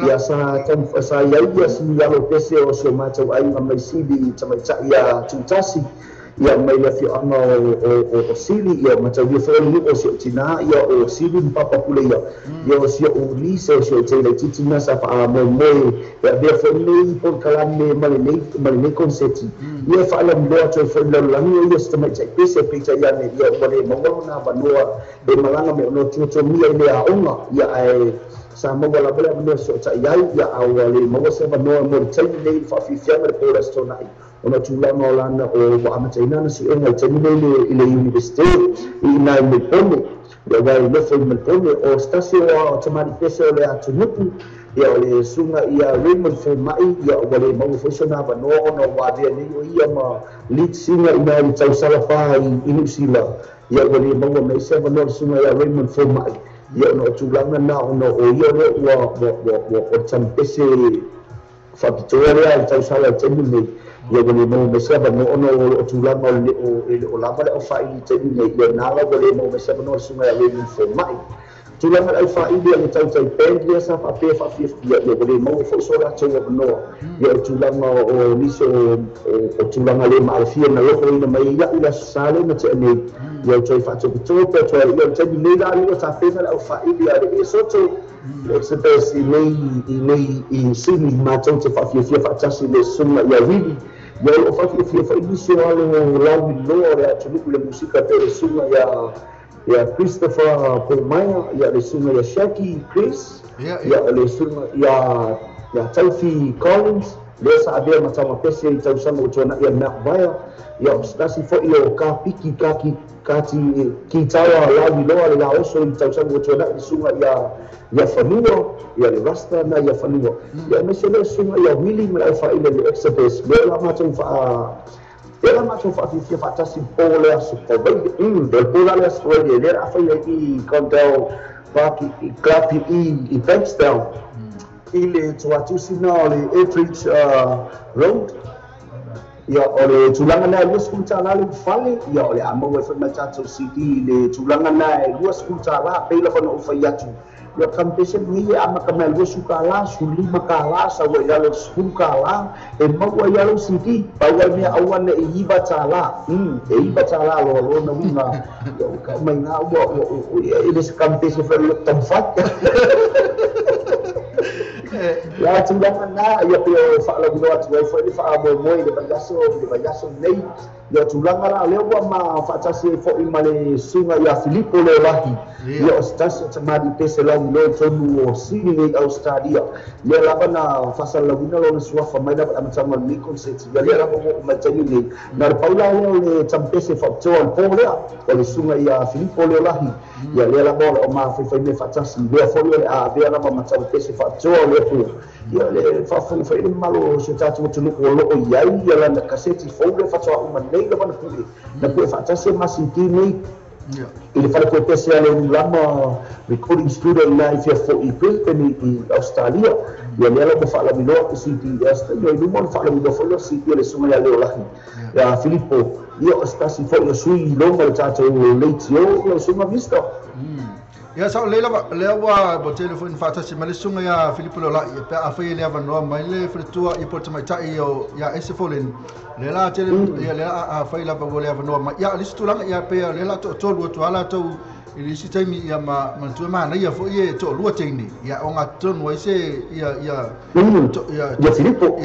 ya sa ya si ya lo pese o so mata ai mai sidi tamai ya tutasi ya mai la fi ana o sili ya mata vi fo ni o se tina ya o sili papa kule ya o se o ni se te le titina sa fa mo ya de fo ni por kala me mali konseti ya fa la mo to fo la la ni ya sta mai pese pizza ya ne ya mo le mo na banua de malanga me no to mi ile a onga ya ai sa mo la bela mo so ta ya awale mo se banua mo te ni fa fi fiamre por restaurant ona tulanga olana o wa amataina na si enga tenile ile university ina me pone ya wa ile fo me pone o stasio o tamari pese ole atunupu ya ole sunga ya Raymond fo mai ya wale mo fo sona ba no ona wa de ni o ia ma lead singer ina i tau sala fa i Nusila ya wale mo me se ba no sunga ya Raymond fo mai ya no tulanga na ona o ia wa tampese fa Victoria i tau sala tenile ya wale mo me se ba no ona o tulanga o la ba o fa i tenile ya na la wale mo me se ba no sunga ya Raymond fo mai tulanga ai fa ili ang tau pendia sa fa pe fa fi ya wale mo fo so la tau no ya tulanga o liso o tulanga le ma fi na lo ina mai ya ila sale na te ne ya tau fa to pe to ya te ni la ni ta pe na fa ili ya e so to se pe si nei i sini ma tau te fa fi fa tasi le suma ya wili ya o fa fi ili so alo la mi lo ya tulu le musika pe suma ya Christopher Pomaya ya le sunga ya Shaki Chris ya le sunga ya Taufi Collins le sa abia matama pese i tau sama utona ya Nakvaya ya stasi fo iyo ka piki kati ki tawa lawi loa le la oso i tau sama utona i sunga ya Fanua ya le Rasta na ya Fanua ya mesele sunga ya Willy mla fa ile le Exodus le la matama fa ela macho fa fi fa tasi pole aso po del pole la storia le afa i contel parki i clapi i Bankstown ile tuatu sina le Etridge road ya ole tulanga na lu skulta la le fale ya ole amo we fa machato city le tulanga na lu skulta la pe la fa no fa yatu ya competition ni ama kamel lu sukala suli makala sa we ya lu skulala e mawa ya lu city pa wa ni awan e iba tala lo na winga ka mai na wo ile competition fa lu tamfat Ya tulanga na ya pe fa la gua tu foi ni fa mo de bayaso nei ya tulanga la le wa ma fa tasi fo i male sunga ya Filippo le lahi ya stas tamadi pese la no tonu o sini Australia ya la bana fa sal la guna lo suwa fa mai da am tama ni concept ya le la mo ma tani ni na paula le tampese fa to al pole o le sunga ya Filippo le lahi ya le la bola o ma fa me fa tasi be fo le a be la ma tampese fa to le pu ya le fa malo se tatu tu ko lo o yai ya la kaseti fo le fa to uma nei da bana pu na pe fa tasi ma sintini ele fala que o PCL é uma recording studio na IFA for em Austrália e ela fala melhor que CTS e ele não fala melhor foi o CT ele suma ya leo lá ya Filippo io está se foi o sui longa tato leitio eu suma visto ya sa lewa bo telefone fata se male sunga ya Filippo la pe a foi leva no mai le fretua e porta mai tai yo ya ese folen lela tele ya lela a foi la bo leva no mai ya listu lang ya pe lela to lu ala to ili si taimi ya ma tu ma na ya foi e to lu teni ya onga ton wai se ya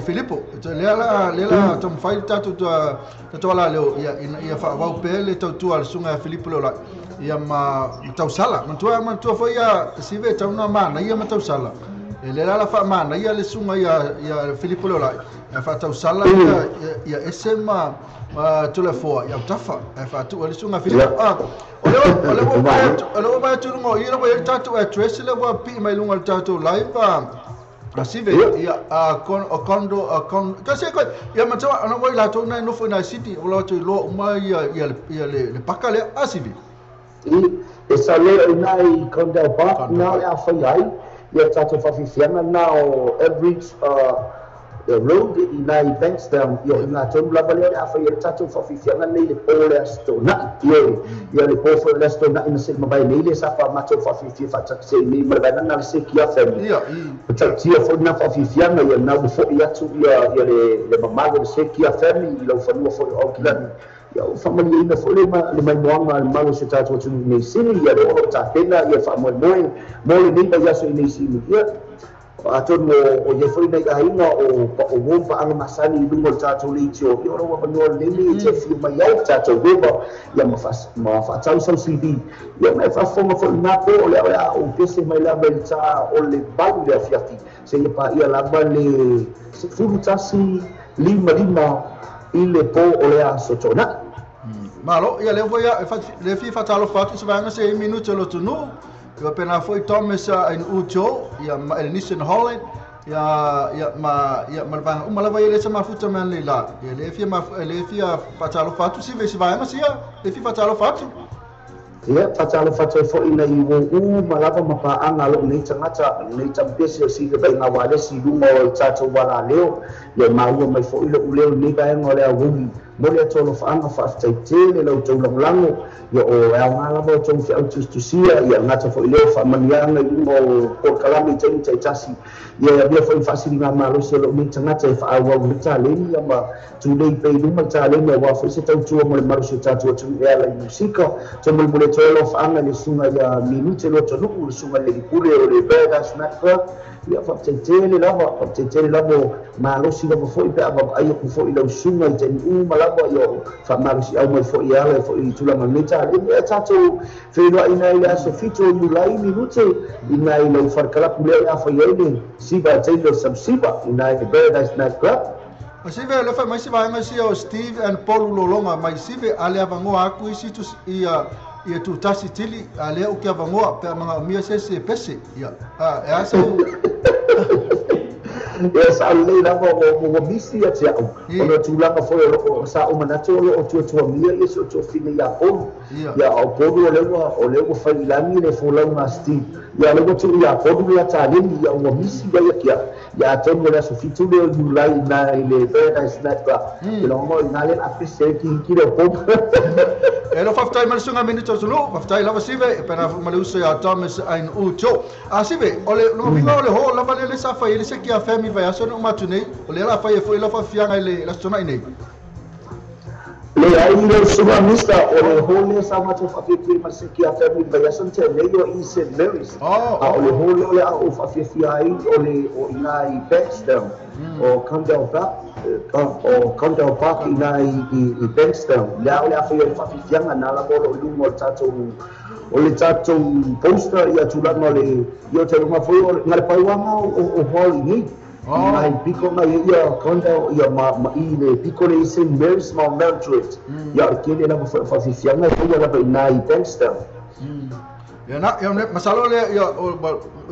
Filippo to lela to fai tatu to ala leo ya fa wa pe le to al sunga Filippo la ia ma tau sala mantua foi ia sive tau na mana ia ma tau sala le la fa mana ia le sunga ia Filippo la fa tau sala ia esema tu le fo ia tafa fa tu le sunga Filippo ole ba tu ngo ia ba tatu e trace le ba pi mai lunga tatu live sive ia kondo kasi ko ia ma tau ana wai la tu na no foi na city o tu lo mai ia le pakale asive e salero nai Condell Park now ya foi ai ya tato fa fifiana now average road nai Bankstown yo na ton la valere ya foi tato fa fifiana nei le pole astona yo ya le pole le astona in se mabai nei le sa fa mato fa fifi fa taxi ni marvana na se kia family ya taxi fa na fa fifiana ya na fo ya tu ya le mamago se kia family lo fa no fo o kilan ya family ina fole le mai moanga malo se tatu tu nei sini ya le o ta pena ya fa mo ni ba ya so nei sini ya aton o ye foi nei ga ina o mo fa ang masani dungo tatu li tio yo ro ba no le ni che fi ma ya tatu go ya ma fa tau so CD ya me fa fo na po o le ya o pese mai la belta o le balu ya fiati se le pa ia la ba le se fu tasi lima ile po ole a sotona malo ia le voia le fi fatalo fatu se vai se minuto lo tunu eu pena foi Thomas in Ucho ia el Nissan Holland ia malvanga uma lava ele se mafuta man le la le fi fatalo fatu se vai se ia le fi fatalo fatu ia fatalo fatu fo ina i wo malava mapa anga lo nei tangata nei tampese si le bai na wale si lungo o tato wala leo le mau mai fo ile uleo nei ga ngole a wumi mo le tolo fa anga fa taitele lo tolo lango yo o a ngala bo tong fi autus tu sia ia ngata fo ile fa manianga lungo por kalami tai tasi ia bia fo fasili nga malo se lo nei tangata fa awa mita le ia ma tu dei pe lungo ta le wa fo se tau tu mo le maro se tato tu ia la musika to mo le tolo fa anga le sunga ya minute lo tolo le sunga le pure o le beda snack ia fa taitele lavo malo si lavo fo pe aba ai ku fo ile sunga te mala yo fa malo si au mai fo ia le fo i tula mamita le tato fe no ina ile so fito you lai minute ina ile farkala pule ya fa yele si ba tailo subsiba ina the paradise night club Sive le fa mai si vai si o Steve and Paul Lolonga mai sive ale avangoa aku isi tu ia tu tasi tili ale o ke avangoa pe manga mia se pese ia e asa yes alle la mo misi ya tia o tu la ka foi o sa o manato o tu mia isso tu fine ya ya o podo o le fa ilami le fo la una Steve ya le tu ya podo ya tali ya o misi ya kia ya tengo la sofitu le July na ile paradise night club lo mo na le appreciate ki le pop elo faftai mal sunga minuto solo faftai lava sive pena maluso ya Thomas ein ucho sive ole no vinga ole ho lava le sa fa ile se ki a femi vai aso no matunei ole la fa e foi la fa fianga ile la sona nei le ai le suga mista o le hole sama te fafifi masiki a family bayasan te le yo in St. Mary's o le hole o le o fafifi ai o ina I Bankstown o Condell Park ina I Bankstown le o le afi o fafifianga na la bolo lungo tato o le tato poster ia tulanga le yo te runga foi o ngale paiwanga o holi ni mai piko mai ia Condell ia ma I le piko le St. Mary's ma Mildred ia kele la fafifianga ia la ina I Bankstown ya na ya masalo le ya o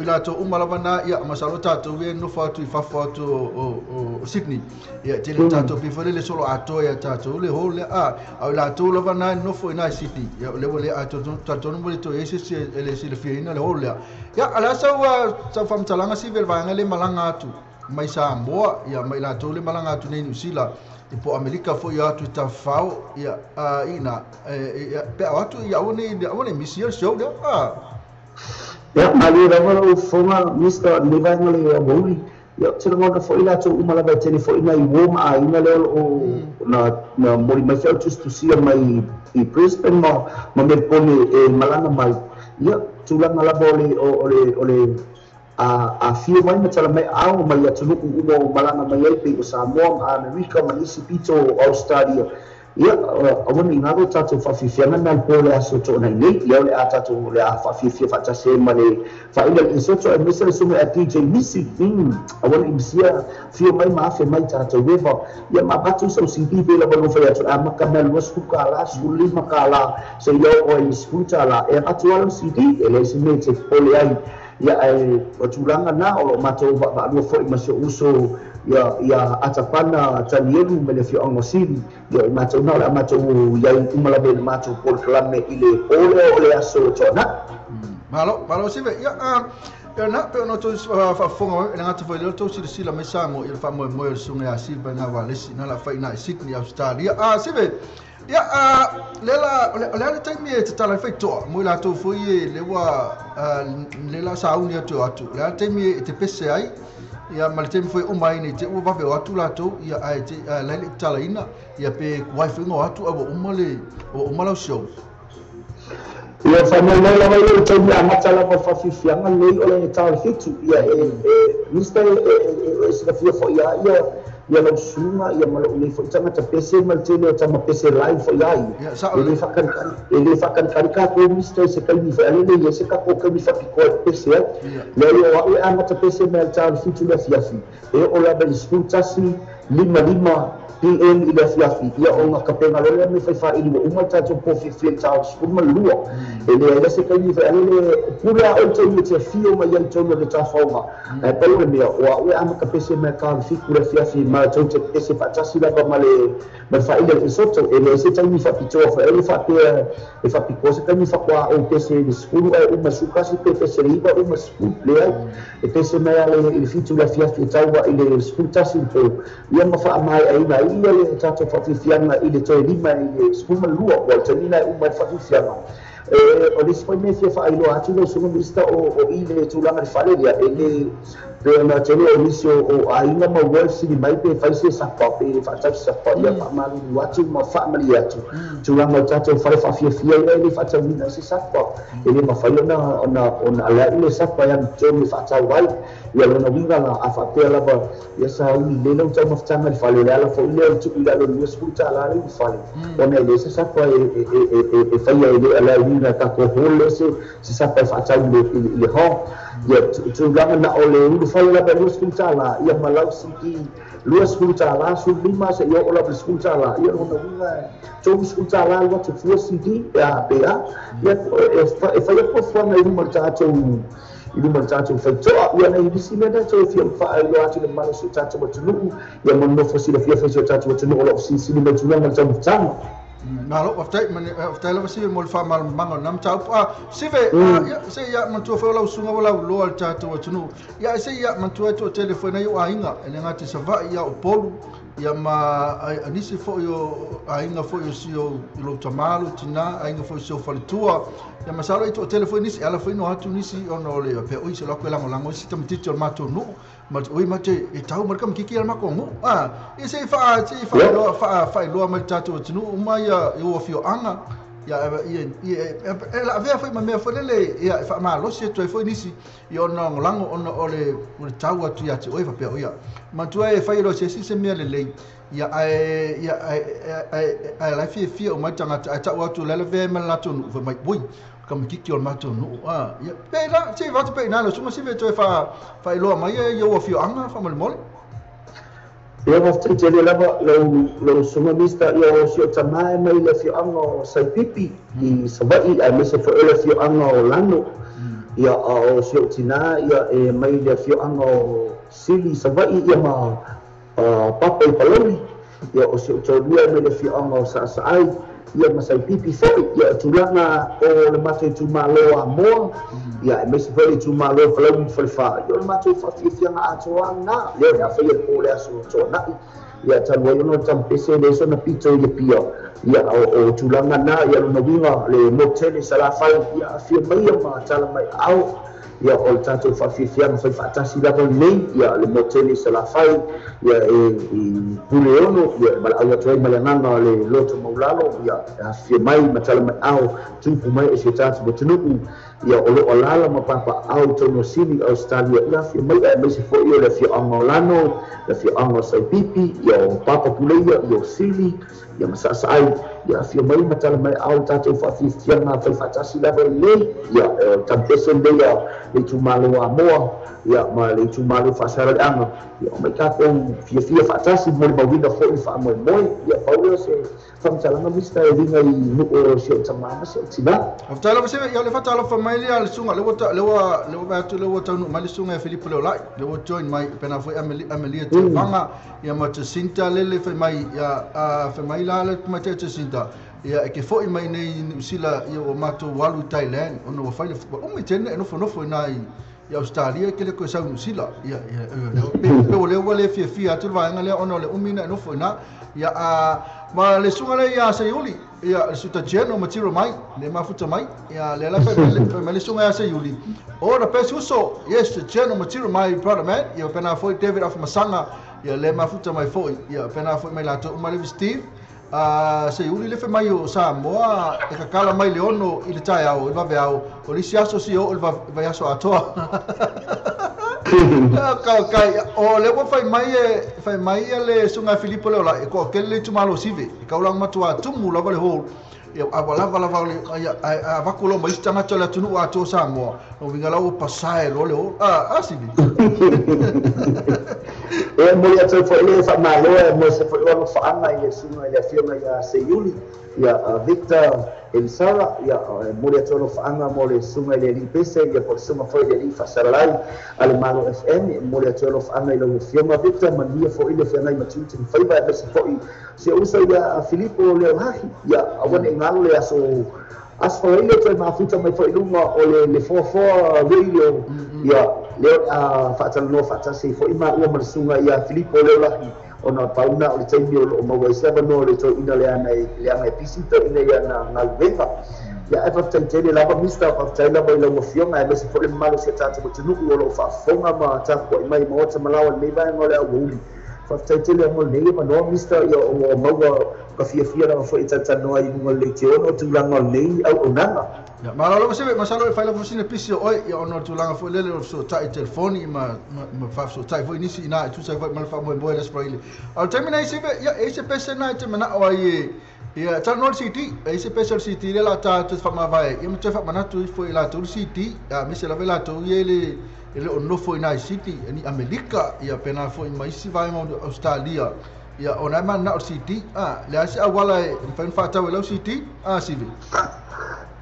ila to umala na ya masalo tato we no fa tu fa to o Sydney ya tele tato before le solo ato ya tato le ho le ila to lo na no fo ina Sydney ya le vole ato tato no vole to ese le si le fina le ho le ya ala sa fam talanga si vel va ngale malanga atu mai sa moa ya mai la to le malanga atu nei Nusila po Amerika fo ya tu ta fao ya ina pe atu ya one mission show da ya mali da volo fonga Mr. Livangole ya boli ya tira mo fo ila to umala ba tele fo ina I woma ina le o na mori mai fa just to see mai I Brisbane ma me pone malanga mai ya tulanga la boli o le a fio mai na tala mai au mai atu umo malanga mai ai pe o Samoa a Amerika ma isi pito Australia ia awani ngaro tato fafifianga na pole aso to na nei ia le atato le a fafifia fa tase male fa ina isoto e misere sume a DJ misi awani imsia fio mai ma fe mai tato weva ia ma batu so CD vela balo fa atu a makamel waskuka la suli makala se yo o iskuta la e atu ala CD ele se mete pole ai ia o tulanga na o mato ba no foi ma so uso ya atapana tanielu mele fio angosili ya mato na la mato ya umala be mato por klame ile ole aso tona malo sive ya na pe no to fa fonga na ngata foi le to sila me samo il fa mo sunga ya silba na wale na la fa ina Sydney Australia sive ya lela taimi e tala feito mo la to foi lewa lela sauni atu lela taimi e te pese ai ya maltemi foi umai ni te u va ve atu la to ya ai te lele tala ina ya pe wifi ngo atu abo umala show ya famela la vai o taimi a matala va fa fifianga lei o le tala feito ya Mr. esse fio foi ya lo sunga ya malo le fo tanga ta pese mal tele tama pese live fo ya ele fakan karika ko Mr. se kai fa ale le se ka ko ka mi fa ko pese le yo wa ana ta pese mal tal fitu la fiafi e o la bel skuntasi lima PM ila fiafi ya o nga kapenga le me fa ili uma ta to po fi tal skuma lua ele se kai fa ale pura o te fio ma ya to le ta foma e pa le me wa ana ka pese mal tal fitu la fiafi ma to te pese fa tasi la ba male ma fa ile ke soto ele se tai mi fa pito fa ele fa pe fa piko se kai mi fa kwa o pese de skulu e uma suka si pe pese riba uma skulu le e pese ma ale il fitu la fiafi tawa ile skulu tasi to ia ma fa mai ai na ia le tato fa fianga ile to lima ile skulu lua wa tanina uma fa fianga o le spoi me fa ai lo atu lo sumo vista o ile tulanga de faleria ele pe na tele o misio o ainga ma world city mai pe fa se sa pe fa ta sa pa ya ma watu ma family atu tulanga tato fa fia ele fa ta mina se sa pa ele ma fa ona ala ile sa pa ya tele fa ta wai ya na winga la afa pe la ba ya sa uni le no ta mafta fa le ala fo ile tu ila lo escuta la le fa ona le se sa pa e fa ya ile ala winga ta ko hole se sa pa fa ta le ho ya tulanga na ole u fa la ba lo escuta la ya malau siki lo escuta la su lima se yo ola escuta la ya no winga to escuta la wa tu fu siki ya ya e fa ya ko fa na u marta to ini martato feito ia na ibisi meda to fia fa lo atu le mano su tato watunu ia mono fosi le fia feito tato watunu lo si si le tuna na tamu tamu na lo oftai lo si mo fa mal mango nam tau sive ya se ya mantu fa lo sunga wala lo al tato watunu ya se ya mantu to telefone yo ainga ele ngati sa va ya o polu ya ma anisi fo yo ainga fo yo sio lo tamalu tina ainga fo sio falitua ya masalo ito telefone nisi ala fo no atu nisi ono le pe o se lo ko lango si tam tito mato no ma oi ma te e tau ma kam kiki ma ko mu e se fa lo ma tatu tunu uma ia o fio anga ia la vea foi ma me foi le ia fa ma lo se tu foi nisi io no lango ono ole tau atu ia te oi fa pe ia ma tu e fai lo se me le ia ai la fia o ma tanga tau atu le ve ma la tu no mai boi kam kiki o mato no ia pe la se va te pe na lo suma se ve tu fa lo mai io o fio anga fa mol ia wa te te lava lo suma mista ia o sio tamai mai le fio anga sai pipi I sabai ai me se fo le fio anga o lano ia o sio tina ia e mai le fio anga o sili sabai ia ma papa I paloni ia o sio tolua me le fio anga o sa ai ia masai pipi foi ia tulanga o le mate tu malo amo ia me se foi tu malo falou foi fa ia le mate fa fianga atoanga le ia foi o le aso tona ia talo ia no tampese le so na pito ia pio ia o tulanga na ia no winga le motel sala fai ia fia mai ma tala mai au ia o tato fa fianga foi fatasi la nei ia le motel sala fai ia buleono ia bala ia toi malanga le loto maulalo ia fia mai matala mai au tupu mai e se tato botunu ia o lala ma papa au tono sili Australia ia fia mai e me se fo ia le fia angolano le fia ango sai pipi ia o papa puleia ia o sili ia masasa ai ia fia mai matala mai au tato fa fianga foi fatasi la nei ia tampese ia le tumalo amoa ia ma le tumalo fasara anga ia mai ka kon fia fatasi mo ba winda fo fa mo ia paulo se famtalanga mista e vinga I no o se tamama se tina aftala se ia le fatala fa mai le al sunga le ba tu le wata no mali sunga e Filipo le lai le wo join mai pena foi amelia te vanga ia ma te sinta le fa mai ia fa mai la le ma te sinta ia ke foi mai nei sila ia o mato walu Thailand ono fa le o me tene no fo nai ia Australia ke le ko sa sila ia pe o le wale fia tu va ngale ono le umina no fo na ia ma le sunga le ia se yuli ia suta geno matiro mai le mafuta mai ia le la pe le sunga ia se yuli o la pe so yes geno matiro mai brother man ia pena foi David of Masanga ia le mafuta mai foi ia pena foi mai la to mai Steve se yuli le fe mai o Samoa e kakala mai le ono I le tai au va veau o le siaso si o va yaso atoa kai o le fai mai le sunga Filipo le la ko ke le tumalo sive ka ulang matua tumu la vale ho ia avala le a vakulo mai stanga tala tunu ato Samoa no vinga la o pasai lo le ho sive e mo ia tau foi le fa malo e mo se foi o fa anga ia sunga ia firma ia se yuli ia Victor Elsara ia mo ia tau fa anga mo le sunga ia lipese ia por sunga foi ia fa saralai ale malo FM mo ia tau fa anga ia le firma Victor mania foi ile fa nai matuti foi ba se foi se usa ia Filipo le hahi ia awane ngalo le aso ile toi mafuta mai foi lunga o le 44 radio ia le fatalano fatasi foi ma o malsunga ia Filipo le lahi ona pauna o le taimi o maua seba no le toi ina le ana pisita ina ia na venga ia e fataltele lava mista fatala mai lo fionga e se foi malo se tata mo tunu o lo fa fonga ma ta ko mai mo ta malawa nei vai ngole au uli fataltele mo nei ma no mista ia o maua ka fia na foi tata no ai ngole te ono tulanga nei au onanga ya malalo se masalo e faila fosine pisi oi ya ono tulanga foi lele so tai telefoni ma fa so tai foi nisi ina tu sai foi mal fa mo le spraile al termina se ya ese pese na te mana o ai ya Tanol City ese pese city le la ta tu fa ma vai ya me fa mana tu foi la tu city ya me se la vela tu ele ono foi na city ni America ya pena foi mai si vai mo Australia ya ona man na city le ase awala fa fa ta wela city sivi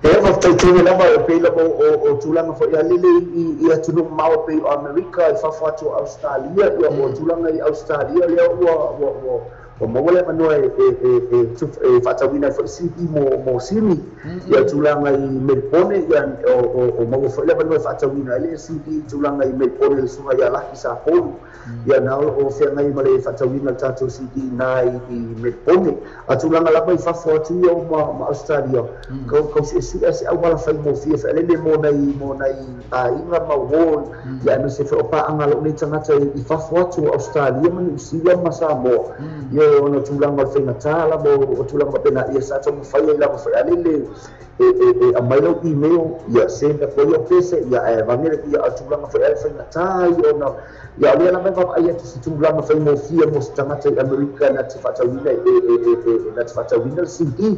e va taitini lava e pei lava o tulanga fo ia lele ia tunu mau pei o America e fa to Australia ia o tulanga I Australia le o mo le mano fatawina fo CD mo sini ya tulanga I melpone ya o mo fo le mano fatawina le CD tulanga I melpone sunga ya laki sa polu ya na o fe ngai male fatawina tato CD nai I melpone atulanga la mai fa fo tu yo ma Australia ko se au wala fai mo fia fa le mo nai a inga ma wo ya no se fo pa angalo ni tangata I fa fo tu Australia man sia masamo yo no tulanga fe natala mo tulanga pena ia sa to fa ia la fa ale a mailo email ya senda ko yo pese ya vanere ya tulanga fa ale fe natala yo no ya le na ba ia tu tulanga fa mo fia mo tangata America na tfata wina na tfata wina CD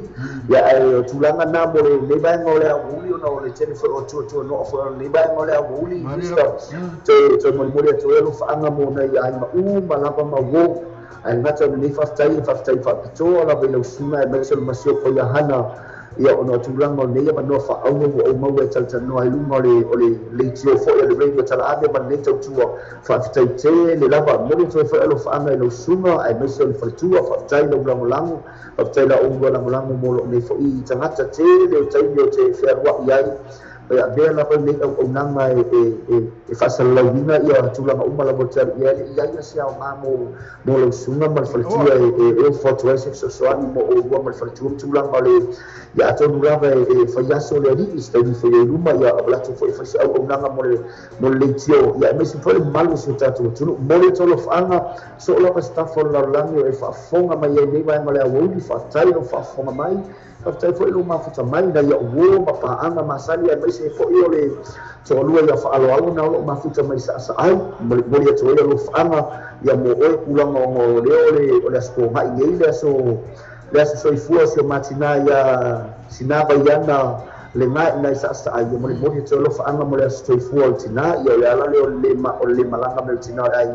ya tulanga na mo le ba ngole a wuli no le tene fo to no fo le ba ngole a wuli to mo mo to lo fa anga mo na ya ma malapa ma wo ai ngata ni fa to la be lo suna e so masio ko ya hana ya ono tulanga ne ya no fa au o mo we tal no ai lunga le tio fo le radio tal ade ban le to fa te le lava mo to fa lo fa anga lo suna ai me so fa tu fa tai lo lango fa tai la o lango mo le fo I tangata te le tai yo te fa wa yai ya be la pa le o nanga e fa salawina ya tulanga la botar ya sia mo lo sunga mal fa tu e fo to so so ani mo o mal fa tu tulanga le ya to nurava fa ya so le ri sta di fo luma ya abla to fo fa o nanga mo le tio ya me si fo le malo so tatu tu mo le to lo fanga so lo pa sta fo la lango e fa fonga mai e vai male a wo fa tai o fa fonga mai after foi luma futa mai na ya wo ma pa anga masali ai se fo io le to lua ya fa alo na lo ma futa mai sa ai mo ya to lo anga ya mo o kulanga ngo le asko mai ile so so ifua se matina ya sinaba yana le mai na sa ai mo ya to lo anga mo le so ifua tina ya ya la le malanga me tina ai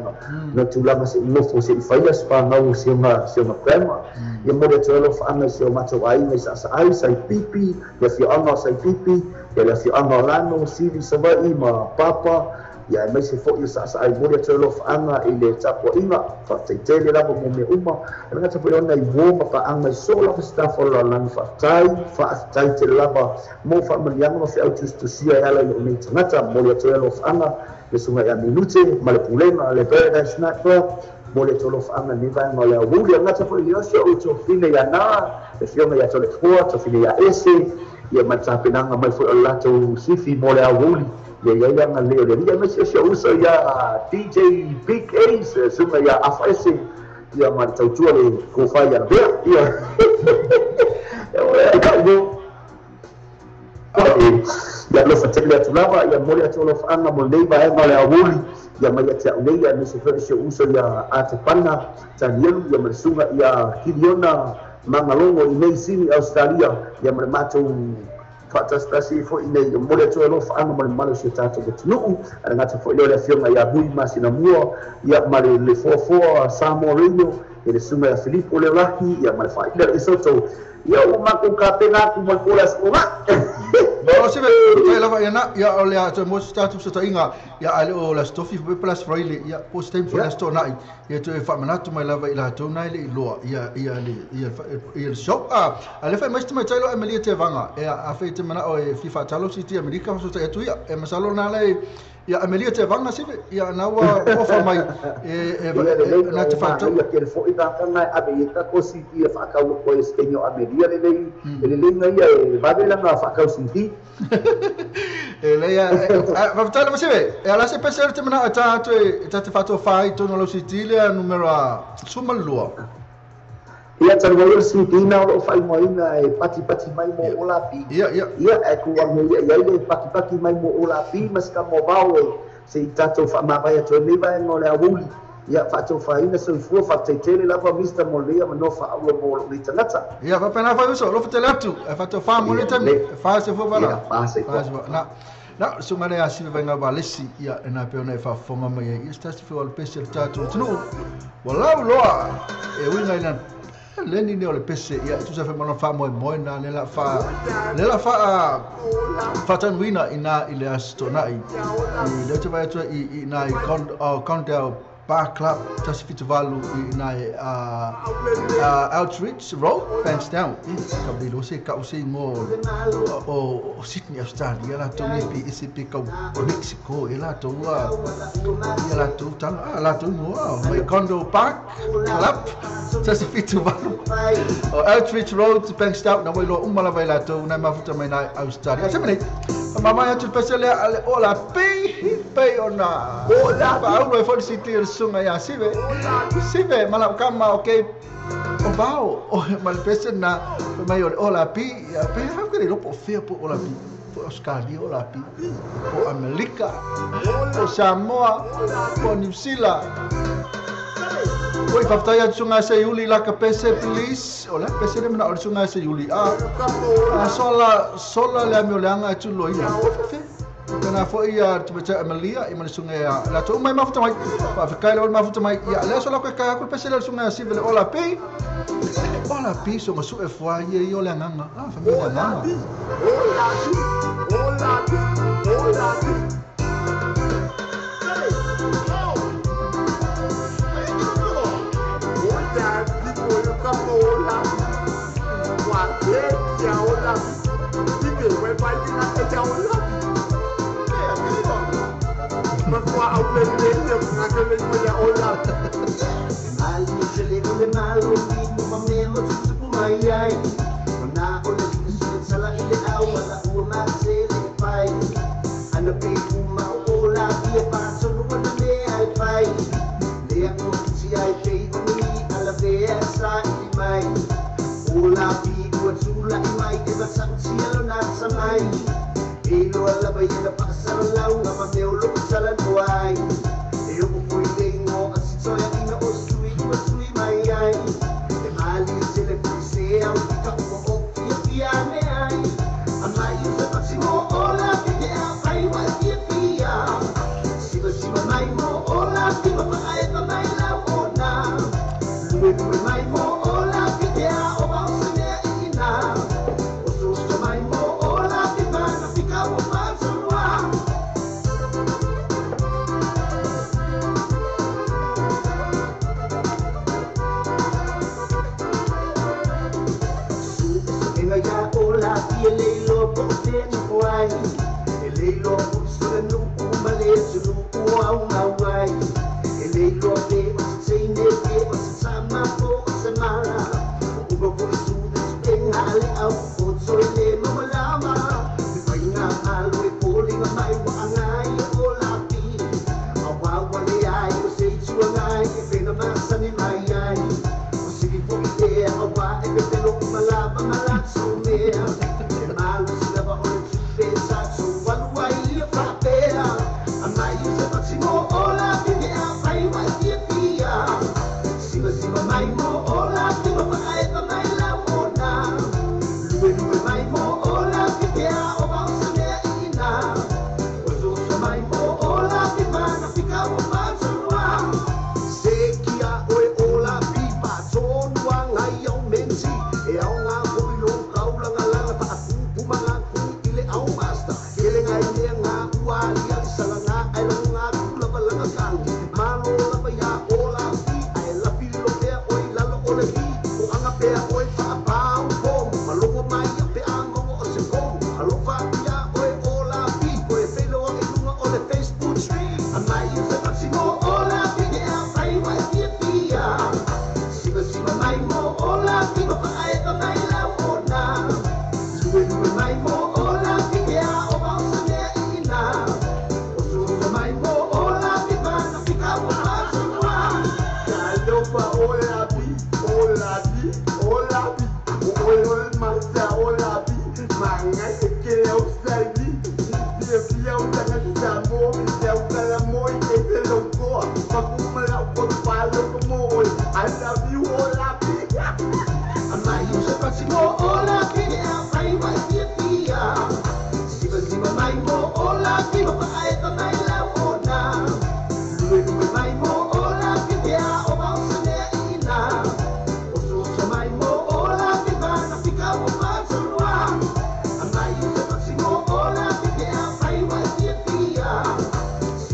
no tulanga se no fo se faia spa ngau se ma prema ya mo to lo anga se mato ai me sa ai sai pipi ya fi anga sai pipi ya fi anga lano sivi sa va ima papa ya me se fo sa ai mo to lo anga ile tapo inga fa te tele la mo me uma nga tapo ona I wo ma pa anga so la sta fo la lan fa tai te lava mo fa malianga mo fa tu sia ya la ni ngata mo to lo anga le sunga ya minute ma le pulema le paradise na mo le to lo anga ni va mo le wo ya ngata fo yo so to fine ya na e fiona ya to le fo to fine ya ese ya matapinanga mai fo la to sifi mo le wuli ya nga leo ya me se uso ya DJ Big Ace sunga ya afese ya matautua le ko fa ya ya ya ka go ya lo fatela tulava ya mo le to lo anga mo le ba mo le wuli ya mai ya le ya me se uso ya atepana tanielu ya mersunga ya Kiliona mangalongo I sini Australia ya mato fatastasi fo ine mo le to lo fa anga mo malo se tato ke tunu ana ngata fo le fiona ya bui masina mua ya male le fo Samo Rio ele sunga ya Filippo le rahi ya mal fa ile isoto ya uma ku ka pena ku mo kula suma no se ve la ya na ya ole a to mo status to inga ya ale o la stofi be plus fraile ya post time for la sto nai ya to fa manatu mai lava ila to nai le lo ya le shop ale fa mas mai talo Amelia te vanga a fe te mana o FIFA talo city America so ta tu ya masalo na le ya Amelia te vanga se ya na wa ofa mai na te fa to ya ke fo ida kana abe ka ko city fa ka ko espenyo Amelia le ngai ya va de la fa ka city ele ya va tala ma se ve ala se pensa te mana ta te fa to fai to no lo city le numero suma lua ia tarwai city na lo fai mo ina e pati mai mo ola pi ia e ku wa ia ile pati mai mo ola pi mas ka mo bawe se tato fa ma vai to ni vai no le awuli ia fa to fa ina so fu fa te tele la fa Mr. Molia ma no fa aulo mo ni tanata ia va pena fa so lo fa tele tu fa to fa mo ni tele fa se fu bala fa na sumane a si venga balesi ia na pe ona fa fonga mai ia sta si fu al special tato tu wala loa e winga ina leni ne o le pese ia tu sa fe mana fa mo na le la fa tanwina ina ile astonai i le te vai tu i na i count Bar Club, just Fitivalu in Outreach Road, Bankstown. Kabilo se ka usai mo o Sydney, Australia, la to pi isi ka o Mexico, la to mo my condo Park Club, just Fitivalu. Outreach Road, Bankstown, na mo lo umala vai la to na mafuta mai na Australia. Semene mama ya tu pesele ola pay ona ola ba o for city sunga ya sive mala kama okay o bao o mal pesen na mai ola pi ya pe ha que lo po fe po ola pi po Australia ola pi po America po Samoa po New Zealand. Oi paptaya sunga sa Yuli la ka pese please ola pese de na sunga sa Yuli sola le mi olanga tu loia kana fo ia tu baca Amalia i sunga ya la tu mai mafuta mai pa fikai lo mafuta mai ya la sola ka ku pese le sunga si vele ola pi so masu e fwa ye yo le nganga família nganga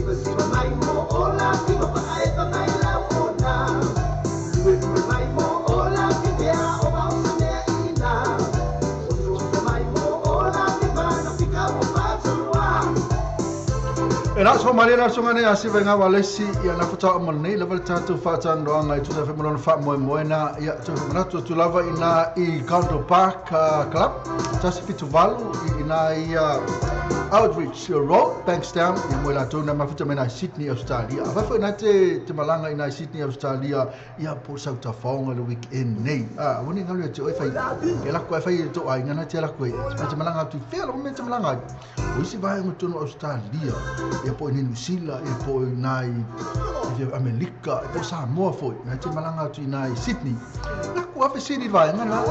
Siva mai mo ola, siva pa ai pa mai That's what my little song is. I venga walesi ya na fata money level tatu fata ndo anga itu sa femolo fa moena ya tu nato tu lava ina I Counter Park Club just fit to valu ina ia outreach road Bankstown ya moela tu na mafuta mena Sydney Australia afa na te malanga ina Sydney Australia ya po sa ta fonga le weekend nei woni ngalo te oi fai ke la ko fai to ai ngana te la ko te malanga tu fe lo me te malanga o si vai mo tu Australia ya po ni Sila e po nai Amerika e po Samoa foi na te malanga tu nai Sydney na ku ape Sydney vai ngana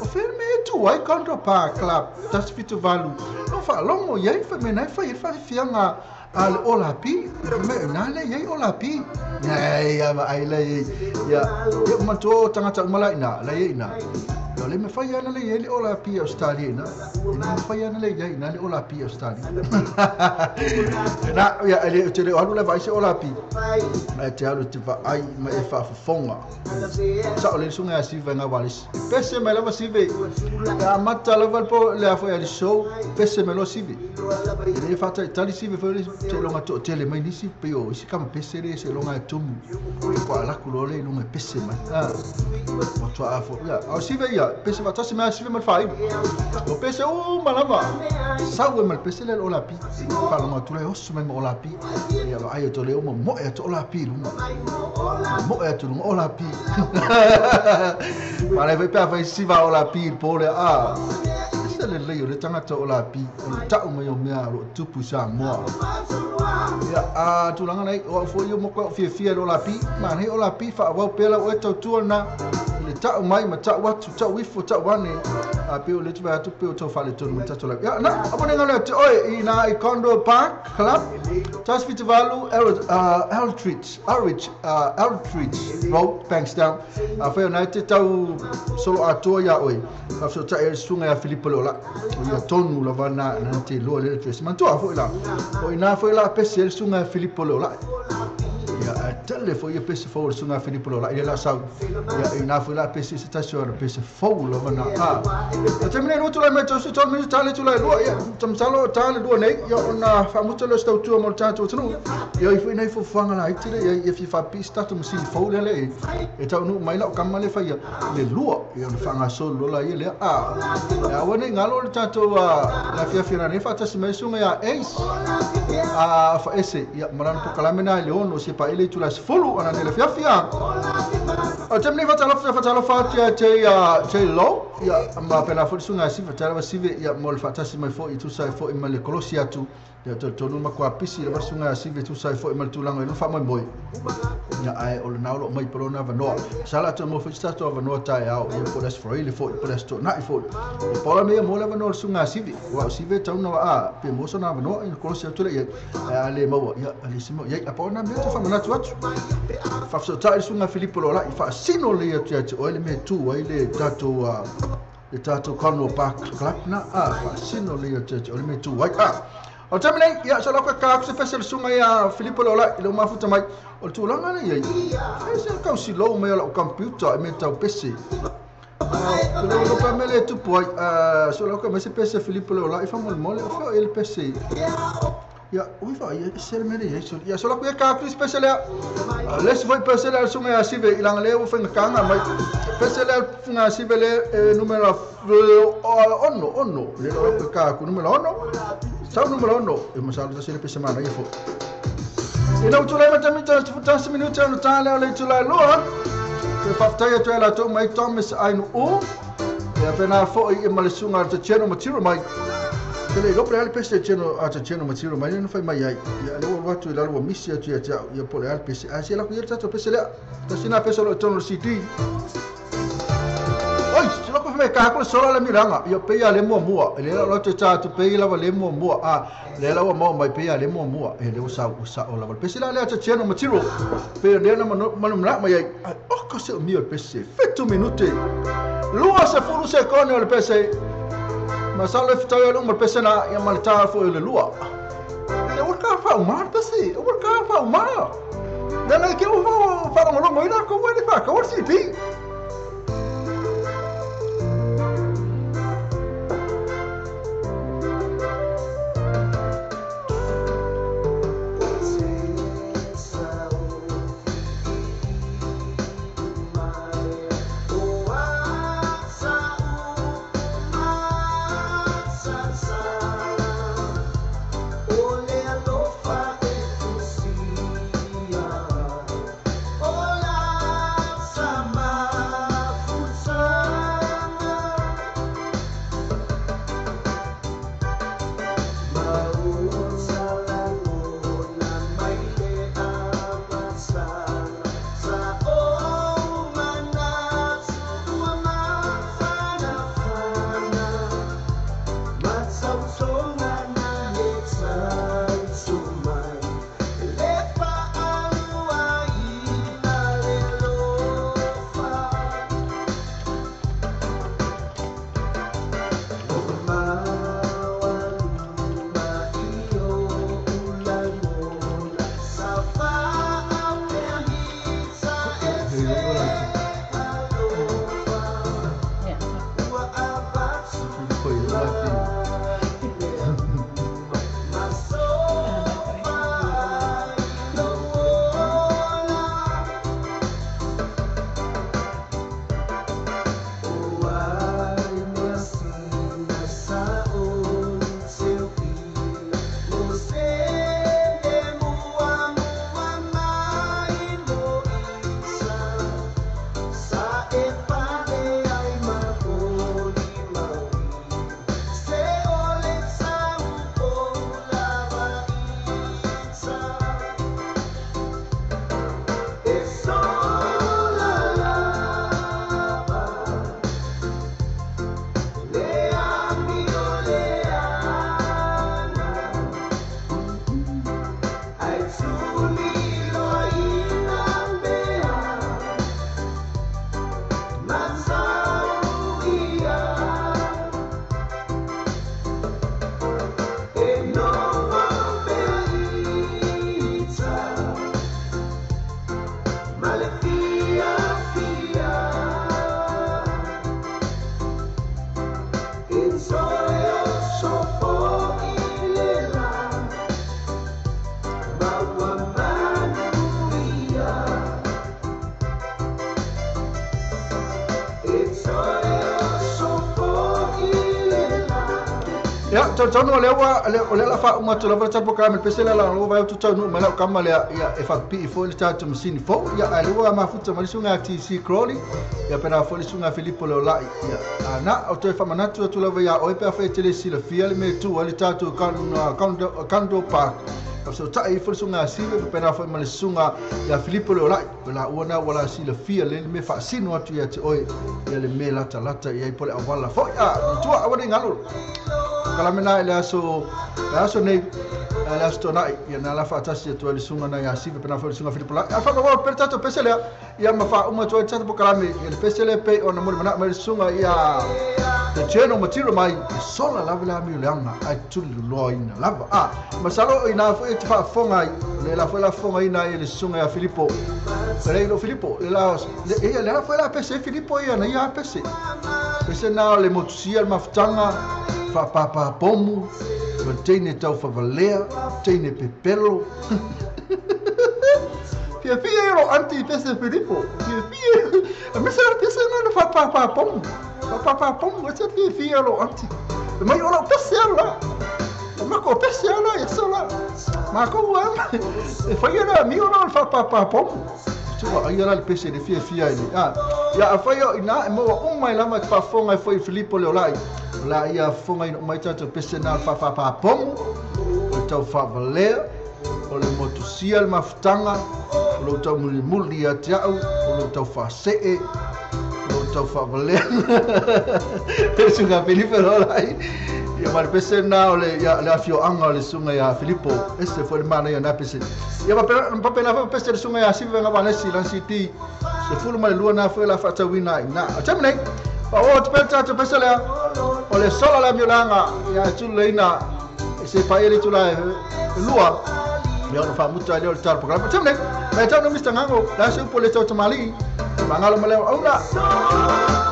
o ferme tu ai Counter Park Club tas fitu valu no fa longo ye fa me nai fa fianga al olapi me na le ye olapi nei ya ai le ya ma to tangata mala ina la ye ina yo le me fa ya na le ye olapi Australia na me fa ya na le ye na le olapi Australia na ya ele te le alu le vai se olapi ma te alu te va ai ma e fa fonga sa le sunga si venga valis pese me lava si ve ya mata level po le fa ya show pese me lo si ve le fa tali si ve te longa to tele mai nisi pe o si kama pese re se longa tumu ko ala kulole longa pese mai o to afo ya o si ve ya pese va tasi mai si ve mal fai o pese o malava sa we mal pese le olapi fa longa tu le osu mai olapi ya ai to le o mo e to olapi lunga mo e to lunga olapi pare ve pa vai si va olapi pole le yo le tangata olapi o ta o mai o mea ro tupu sa mo ya tu langa nei o fo yo mo ko fie olapi ma nei olapi fa wa pela o to tu na le ta o mai ma ta wa tu ta wi fo ta wa ne a pe o le tu ba tu pe o to fa le tu mo ta to la ya na abone ngale te oi ina I Counter Park Club just fit valu outreach road Bankstown a fe na te tau solo ato ya oi a so ta e sunga ya Filippo la o tonu la vana na te lo le tres man to fo la o ina fo la pese sunga Filippo la ya tele fo ye pese fo sunga Filippo la ile la sa ya ina fo la pese station pese fo la vana te mene no to la metro so to mene tale to la lo ya tam salo tale do nei ya ona fa mo to lo sto tu mo tanto tunu ya ifo ina fo fanga la itile ya if fa pista to musi fo le e ta no mai la kamale fa ya le lo ya fanga solo la ile ya wone ngalo le tato la fia ne fa tasi mai sunga ya ace fa ese ya marano to kalamena le ono se pa ile tu la sfolo ana le fia o temne fa talo fa te lo ya ma pena fo sunga si fa talo si ya mol fa tasi mai fo itu sai fo ima le kolosia tu ya to no ma kwa pisi le sunga si tu sai fo ima tu langa le fa mai boy ya ai o le naulo mai prona va no sala to mo fa sta va no tai au ya po das fo ile fo po das to na fo po me mo le va no sunga si wa si ve tau na pe mo so na va no in kolosia tu le ya le mo ya ali simo ya po na me to fa na tu fa so tai sunga Filippo la fa sino le ya tu o le me tu wa ile tato Counter Park Club na fa sino le ya tu o le me tu wa o tamene ya so la ka se fese sunga ya Filippo la ile ma futa mai o tu langa le ya se ka si lo me la computer me tau pese lo pa mele tu poi so la ka me se pese Filippo la fa mole fa il pese ya ui fa ya ser mele ya so la ka special ya les voi pese la sunga ya sive ilang le fa nga mai pese la funga sive le numero onno le lo ka ku numero onno sa numero onno e mo sa lo se le pese mana ya fo e no tu le mata mi ta 10 minuti no tale le tu la lo e fa taya tu la to mai Thomas ai no e appena fo e ma le sunga te cheno matiro mai le lo pre al pese cheno a te cheno matiro mai non fai mai ai ya le wo tu la lo missia tu ya po le al pese a se la ku yerta to pese le ta sina pese lo tono city oi se lo ko me ka ko solo la miranga yo pe ya le mo le lo te cha tu pe la le mo le la mo mai pe ya le mo e le usa o la pese la le te cheno matiro pe le na mano mai ai o ko se mio pese fetto minuti lua se furu se con le pese ma sale fitayo lo pese na ya malta fo le lua e o ka fa marta si o ka fa ma dana ke o fa mo lo ina ko wani fa ko si ti Ya, tonu le la fa uma tula va tapo kamel pesela la lo va tu tonu mala kamal ya e fa pi fo le tatu msini fo ya alua mafuta malisunga TC Crowley ya pena fo le sunga Filippo le la ya ana o te fa manatu tu la ya o pe fa tele sila fiel me tu le tatu kando park so tai fo sunga sive pena fo malisunga ya Filippo le la ona wala sila fiel le me fa sino atu ya te oi ya le me la talata ya pole awala fo ya tu awani ngalo kalamena ele aso nei ele aso nai ya na la fatasi tu ali sunga na ya sive pena fo sunga Filippo la fa ko per tato pesele ya ma fa uma tu tato kalame ele pesele pe ona mo mana ma sunga ya te cheno matiro mai sola la vela mi leanga ai tu lo ina lava masalo ina fo e fa fonga le la fonga ina ele sunga ya Filippo pere lo Filippo le la fo la pese Filippo ya na ya pese na le motusia maftanga fa papa pomu teine tau fa valea teine pepelo pia euro anti pese Filippo pia a me serve pese no fa papa pomu what's up pia euro anti mai ora pese ala ma ko pese ala ya sola ma ko wa fa ira mi ora fa papa pomu tuwa ayala le pese de fia ni ya afayo ina mo umai lama fa fonga foi Filippo le olai la ia fonga ina mai tata pese na fa pom o tau fa valea o le motusia le maftanga o lo tau muli atiau o lo tau fa see o lo tau fa valea sunga Filippo le olai ya mar pese na o le afio anga le sunga ya Filippo ese foi mana ya na pese ya pa pena pese le sunga ya sive nga vanesi lan city se fulu mai lua na foi la fata wina na atamne pa o te peta te pese le o le sola la miolanga ya tu leina se pa ele tu la lua me ona fa muta le tar programa atamne mai tau Mr. Ngango la se po le tau tamali mangalo male ona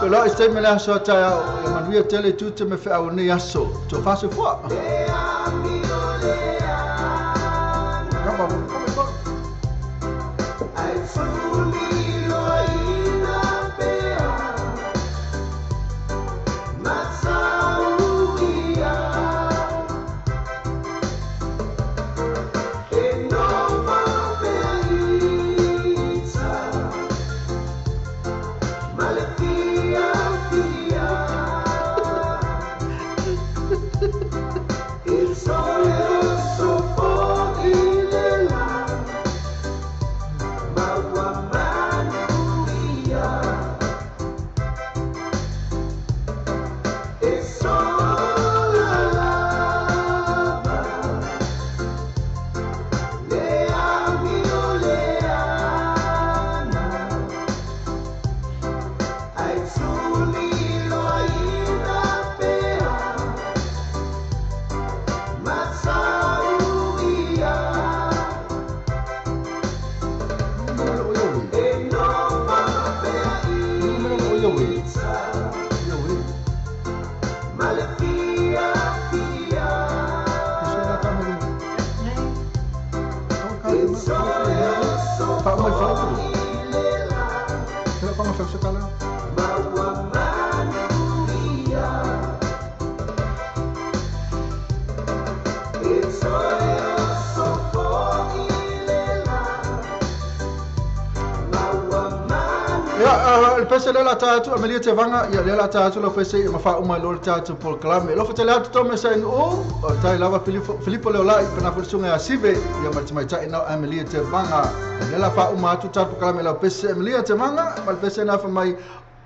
lo este me la so ta ya manuia tele tutte me fa o ne aso to fa se fo pese le la tatu amelia te vanga ya le la tatu lo pese ma fa uma lo tatu por clame lo fete la to me sai o tai lava Filippo le ola pena forsunga ya sive ya mai tai na amelia te vanga le la fa uma tu tatu clame lo pese amelia te vanga mal pese na fa mai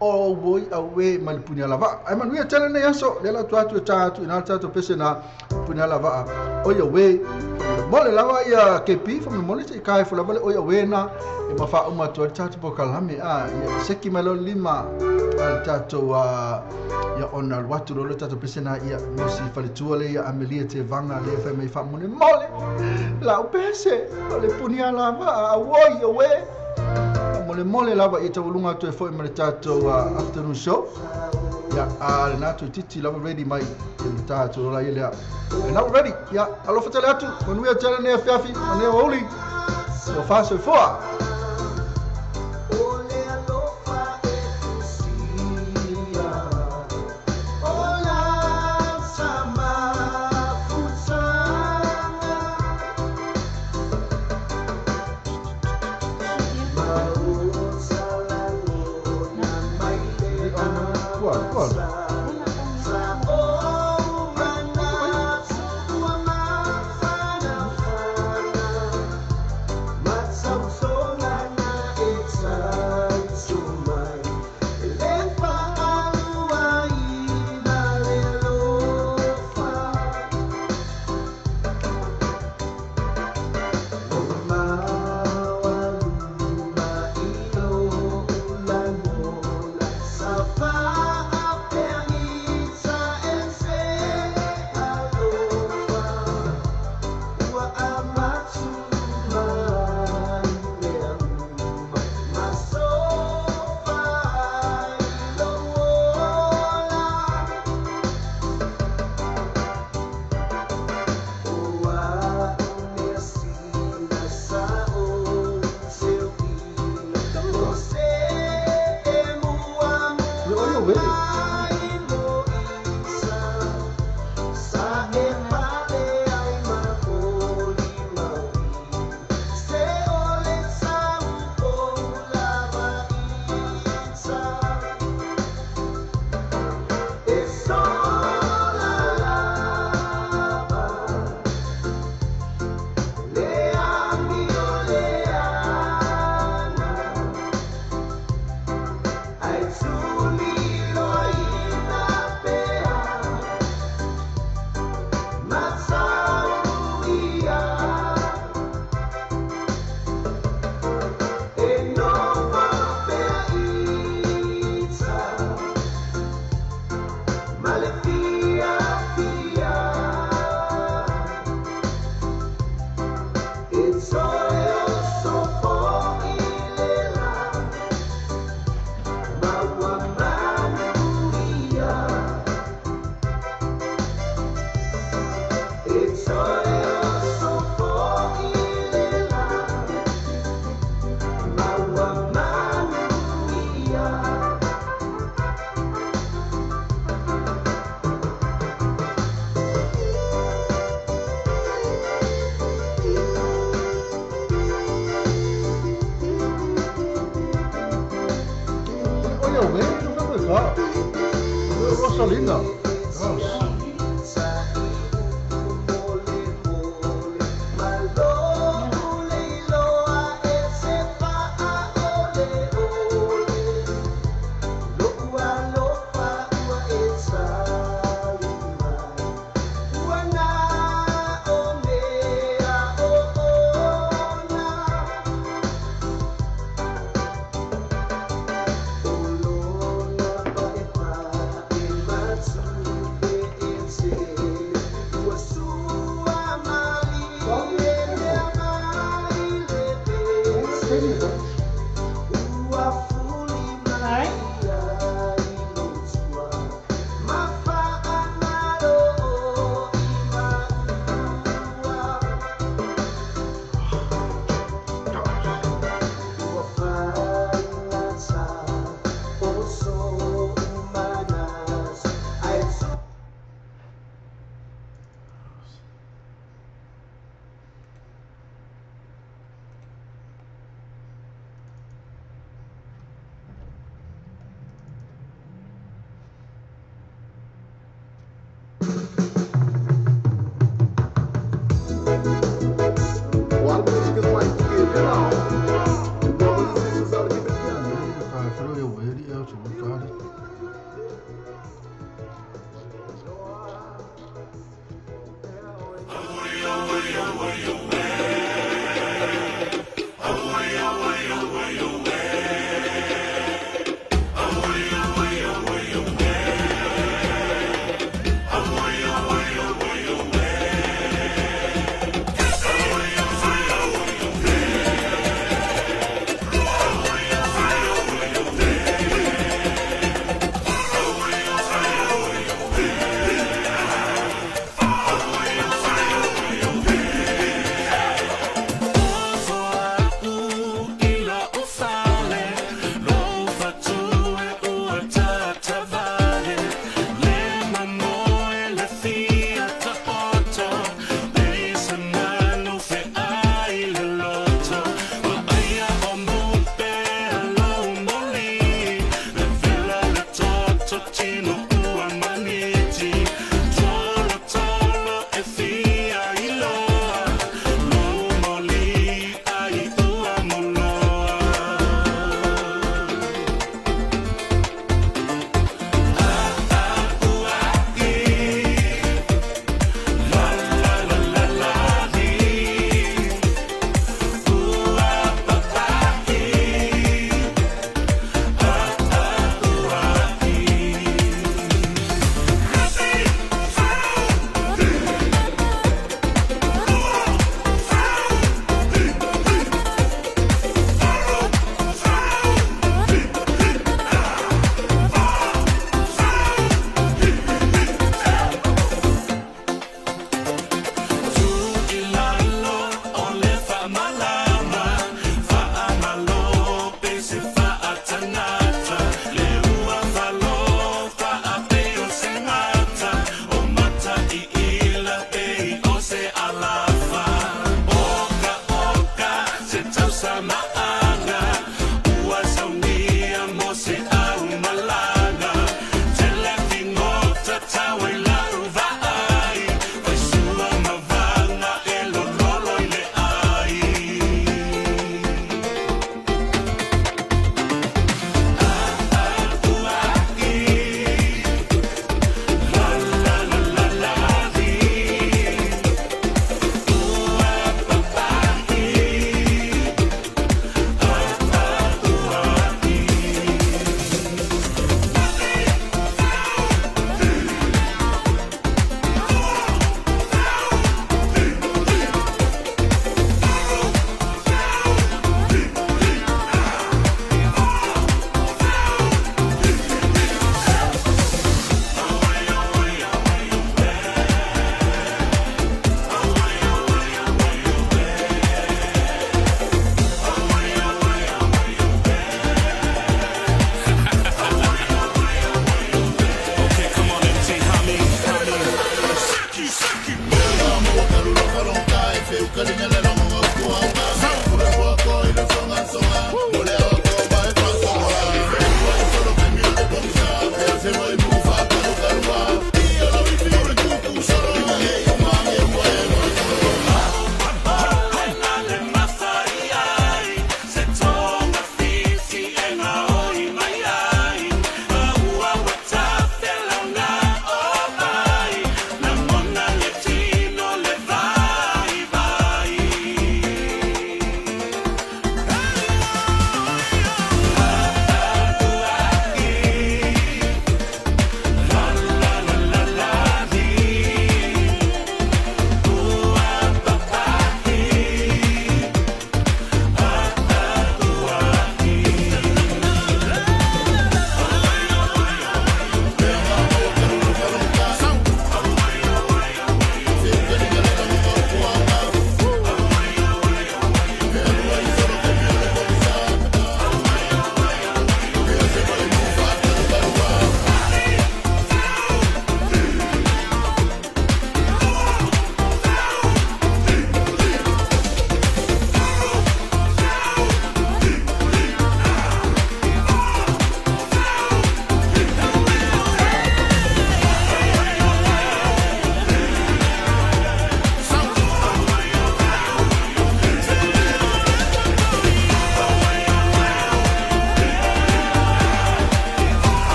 o boy awe mal punya lava ai manuia tele ne yaso le la tatu ina tatu pese na punya lava o yo we mole lava ya kepi from mole te kai fo lava o yo we na e ma fa uma tu tatu por kalame ya seki malo lima al tatu ya onar watu lo tatu pese na ya musi fale tuole ya amelia te vanga le fa mai fa mole la pese le punya lava o yo we mole lava ita ulunga to foi male tato afternoon show ya al natu titi lava ready mai tato la ile now ready ya alo fatale atu when we are telling ne fiafi ne oli so fast so far Rosalina. Yo,